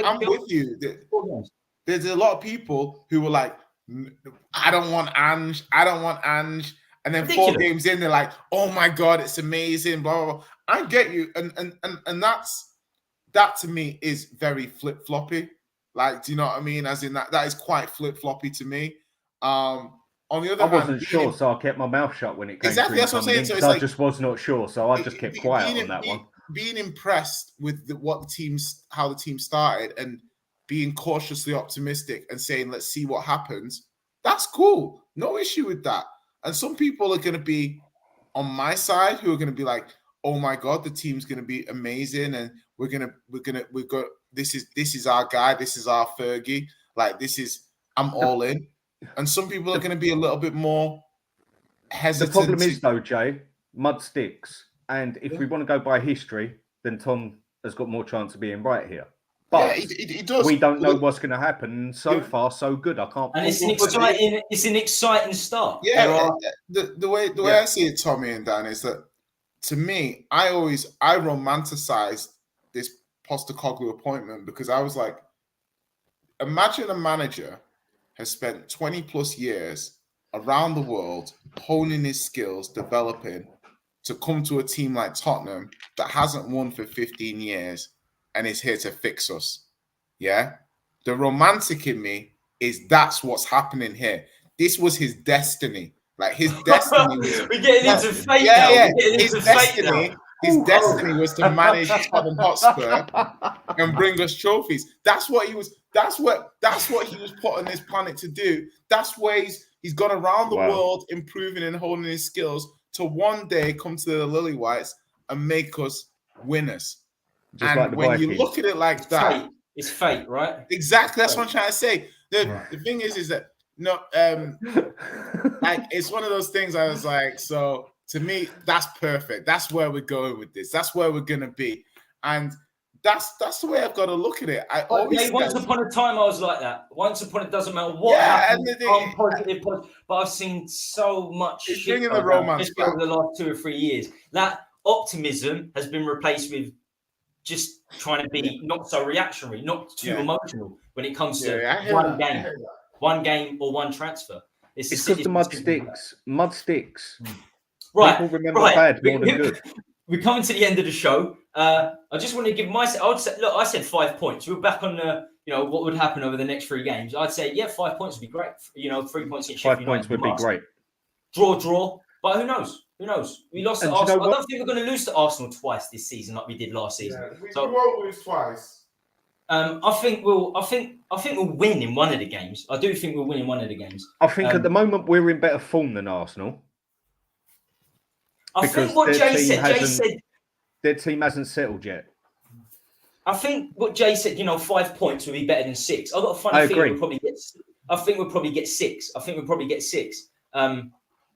I'm with you. There's a lot of people who were like, I don't want Ange. I don't want Ange. And then Ridiculous. 4 games in, they're like, oh my God, it's amazing. Blah, blah, blah. I get you. And that to me is very flip-floppy. Like, do you know what I mean? As in that is quite flip-floppy to me. On the other hand, I wasn't sure, so I kept my mouth shut when it came exactly, to that's what I'm saying. So it's I like, just was not sure, so I just kept quiet on that one. Being impressed with how the team started and being cautiously optimistic and saying, let's see what happens. That's cool. No issue with that. And some people are going to be on my side who are going to be like, oh my God, the team's going to be amazing. And this is our guy. This is our Fergie. Like, I'm all in. And some people are going to be a little bit more hesitant. The problem is though, Jay, mud sticks. And if we want to go by history, then Tom has got more chance of being right here. But yeah, it does. We don't know what's going to happen. So far, so good. I can't. And it's an exciting start. Yeah, the way I see it, Tommy and Dan, is that to me, I romanticized this Postecoglou appointment because I was like, imagine a manager has spent 20 plus years around the world honing his skills, developing, to come to a team like Tottenham that hasn't won for 15 years and is here to fix us. Yeah? The romantic in me is that's what's happening here. This was his destiny. Like, his destiny was... We're getting into fate now. Yeah. His destiny was to manage Tottenham Hotspur and bring us trophies. That's what he was put on this planet to do. That's where he's gone around the world improving and honing his skills to one day come to the Lily Whites and make us winners. Just and like the when Vikings. you look at it like that, it's fate, right? Exactly, that's what I'm trying to say. The thing is that like, it's one of those things. I was like, so to me, that's perfect. That's where we're going with this. That's where we're gonna be, and that's the way I've got to look at it. Once upon a time, I was like that. Once upon it doesn't matter what happens. I'm positive, but I've seen so much shit bringing the romance back over the last 2 or 3 years. That optimism has been replaced with just trying to be not so reactionary, not too emotional when it comes to one game or one transfer. It's because the mud sticks. Right. People remember bad more than good. We're coming to the end of the show. I just want to give I said 5 points. We're back on the, what would happen over the next 3 games. I'd say, 5 points would be great. 3 points in Sheffield 5 points would be great. Draw. But who knows? We lost to Arsenal. I don't think we're going to lose to Arsenal twice this season like we did last season. We won't lose twice. I think we'll win in one of the games. I do think we'll win in one of the games. I think at the moment we're in better form than Arsenal. I think what Jay said. Their team hasn't settled yet. I think what Jay said, 5 points would be better than 6. I've got a funny feeling we'll probably get 6. I think we'll probably get 6.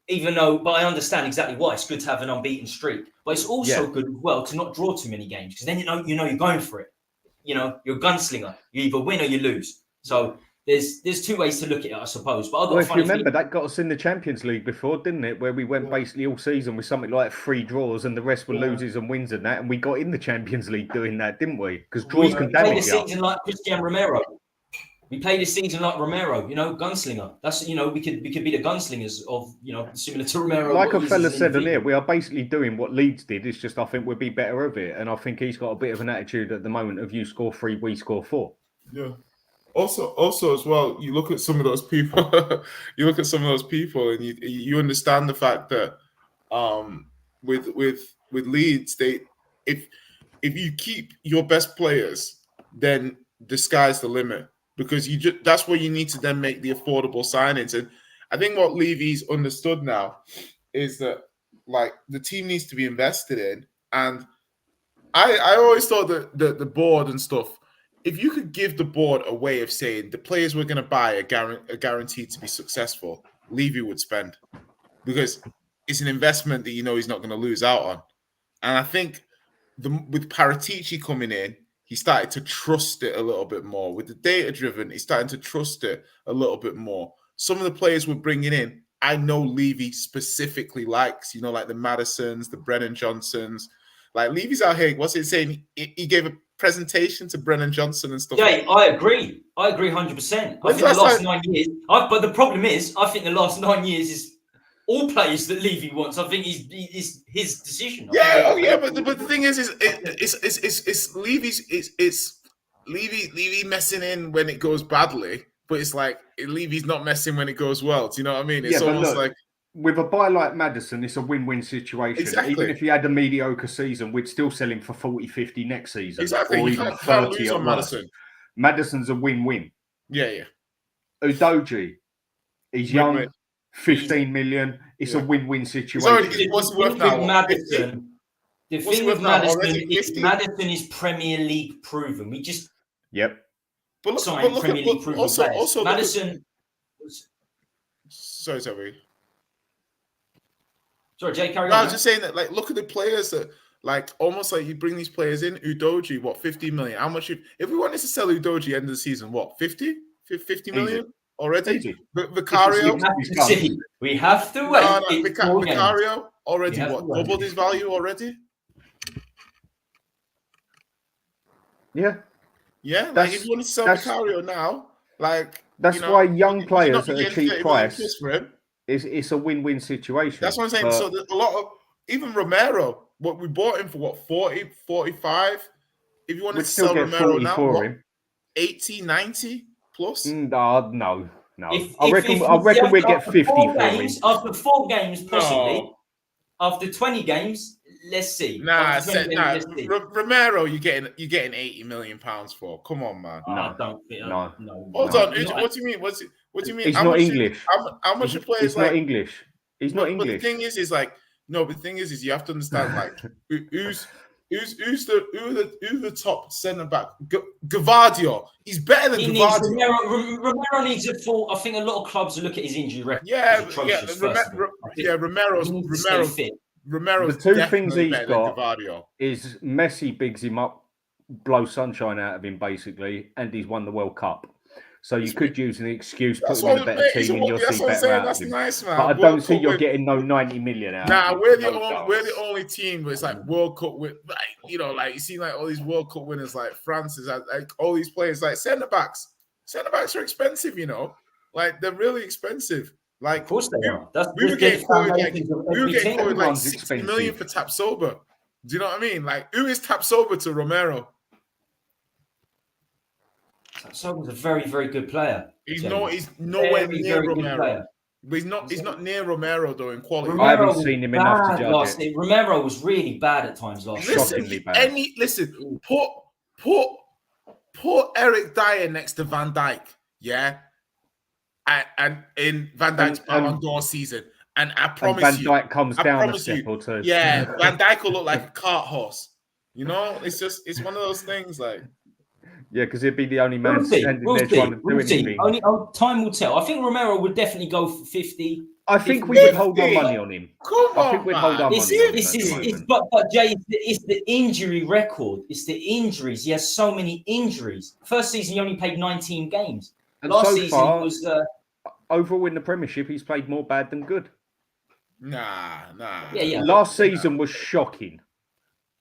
Even though, but I understand exactly why. It's good to have an unbeaten streak. But it's also good as well to not draw too many games because then you're going for it. You're a gunslinger. You either win or you lose. So there's 2 ways to look at it, I suppose. But if you remember, that got us in the Champions League before, didn't it? Where we went basically all season with something like 3 draws and the rest were loses and wins and that. And we got in the Champions League doing that, didn't we? Because draws can damage you. We played a season like Cristian ROMERO. We played a season like Romero, gunslinger. That's, we could be the gunslingers of, similar to Romero. Like a fella said on here, we are basically doing what Leeds did. It's just I think we'd be better of it. And I think he's got a bit of an attitude at the moment of you score 3, we score 4. Yeah. Also as well, you look at some of those people, and you understand the fact that with Leeds, if you keep your best players, then the sky's the limit. Because that's where you need to then make the affordable signings. And I think what Levy's understood now is that, like, the team needs to be invested in. And I always thought that the board and stuff, if you could give the board a way of saying the players we're going to buy are guaranteed to be successful, Levy would spend. Because it's an investment that you know he's not going to lose out on. And I think with Paratici coming in, he started to trust it a little bit more. With the data-driven, he's starting to trust it a little bit more. Some of the players we're bringing in, I know Levy specifically likes, you know, like the Madisons, the Brennan Johnsons. Like Levy's out here, what's it saying? He gave a presentation to Brennan Johnson and stuff. Jay, I agree. I agree 100%. I think the last 9 years, but the problem is, I think the last 9 years is all players that Levy wants. I think it's his decision. But the thing is it's Levy messing in when it goes badly, but it's like Levy's not messing when it goes well. Do you know what I mean? It's almost like with a buy like Maddison, it's a win-win situation. Exactly. Even if he had a mediocre season, we'd still sell him for 40, 50 next season. Exactly. Or You even can't 30 lose on Maddison. Madison's a win-win. Yeah. Udoji, he's young, 15 million. It's a win-win situation. What's he worth now? Madison, the thing with Madison is Madison is Premier League proven. We just signed Premier League proven players. Madison. Sorry, Jay, carry on. I was just saying that, like, look at the players that, like, almost like you bring these players in. Udoji, what, 50 million? How much? If we wanted to sell Udoji end of the season, what, 50 million already? Vicario? We have to wait. Vicario already, what, doubled his value already? Yeah. Yeah, like, if you want to sell Vicario now, like... That's why young players at a cheap price... It's a win-win situation. That's what I'm saying. So a lot of, even Romero, what we bought him for, what, 40, 45? If you wanted to sell Romero now, what, 80, 90 plus? No. I reckon we get 50 for him. After 4 games, possibly. No. After 20 games, let's see. Romero, you're getting 80 million pounds for. Come on, man. No. Hold on. What do you mean? What do you mean? He's not English. How much you play? He's not English. He's not English. But the thing is like, no. But the thing is you have to understand, like, who's the top centre back? Gavadio. He's better than Gavadio. Romero needs a full. I think a lot of clubs look at his injury record. Romero's the two things he's got is Messi bigs him up, blows sunshine out of him basically, and he's won the World Cup. So you could use an excuse, put him in a better team, and you'll see better out of him. Nice, man. But I don't think you're getting no 90 million out. Nah, we're the only team where it's like World Cup with, like, you know, like you see like all these World Cup winners, like France is like all these players, like centre backs. Centre backs are expensive, you know, like they're really expensive. Like, of course they are. We were getting quoted like 60 million for Tapsoba. Do you know what I mean? Like, who is Tapsoba to Romero? Tapsoba's a very, very good player. He's nowhere near Romero. But he's not near Romero though in quality. I haven't seen him enough to judge it. Romero was really bad at times last year. Shockingly bad. Put Eric Dyer next to Van Dijk, yeah? And in Van Dijk's Ballon d'Or season. And I promise you. Van Dijk comes down a step or two. Yeah, Van Dijk will look like a cart horse. You know, it's one of those things like. Yeah, because he'd be the only man standing there trying to do anything. Time will tell. I think Romero would definitely go for 50. I think we would hold our money on him. I think we'd hold our money on him. But Jay, it's the injury record. It's the injuries. He has so many injuries. First season, he only played 19 games. And last so season far, was overall in the Premiership, he's played more bad than good. Nah. Yeah. Last season was shocking.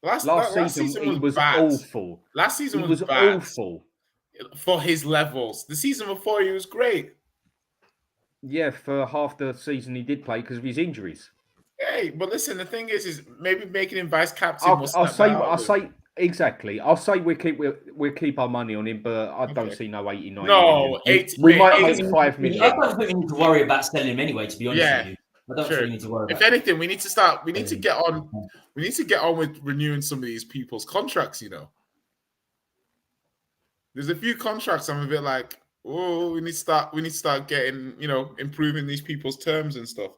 Last season was bad. Awful. Last season was bad. Awful for his levels. The season before, he was great. Yeah, for half the season he did play because of his injuries. Hey, but listen, the thing is maybe making him vice captain. I'll say exactly. I'll say we'll keep our money on him, but I don't see no 89. No, we might make 5 million. I don't think we need to worry about selling him anyway. To be honest with you. I don't think we need to worry about. If anything, we need to start. We need to get on. We need to get on with renewing some of these people's contracts. You know, there's a few contracts I'm a bit like, oh, we need to start getting, you know, improving these people's terms and stuff.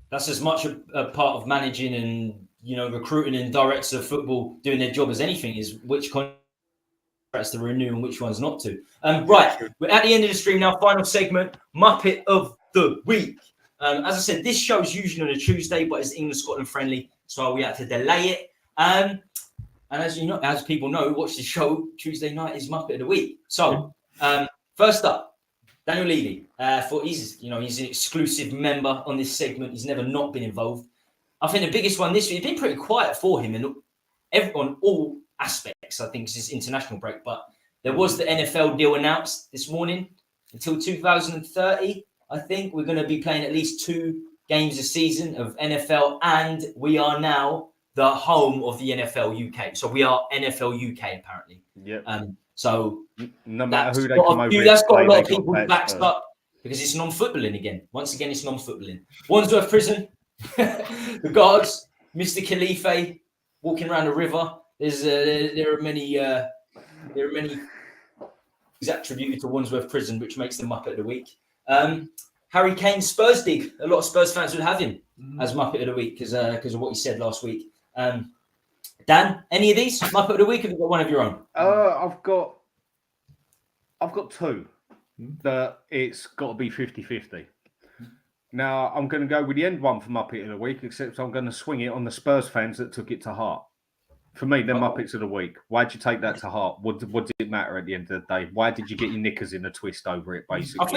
That's as much a part of managing and, you know, recruiting and directors of football doing their job as anything is which contracts to renew and which ones not to. Right, we're at the end of the stream now. Final segment, Muppet of the Week. As I said, this show's usually on a Tuesday, but it's England-Scotland friendly, so we had to delay it. And as you know, as people know who watch the show, Tuesday night is Muppet of the Week. So first up, Daniel Levy. He's an exclusive member on this segment. He's never not been involved. I think the biggest one this week, it's been pretty quiet for him on all aspects. I think it's his international break, but there was the NFL deal announced this morning until 2030. I think we're going to be playing at least 2 games a season of NFL, and we are now the home of the NFL UK. So we are NFL UK apparently. Yeah. So no matter who they come over, that's got a lot of they people backed up because it's non-footballing again. Once again, it's non-footballing. Wandsworth Prison, the guards, Mr. Khalife walking around the river. There are many things attributed to Wandsworth Prison, which makes them Muppet of the Week. Harry Kane Spurs dig. A lot of Spurs fans would have him as Muppet of the Week because of what he said last week. Dan, any of these Muppet of the Week? Have you got one of your own? I've got 2 that it's got to be 50-50. Now, I'm going to go with the end one for Muppet of the Week, except I'm going to swing it on the Spurs fans that took it to heart. For me, they're Muppets of the Week. Why'd you take that to heart? What did it matter at the end of the day? Why did you get your knickers in a twist over it, basically? I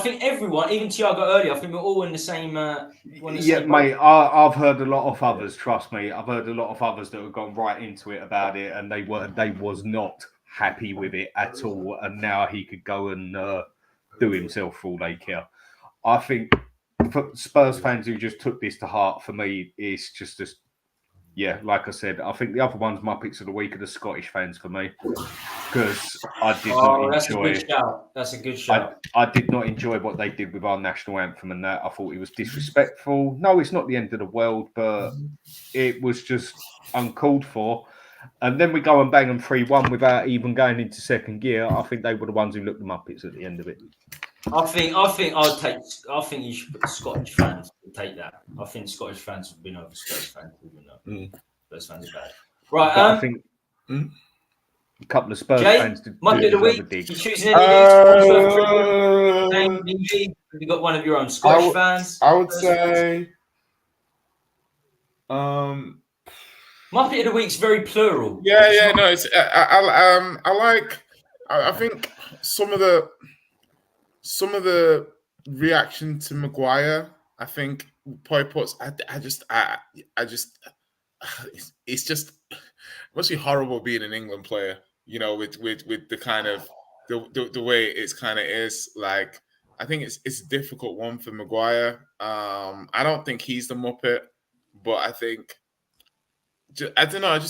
think everyone, even Thiago earlier, I think we're all in the same... mate, I've heard a lot of others, trust me. I've heard a lot of others that have gone right into it about it, and they was not happy with it at all, and now he could go and do himself for all they care. I think for Spurs fans who just took this to heart, for me, it's just yeah, like I said, I think the other ones Muppets of the Week are the Scottish fans for me, because I did not enjoy. That's a good shout. I did not enjoy what they did with our national anthem and that. I thought it was disrespectful. No, it's not the end of the world, but it was just uncalled for. And then we go and bang them 3-1 without even going into second gear. I think they were the ones who looked the Muppets at the end of it. I think you should put Scottish fans to take that. I think Scottish fans would win over Spurs fans. Spurs fans are bad. Right. I think a couple of Spurs fans did Muppet of the Week. You choosing any of these? Have you got one of your own Scottish fans? I would say Muppet of the Week's very plural. Yeah. No, it's I think some of the reaction to Maguire, I think probably puts. It's just it must be horrible being an England player, with the kind of the way it's kind of is. Like, I think it's a difficult one for Maguire. I don't think he's the Muppet, but I think. I don't know. I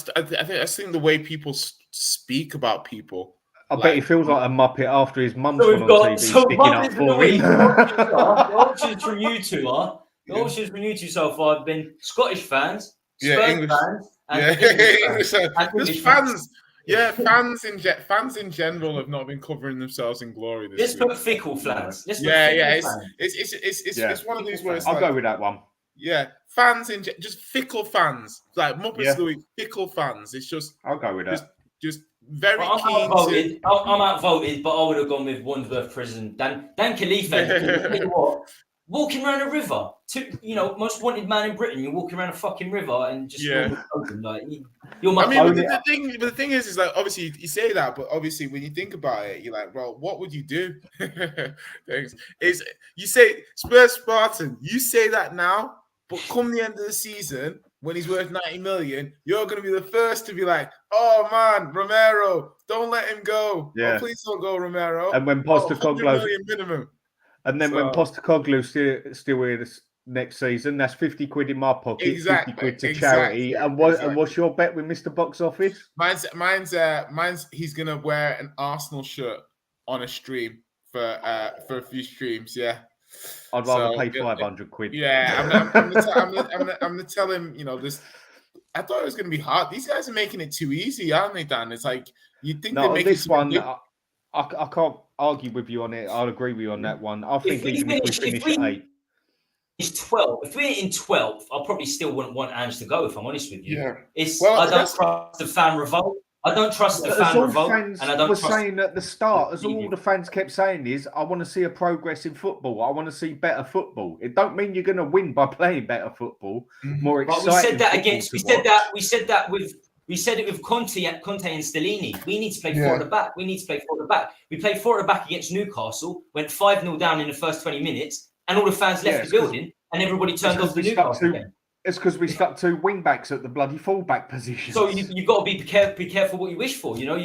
think the way people speak about people. I bet he feels like a Muppet after his mum's gone on TV sticking up for him. The options from you two so far have been Scottish fans, Spurs English fans, and English fans. Yeah, fans in general have not been covering themselves in glory this week. Let's put fickle fans. It's one of these words. I'll go with that one. Yeah, fans just fickle fans, like Muppets of the Week, fickle fans. It's just I'll go with that. Just very I'm keen. I'm outvoted, but I would have gone with Wandsworth Prison. Dan Khalife, walking around a river. Most wanted man in Britain. You're walking around a fucking river and just open, like you're my. The thing is like obviously you say that, but obviously when you think about it, you're like, well, what would you do? You say Spurs Spartan. You say that now, but come the end of the season, when he's worth 90 million, you're going to be the first to be like, oh man, Romero, don't let him go. Yeah. Oh, please don't go, Romero. And when Postecoglou minimum. And then when Postecoglou's still here this next season, that's 50 quid in my pocket, exactly, 50 quid to charity. And what's your bet with Mr. Box Office? Mine's he's going to wear an Arsenal shirt on a stream for a few streams, yeah. I'd rather pay 500 quid. Yeah, I'm gonna tell him, this. I thought it was gonna be hard. These guys are making it too easy, aren't they, Dan? It's like you think they make this one. I can't argue with you on it. I'll agree with you on that one. I think even if we finish at 8. It's 12. If we're in 12th, I probably still wouldn't want Ange to go, if I'm honest with you. Yeah. I don't trust the fan revolt. I don't trust the As fan all revolt, fans and I don't were trust. saying at the start, as all TV. the fans kept saying is, I want to see a progress in football. I want to see better football. It don't mean you're going to win by playing better football, more But exciting. we said that football against. to We said watch. that. We said that with. We said it with Conte and Stellini. We need to play four at the back. We need to play four at the back. We played four at the back against Newcastle. Went 5-0 down in the first 20 minutes, and all the fans left the building, and everybody turned off the Newcastle game. It's because we stuck two wing backs at the bloody fullback position. So you've got to be careful what you wish for. You know,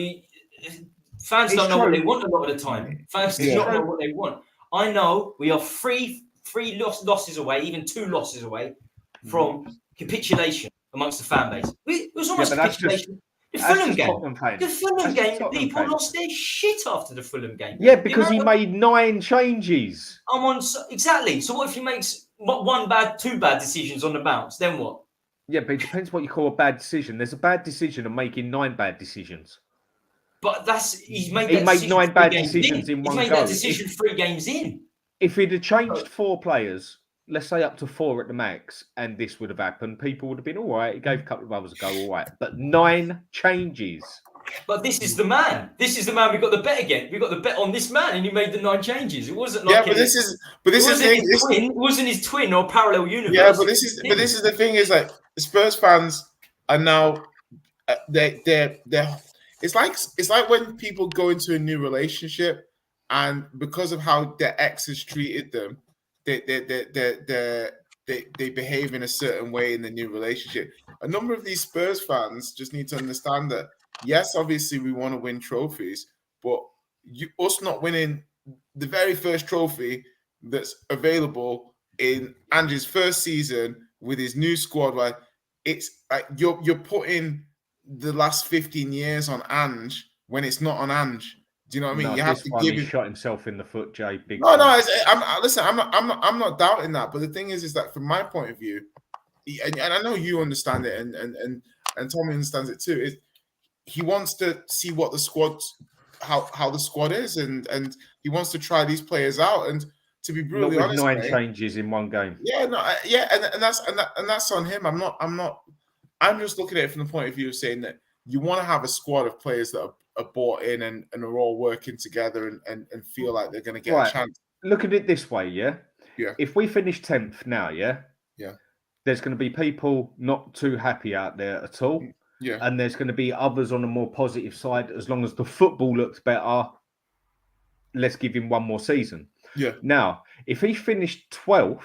fans don't know what they want a lot of the time. Fans do not know what they want. I know we are three losses away, even 2 losses away from capitulation amongst the fan base. It was almost capitulation. The Fulham game, the people lost their shit after the Fulham game. Yeah, because he made 9 changes. Exactly. So what if he makes two bad decisions on the bounce? Then what? Yeah, but it depends what you call a bad decision. There's a bad decision of making 9 bad decisions. But he made 9 bad decisions in one go. He's made that decision 3 games in. If he'd have changed 4 players, let's say up to 4 at the max, and this would have happened, people would have been all right. He gave a couple of others a go, all right. But 9 changes. But this is the man. This is the man. We got the bet again. We got the bet on this man, and he made the 9 changes. It wasn't like it wasn't his twin or parallel universe. Yeah, but this is the thing is like Spurs fans are now they're it's like when people go into a new relationship and because of how their exes treated them, they behave in a certain way in the new relationship. A number of these Spurs fans just need to understand that yes, obviously we want to win trophies, but us not winning the very first trophy that's available in Ange's first season with his new squad, like it's like you're putting the last 15 years on Ange when it's not on Ange. Do you know what I mean? No, you have to give him. Shot himself in the foot, Jay. I'm not doubting that, but the thing is that from my point of view, and I know you understand it, and Tommy understands it too. Is he wants to see what the squad, how the squad is, and he wants to try these players out. And to be brutally honest, 9 changes in one game. Yeah, and that's on him. I'm just looking at it from the point of view of saying that you want to have a squad of players that are bought in and are all working together and feel like they're going to get a chance. Look at it this way, yeah? Yeah. If we finish 10th now, yeah? There's going to be people not too happy out there at all. Yeah. And there's going to be others on the more positive side. As long as the football looks better, let's give him one more season. Yeah. Now, if he finished 12th,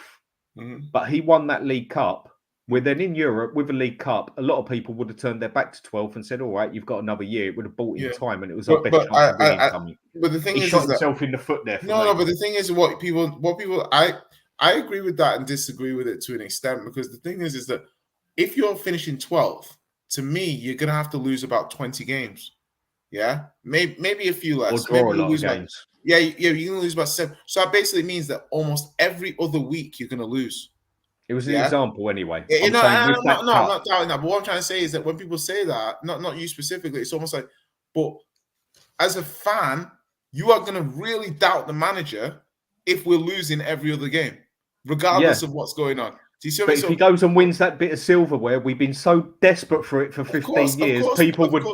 but he won that League Cup, we're then in Europe with a League Cup, a lot of people would have turned their back to 12th and said, all right, you've got another year. It would have bought in time, and it was our best chance of winning something. But the thing he shot himself in the foot there. No, but the thing is, what people, I agree with that and disagree with it to an extent, because the thing is that if you're finishing 12th, to me, you're going to have to lose about 20 games. Yeah? Maybe a few less. Or draw a lot of games. You're going to lose about 7. So that basically means that almost every other week you're going to lose. It was an example anyway. I'm not doubting that. But what I'm trying to say is that when people say that, not you specifically, it's almost like, but as a fan, you are going to really doubt the manager if we're losing every other game, regardless of what's going on. Do you see what I mean? If he goes and wins that bit of silverware, we've been so desperate for it for 15 years, people would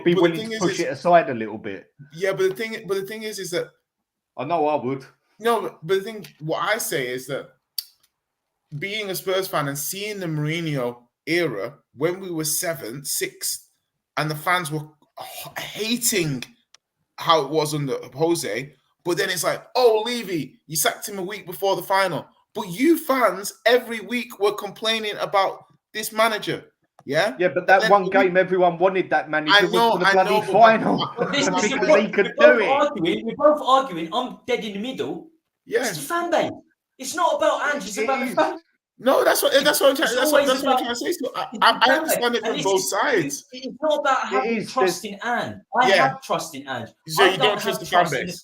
be willing to push it aside a little bit. Yeah, but the thing is that I know I would. No, but the thing, what I say is that being a Spurs fan and seeing the Mourinho era when we were 7th, 6th, and the fans were hating how it was under Jose, but then it's like, oh, Levy, you sacked him a week before the final. But you fans every week were complaining about this manager. Yeah? Yeah, but that one game everyone wanted that manager was for the bloody final. Because he could do it. We're both arguing. I'm dead in the middle. Yeah. It's the fan base. It's not about Ange, it's about the fan. No, that's what I'm trying to say. So I understand it from both sides. It's not about having trust in Ange. I have trust in Ange. So you don't trust the fan base?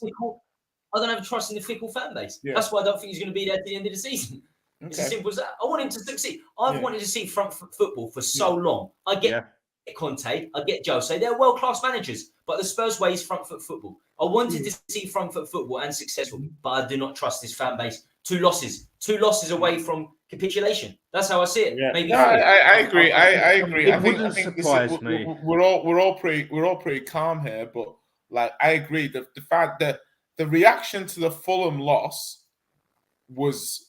I don't have trust in the fickle fan base. Yeah. That's why I don't think he's going to be there at the end of the season. Okay. It's as simple as that. I want him to succeed. I've wanted to see front foot football for so long. I get Conte, I get Jose. They're world-class managers, but the Spurs way is front foot football. I wanted to see front foot football and successful, but I do not trust this fan base. 2 losses away from capitulation. That's how I see it. Yeah. Maybe No, I agree. I agree. It I think wouldn't this surprise me. We're all pretty calm here, but like I agree. The fact that the reaction to the Fulham loss was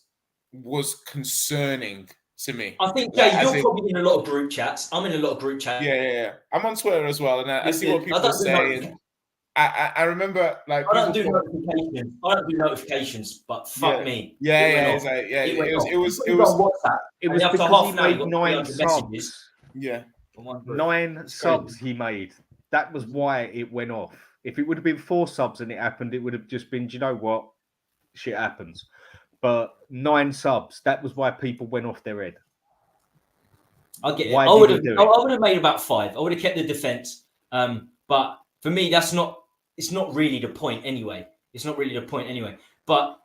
concerning to me. I think, Like, Jay, as you're in- probably in a lot of group chats. I'm in a lot of group chats. yeah. I'm on Twitter as well, and I see what people don't are saying. I remember like I don't do people thought- notifications. I don't do notifications, but fuck me. Yeah, It went yeah, off. it's like, yeah. It went off. It was Put on WhatsApp. It And was after because half he an hour, you made got 9 300 subs. messages yeah. on one group. 9 It's subs crazy. he made. That was why it went off. If it would have been 4 subs and it happened, it would have just been, do you know what? Shit happens. But 9 subs, that was why people went off their head. I get it. Why I would did have. he do I it? would have made about 5. I would have kept the defense. But for me, that's not. It's not really the point anyway. It's not really the point anyway. But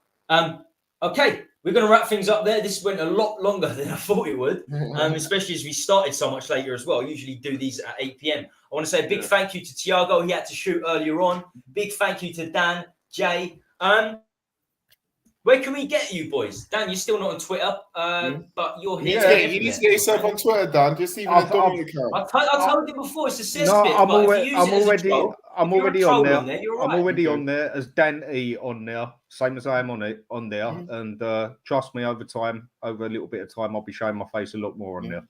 okay, we're going to wrap things up there. This went a lot longer than I thought it would, especially as we started so much later as well. I usually do these at 8 p.m. I want to say a big thank you to Thiago. He had to shoot earlier on. Big thank you to Dan, Jay. Where can we get you boys? Dan, you're still not on Twitter, but you're here. You need to get yourself on Twitter, Dan. Just even a dummy account. I told you before, it's a No, cesspit. I'm but if already, you use it as a troll, I'm if you're a already troll on there. you're all I'm right. already Okay. on there as Dan E on there, same as I am on there. And trust me, over a little bit of time, I'll be showing my face a lot more on there.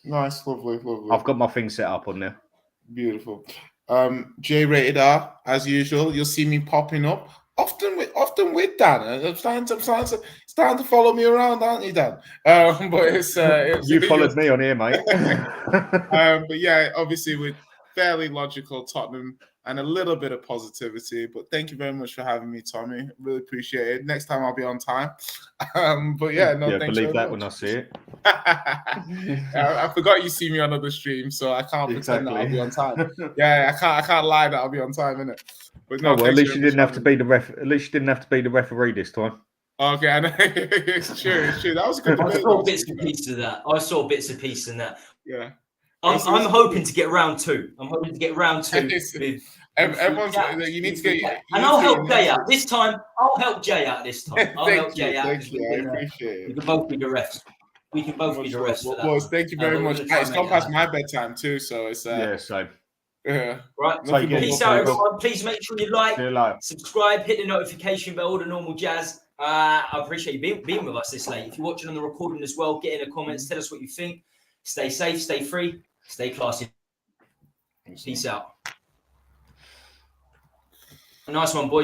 Nice, lovely. I've got my thing set up on there. Beautiful. J-rated R, as usual. You'll see me popping up often with Dan. I'm starting to follow me around, aren't you, Dan? But it's You followed me on here, mate. but yeah, obviously with fairly logical Tottenham and a little bit of positivity. But thank you very much for having me, Tommy. Really appreciate it. Next time I'll be on time. But yeah, no, yeah, thanks believe very that much. when I see it. I forgot you see me on other streams, so I can't pretend that I'll be on time. Exactly. Yeah, I can't lie that I'll be on time, innit? But no, Oh well, at thanks least very you much didn't have for to having be the ref. At least you didn't have to be the referee this time. Okay, I know. It's true. That was a good I debate. saw bits and pieces of that. Yeah. I'm hoping to get round 2. I'm hoping to get round 2 with Everyone's you need to get and I'll help Jay out this time. I'll help Jay out this time. I'll help Jay out. Thank you. I appreciate We it. can both be the refs. We can both be the refs for that. Boys, thank you very much. We're gonna It's try gone and make past it my bedtime too, so it's Yeah, same. yeah. right. Nothing but Peace love, out, boys. everyone. Please make sure you like, See you later. subscribe, hit the notification bell, all the normal jazz. I appreciate you being with us this late. If you're watching on the recording as well, get in the comments. Tell us what you think. Stay safe, stay free, stay classy. Peace out. Nice one, boys.